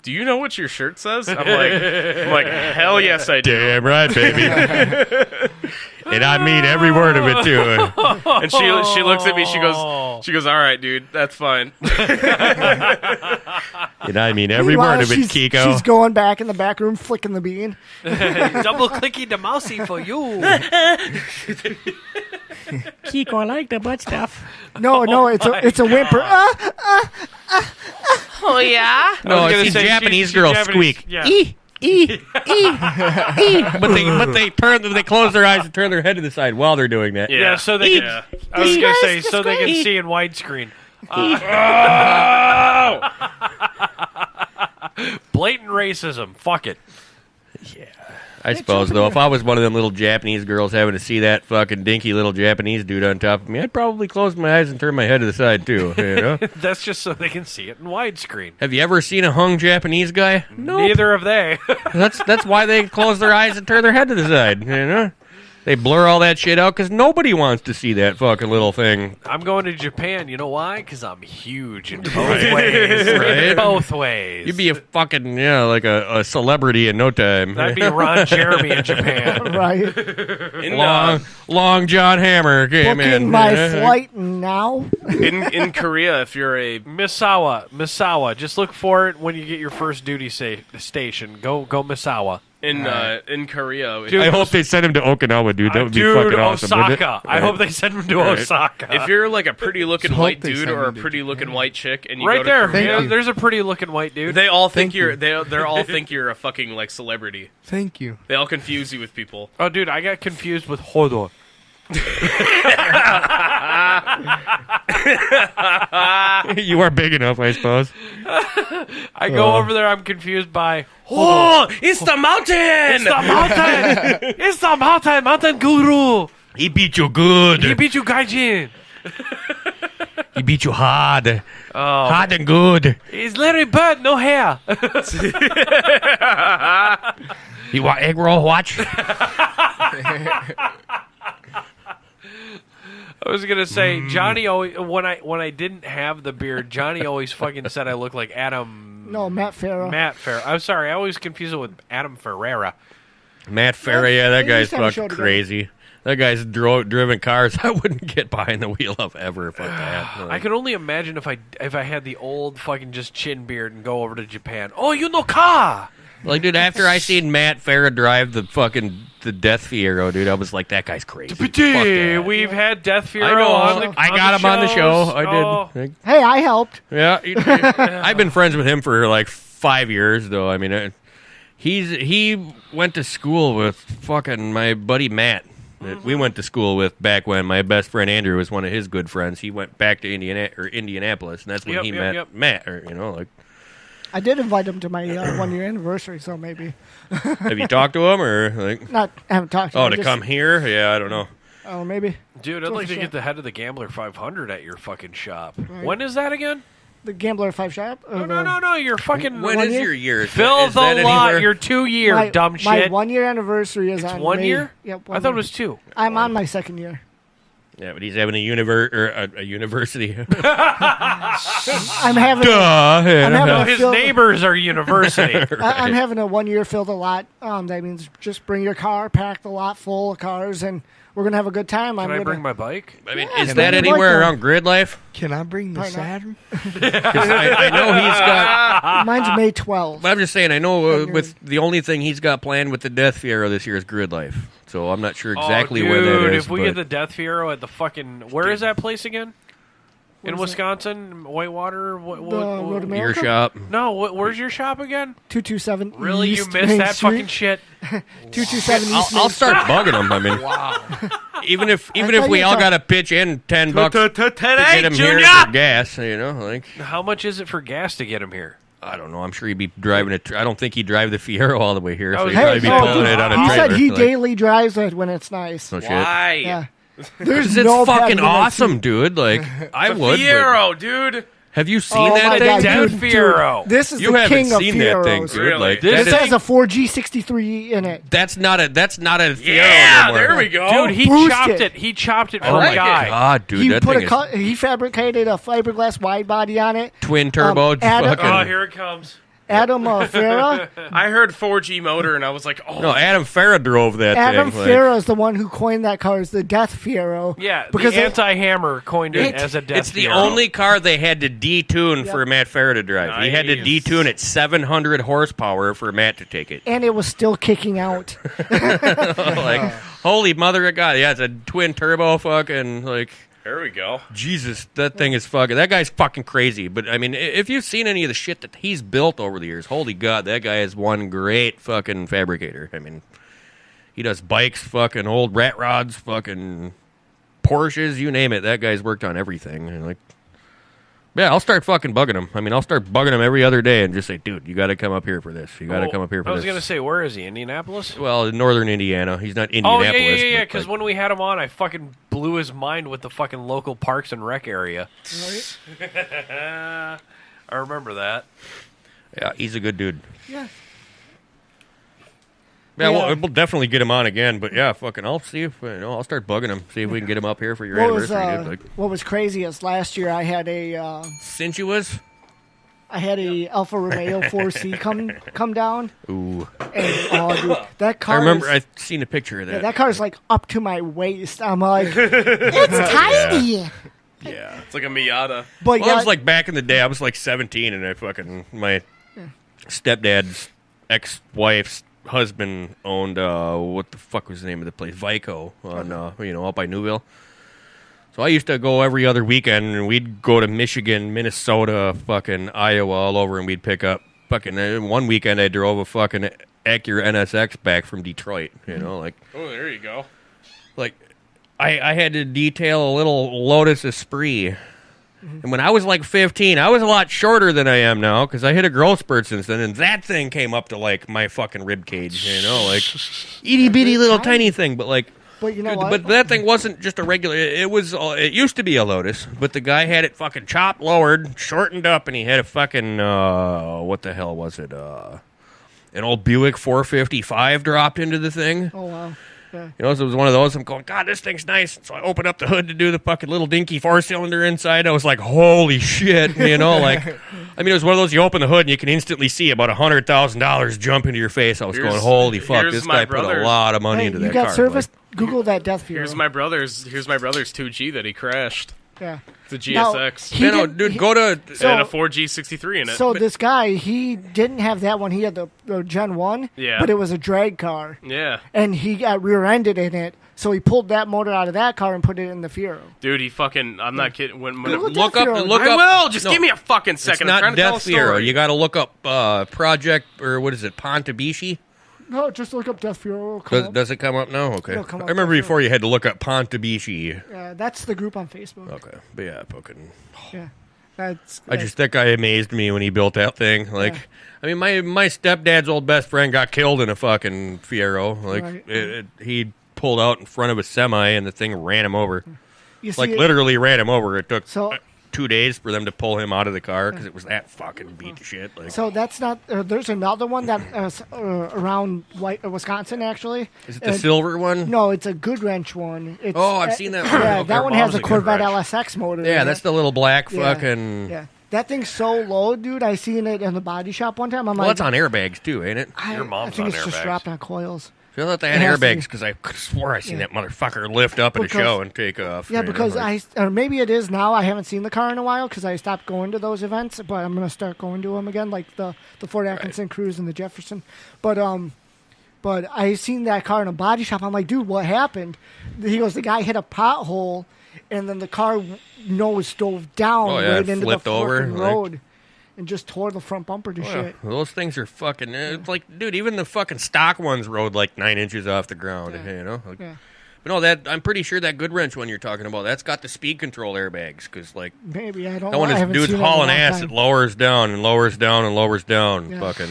"Do you know what your shirt says?" I'm like, hell yes, I do. Damn right, baby. And I mean every word of it too. And she looks at me. She goes, "All right, dude, that's fine." And I mean every word of it, Kiko. She's going back in the back room, flicking the bean. Double clicking the mousey for you. Kiko, I like the butt stuff. No, it's a whimper. Oh yeah. No, it's a Japanese girl squeak. Yeah. But they close their eyes and turn their head to the side while they're doing that. Yeah, so they can. I was gonna say so they can see in widescreen. Blatant racism. Fuck it. Yeah. I suppose, though, if I was one of them little Japanese girls having to see that fucking dinky little Japanese dude on top of me, I'd probably close my eyes and turn my head to the side, too. You know? That's just so they can see it in widescreen. Have you ever seen a hung Japanese guy? Nope. Neither have they. That's why they close their eyes and turn their head to the side, you know? They blur all that shit out because nobody wants to see that fucking little thing. I'm going to Japan. You know why? Because I'm huge in both ways. Right? Both ways. You'd be a fucking, like a celebrity in no time. That'd be Ron Jeremy in Japan. Right. Long John Hammer came in. Booking my flight now. In Korea, if you're a Misawa. Just look for it when you get your first duty station. Go Misawa. In Korea, Dude, I hope they send him to Okinawa, dude. That would be fucking awesome. Osaka. I hope they send him to Osaka. If you're like a pretty looking white dude or a pretty looking white chick, and you right go to there, Korea, there's a pretty looking white dude. They all think they all think you're a fucking like celebrity. Thank you. They all confuse you with people. Oh, dude, I got confused with Hodo. You are big enough, I suppose. I go over there. I'm confused by. Oh, it's the mountain! It's the mountain! It's the mountain! Mountain guru! He beat you good. He beat you, Gaijin! He beat you hard. Oh. Hard and good. He's Larry Bird, no hair. You want egg roll watch? I was gonna say Johnny always when I didn't have the beard, Johnny always fucking said I looked like Adam. No, Matt Farah. I'm sorry, I always confuse it with Adam Ferreira. Matt Farah, yeah, that guy's have a fucking show crazy. That guy's driven cars I wouldn't get behind the wheel of ever. Fuck that. I could only imagine if I had the old fucking just chin beard and go over to Japan. Oh, you know car. Like, dude, after I seen Matt Farah drive the Death Fiero, dude, I was like, that guy's crazy. Fuck that. We've had Death Fiero I know. on I got him on the show. I did. Hey, I helped. Yeah. I've been friends with him for like 5 years, though. I mean, he went to school with fucking my buddy Matt. That we went to school with back when my best friend Andrew was one of his good friends. He went back to Indianapolis, and that's when he met Matt. Or, I did invite him to my 1 year anniversary, so maybe. Have you talked to him or like? I haven't talked to him. Oh, to come here? Yeah, I don't know. Oh, maybe. Dude, I'd like to get the head of the Gambler 500 at your fucking shop. Right. When is that again? The Gambler 5 shop? No. You're fucking. When is your year? Fill the lot. Your 2 year, dumb shit. My 1 year anniversary is it's on 1 May. year? Yep. I thought it was 2. I'm on my second year. Yeah, but he's having a university. I'm having. His neighbors are university. I'm having a 1 year fill the lot. That means just bring your car, pack the lot full of cars, and we're gonna have a good time. Can I bring my bike? I mean, is that anywhere around Grid Life? Can I bring the Saturn? I know he's got. Mine's May 12th. But I'm just saying, I know with the only thing he's got planned with the Death Fiero this year is Grid Life. So I'm not sure exactly where that is. If we get the Death Fiero at the fucking... Where is that place again? In Wisconsin? Whitewater? Road Your shop? No, where's your shop again? 227 Really? East You missed Main that Street? fucking shit? 227 East Main I'll start Street. bugging him. I mean, wow. Even if we all got to pitch in $10 to get him here for gas, like. How much is it for gas to get him here? I don't know. I'm sure he'd be driving it. I don't think he'd drive the Fiero all the way here, so he'd Hey, probably be pulling it on a trailer. He said he daily drives it when it's nice. No shit. Why? Yeah. Because it's fucking awesome, dude. Like, I would. Fiero, dude. Have you seen that my thing? God, Death dude, Fiero. This is You the haven't king of seen that thing, Fieros. dude. Really? Like, This that has a 4G63 in it. That's not a Fiero Yeah, anymore. there we go. Dude, he Boosted. chopped it. He chopped it Oh from my a guy. god, dude, He that put thing is he fabricated a fiberglass wide body on it. twin turbo. Adam- fucking, Oh, here it comes. Adam Farah. I heard 4G motor and I was like, oh. no, Adam Farah drove that Adam thing. Like, Farah is the one who coined that car as the Death Fiero. Yeah, because the anti-hammer coined it as a Death it's the Fiero. only car they had to detune for Matt Farah to drive. He had to Nice. detune at 700 horsepower for Matt to take it. and it was still kicking out. Like, holy mother of God. Yeah, it's a twin turbo fucking, like, There we go. Jesus, that thing is fucking, that guy's fucking crazy. But, I mean, if you've seen any of the shit that he's built over the years, holy God, that guy is one great fucking fabricator. I mean, he does bikes, fucking old rat rods, fucking Porsches, you name it. That guy's worked on everything. And, like, yeah, I'll start fucking bugging him. I mean, I'll start bugging him every other day and just say, dude, you got to come up here for this. You got to come up here for I this. was going to say, where is he? Indianapolis? Well, in northern Indiana. He's not Oh, Indianapolis. yeah, but, because like, when we had him on, I fucking blew his mind with the fucking local parks and rec area. I remember that. yeah, he's a good dude. Yeah. Yeah, Yeah. we'll definitely get him on again. But yeah, fucking, I'll see if I'll start bugging him. See if we can get him up here for your anniversary, dude. Like, what was crazy is last year I had a sensuous. Alfa Romeo 4C come down. Ooh, And dude, that car. I remember. is- I've seen a picture of that. yeah, that car's like up to my waist. I'm like, it's tiny. Yeah, It's like a Miata. But well, yeah, I was like back in the day. I was like 17, and I fucking my stepdad's ex-wife's husband owned what the fuck was the name of the place? Vico on out by Newville. So I used to go every other weekend, and we'd go to Michigan, Minnesota, fucking Iowa, all over, and we'd pick up fucking. One weekend I drove a fucking Acura NSX back from Detroit. Like, Oh, there you go. like I had to detail a little Lotus Esprit. And when I was like 15, I was a lot shorter than I am now because I hit a growth spurt since then, and that thing came up to like my fucking rib cage, like itty bitty little tiny thing. But like, but you know dude, what? but that thing wasn't just a regular. It was. It used to be a Lotus, but the guy had it fucking chopped, lowered, shortened up, and he had a fucking what the hell was it? An old Buick 455 dropped into the thing. Oh wow. Yeah. So it was one of those. I'm going, God, this thing's nice. So I opened up the hood to do the fucking little dinky 4-cylinder inside. I was like, holy shit, like, I mean, it was one of those. You open the hood and you can instantly see about $100,000 jump into your face. I was going, holy fuck, this guy put a lot of money Hey, into you that got car. service? Google that Death Fiero. Here's my brother's 2G that he crashed. Yeah. It's a Now, GSX. he didn't- dude, he- go to. So- and a 4G63 in it. So this guy, he didn't have that one. He had the Gen 1, Yeah. but it was a drag car. Yeah. And he got rear-ended in it, so he pulled that motor out of that car and put it in the Fiero. Dude, he fucking... I'm not kidding. When Google Look Death up. Fiero. Look I up. will. Just no, give me a fucking It's second. I'm not trying to tell a Death Fiero. story. You got to look up Project, or what is it, Pontabishi? No, just look up Death Fiero. It'll come up. Does it come up now? Okay. It'll come I up, remember Death Fiero. before you had to look up Pontabishi. That's the group on Facebook. Okay. But yeah, fucking. Yeah. That's. I just that guy amazed me when he built that thing. Like, Yeah. I mean, my stepdad's old best friend got killed in a fucking Fiero. Like, Right. he pulled out in front of a semi and the thing ran him over. You see Like, it- literally ran him over. It took So- 2 days for them to pull him out of the car because it was that fucking beat to shit. Like, So that's not. There's another one that around Wisconsin actually. is it the silver one? No, it's a Good Wrench one. It's, Oh, I've seen that one. Yeah, Okay, that one well, has that a was a Good Corvette Wrench. LSX motor. Yeah, in that's it. the little black Yeah. fucking. Yeah, that thing's so low, dude. I seen it in the body shop one time. I'm Well, like, that's on airbags too, ain't it? Your mom's I think on it's just airbags. strapped on coils. I thought they had It has to airbags be. because I could swore I seen that motherfucker lift up at a Because- show and take off. Yeah, you know, because like- or maybe it is now. I haven't seen the car in a while because I stopped going to those events. But I'm gonna start going to them again, like the Ford Atkinson Cruise and the Jefferson. But I seen that car in a body shop. I'm like, dude, what happened? He goes, the guy hit a pothole, and then the car nose dove down Oh, yeah, right it into the flipped over, fucking like- road, and just tore the front bumper to Oh, yeah. shit. Those things are fucking. It's like, dude, even the fucking stock ones rode like 9 inches off the ground. You know. Like, Yeah. But no, that I'm pretty sure that Good Wrench one you're talking about, that's got the speed control airbags because like Maybe I don't. that know. one I is haven't dude's seen it in a hauling long ass. time. It lowers down and lowers down and lowers down. Yeah. Fucking.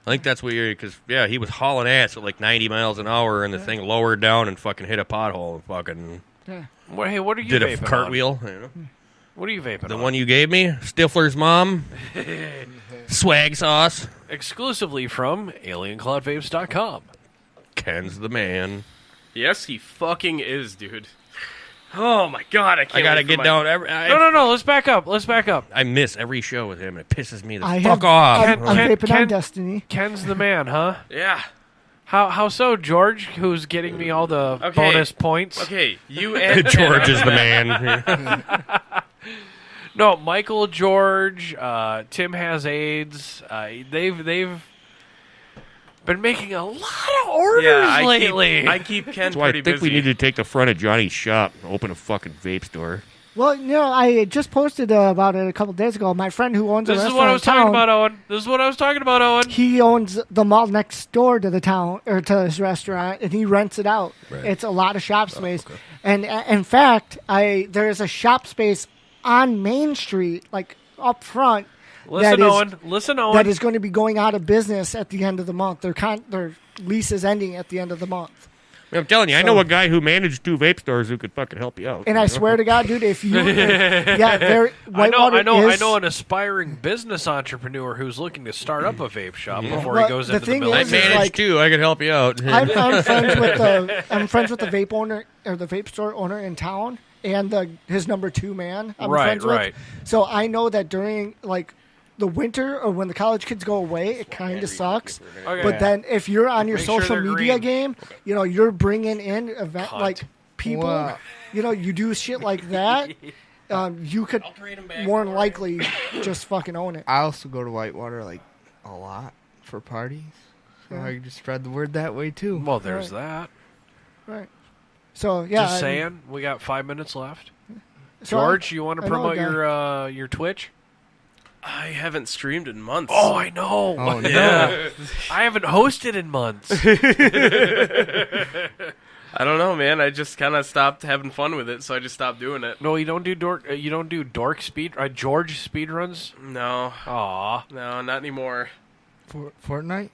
I think that's what you're because he was hauling ass at like 90 miles an hour and the thing lowered down and fucking hit a pothole and fucking Yeah. Hey, what are you did a vaping cartwheel. You know? What are you vaping The on? one you gave me, Stifler's mom, swag sauce. Exclusively from AlienCloudVapes.com. Ken's the man. Yes, he fucking is, dude. Oh my god, I can't. I gotta wait for get my- down. No. Let's back up. I miss every show with him. It pisses me the I fuck have, off. I'm vaping on Destiny. Ken's the man, huh? Yeah. How so, George? Who's getting me all the bonus points? Okay, you and George is the man. No, Michael, George, Tim has AIDS. They've been making a lot of orders lately. I keep Ken That's why I pretty think busy. we need to take the front of Johnny's shop and open a fucking vape store. Well, I just posted about it a couple days ago. My friend who owns a This is restaurant what I was in town, talking about, Owen. This is what I was talking about, Owen. He owns the mall next door to the town or to his restaurant, and he rents it out. Right. It's a lot of shop space, and in fact, there is a shop space on Main Street, like up front. Listen, Owen. That is going to be going out of business at the end of the month. Their lease is ending at the end of the month. I'm telling you, I know a guy who managed 2 vape stores who could fucking help you out. And I swear to God, dude, if you, I know an aspiring business entrepreneur who's looking to start up a vape shop before he goes into the military. I managed 2. I could help you out. I'm friends with the vape owner or the vape store owner in town, and his number 2 man. I'm friends with. So I know that during the winter or when the college kids go away, it kind of sucks. Okay. But then if you're on your Make sure social they're media green. game, you're bringing in event people. Wow. You do shit like that. You could more than likely just fucking own it. I also go to Whitewater a lot for parties. So I can just spread the word that way too. Well, there's that. Right. So yeah. Just saying, we got 5 minutes left. So George, you want to I know a promote your Twitch? I haven't streamed in months. Oh, I know. Oh, no. Yeah. I haven't hosted in months. I don't know, man. I just kind of stopped having fun with it, so I just stopped doing it. No, you don't do dork. You don't do dork speed. George speed runs. No. Aw. No, not anymore. Fortnite?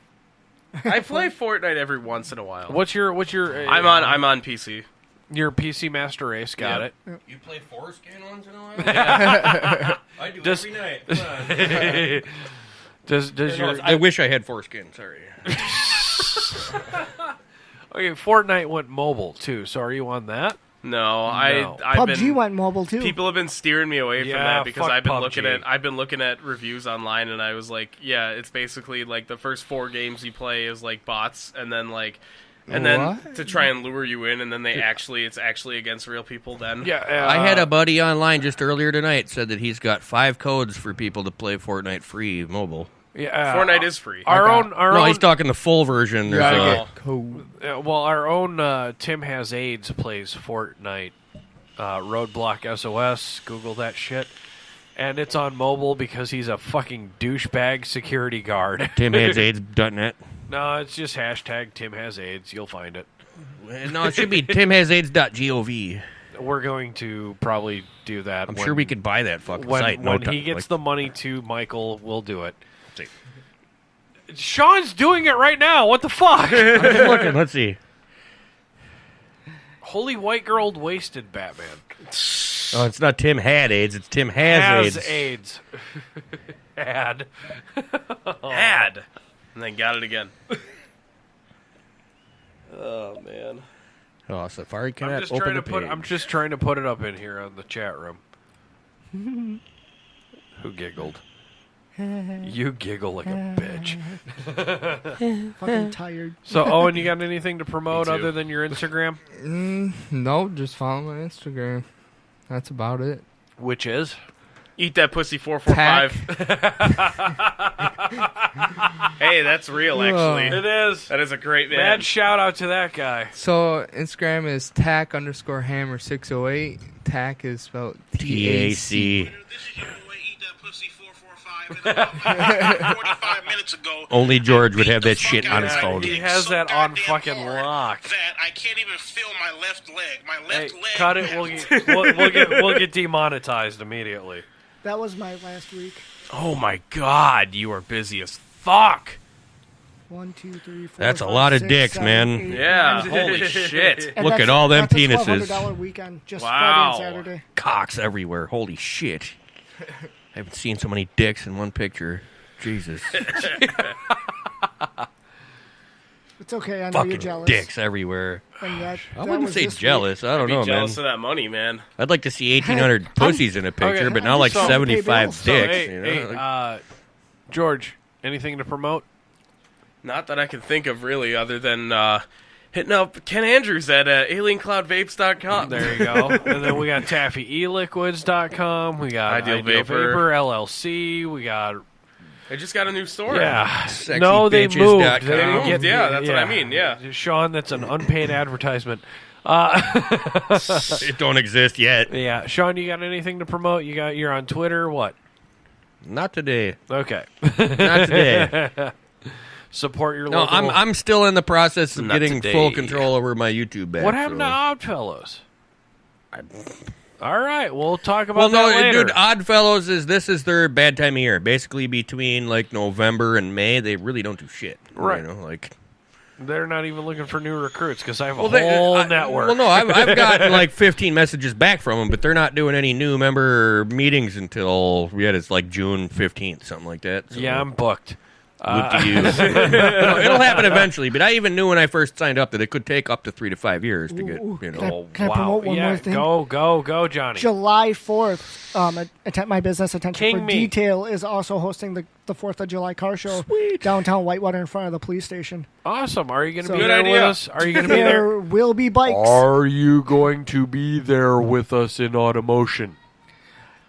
I play Fortnite every once in a while. What's your? I'm on PC. Your PC Master Race. Got Yep. it. You play Foreskin once in a while? Yeah. I do Does- every night. Come on. Does your? I wish I had foreskin. Sorry. Okay, Fortnite went mobile too. So are you on that? No, I've PUBG been. went mobile too. People have been steering me away from Yeah, that because fuck I've been PUBG. looking at reviews online, and I was like, yeah, it's basically like the first 4 games you play is like bots, and then What? to try and lure you in, and then it's actually against real people. Then Yeah. I had a buddy online just earlier tonight said that he's got 5 codes for people to play Fortnite free mobile. Yeah. Fortnite is free. Our own. He's talking the full version. There's a- Code. Well, our own Tim Has AIDS plays Fortnite. Roadblock SOS. Google that shit. And it's on mobile because he's a fucking douchebag security guard. TimHasAIDS.net. No, it's just hashtag Tim Has AIDS. You'll find it. No, it should be TimHasAIDS.gov. We're going to probably do that. I'm sure we could buy that fucking when, site. When he gets the money to Michael, we'll do it. Sean's doing it right now. What the fuck? I'm just looking. Let's see. Holy white girl wasted Batman. Oh, it's not Tim had AIDS. It's Tim has AIDS. AIDS. Had. Had, and then got it again. Oh man. Oh, Safari cannot I'm just open trying the to put. page. I'm just trying to put it up in here on the chat room. Who giggled? You giggle like a bitch. Fucking tired. So, Owen, you got anything to promote Me too. other than your Instagram? No, just follow my Instagram. That's about it. Which is? Eat that pussy 445. Hey, that's real, actually. It is. That is a great man. Mad shout out to that guy. So Instagram is tack_hammer608. Tack is spelled TAC. TAC. 45 minutes ago. Only George would have that shit on his phone. He has that on fucking lock. That I can't even feel my left leg. My left leg. Cut it. We'll get demonetized immediately. That was my last week. Oh my god, you are busy as fuck. 1, 2, 3, 4. That's a 5, lot of 6, dicks, 7, man. 8, Yeah, 9, holy shit. And Look that's- at all them that's a penises. $1,200 weekend, just Wow. Friday and Saturday. Cocks everywhere. Holy shit. I haven't seen so many dicks in one picture. Jesus. It's okay, I know Fucking you're jealous. dicks everywhere. And that I that wouldn't was say this jealous. I don't Be know, man. jealous of that money, man. I'd like to see 1,800 pussies in a picture, Okay, but not like so- 75 So, dicks. Hey, you know? hey, Like- George, anything to promote? Not that I can think of really, other than hitting up Ken Andrews at aliencloudvapes.com. There you go. And then we got taffyeliquids.com. We got Ideal Ideal Vapor. Vapor LLC. We got They just got a new store. yeah. Sexy No, they bitches moved. dot com. They They didn't moved, get- yeah, that's what I mean, yeah. Sean, that's an unpaid advertisement. It don't exist yet. Yeah, Sean, you got anything to promote? You're on Twitter. What? Not today. Okay. Not today. Support your No, local. I'm still in the process of Not getting today. full control over my YouTube back. What happened so. to Oddfellows? All right, we'll talk Well, about no, that later. dude, Oddfellows this is their bad time of year. Basically, between like November and May, they really don't do shit. Right. You know, like. They're not even looking for new recruits because I have a Well, whole network. Well, no, I've gotten like 15 messages back from them, but they're not doing any new member meetings until it's like June 15th, something like that. So. Yeah, I'm booked. Look to you. No, it'll happen eventually, but I even knew when I first signed up that it could take up to 3 to 5 years to get, you know. Can I promote one more thing? Go, Johnny. July 4th, My Business Attention King for me. Detail is also hosting the 4th of July car show downtown Whitewater in front of the police station. Awesome. Are you going to So- be Good there with idea. us? Are you going to be there? There will be bikes. Are you going to be there with us in Automotion?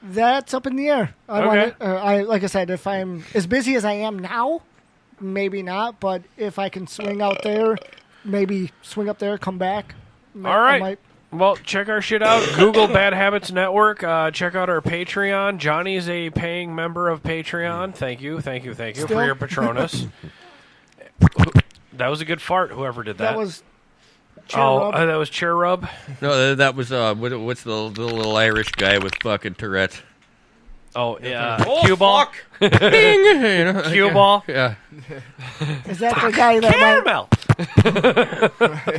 That's up in the air. Okay. Like I said, if I'm as busy as I am now, maybe not. But if I can swing out there, maybe swing up there, come back. All right. Well, check our shit out. Google Bad Habits Network. Check out our Patreon. Johnny's a paying member of Patreon. Thank you Still? for your Patronus. That was a good fart, whoever did that. That was chair rub. That was chair rub. No, that was what's the little Irish guy with fucking Tourette's? Oh, yeah. Oh, Cue ball. fuck. Bing! You know, like, Cue ball. Yeah. Is that the guy that Caramel.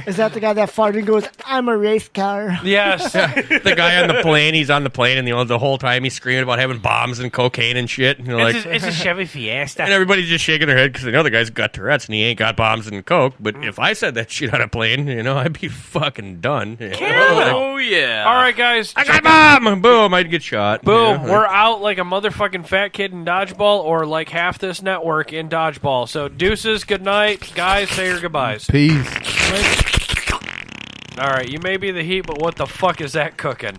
is that the guy that farted and goes, "I'm a race car"? Yes. The guy on the plane, he's on the plane, and the whole time he's screaming about having bombs and cocaine and shit. You know, like, It's a Chevy Fiesta. and everybody's just shaking their head because they know the guy's got Tourette's and he ain't got bombs and coke. But if I said that shit on a plane, I'd be fucking done. You know, like, Oh, yeah. All right, guys. I got a bomb! Boom! I'd get shot. Boom. You know, We're out like a motherfucking fat kid in dodgeball or like half this network in dodgeball. So deuces, good night. Guys, say your goodbyes. Peace. All right, you may be the heat, but what the fuck is that cooking?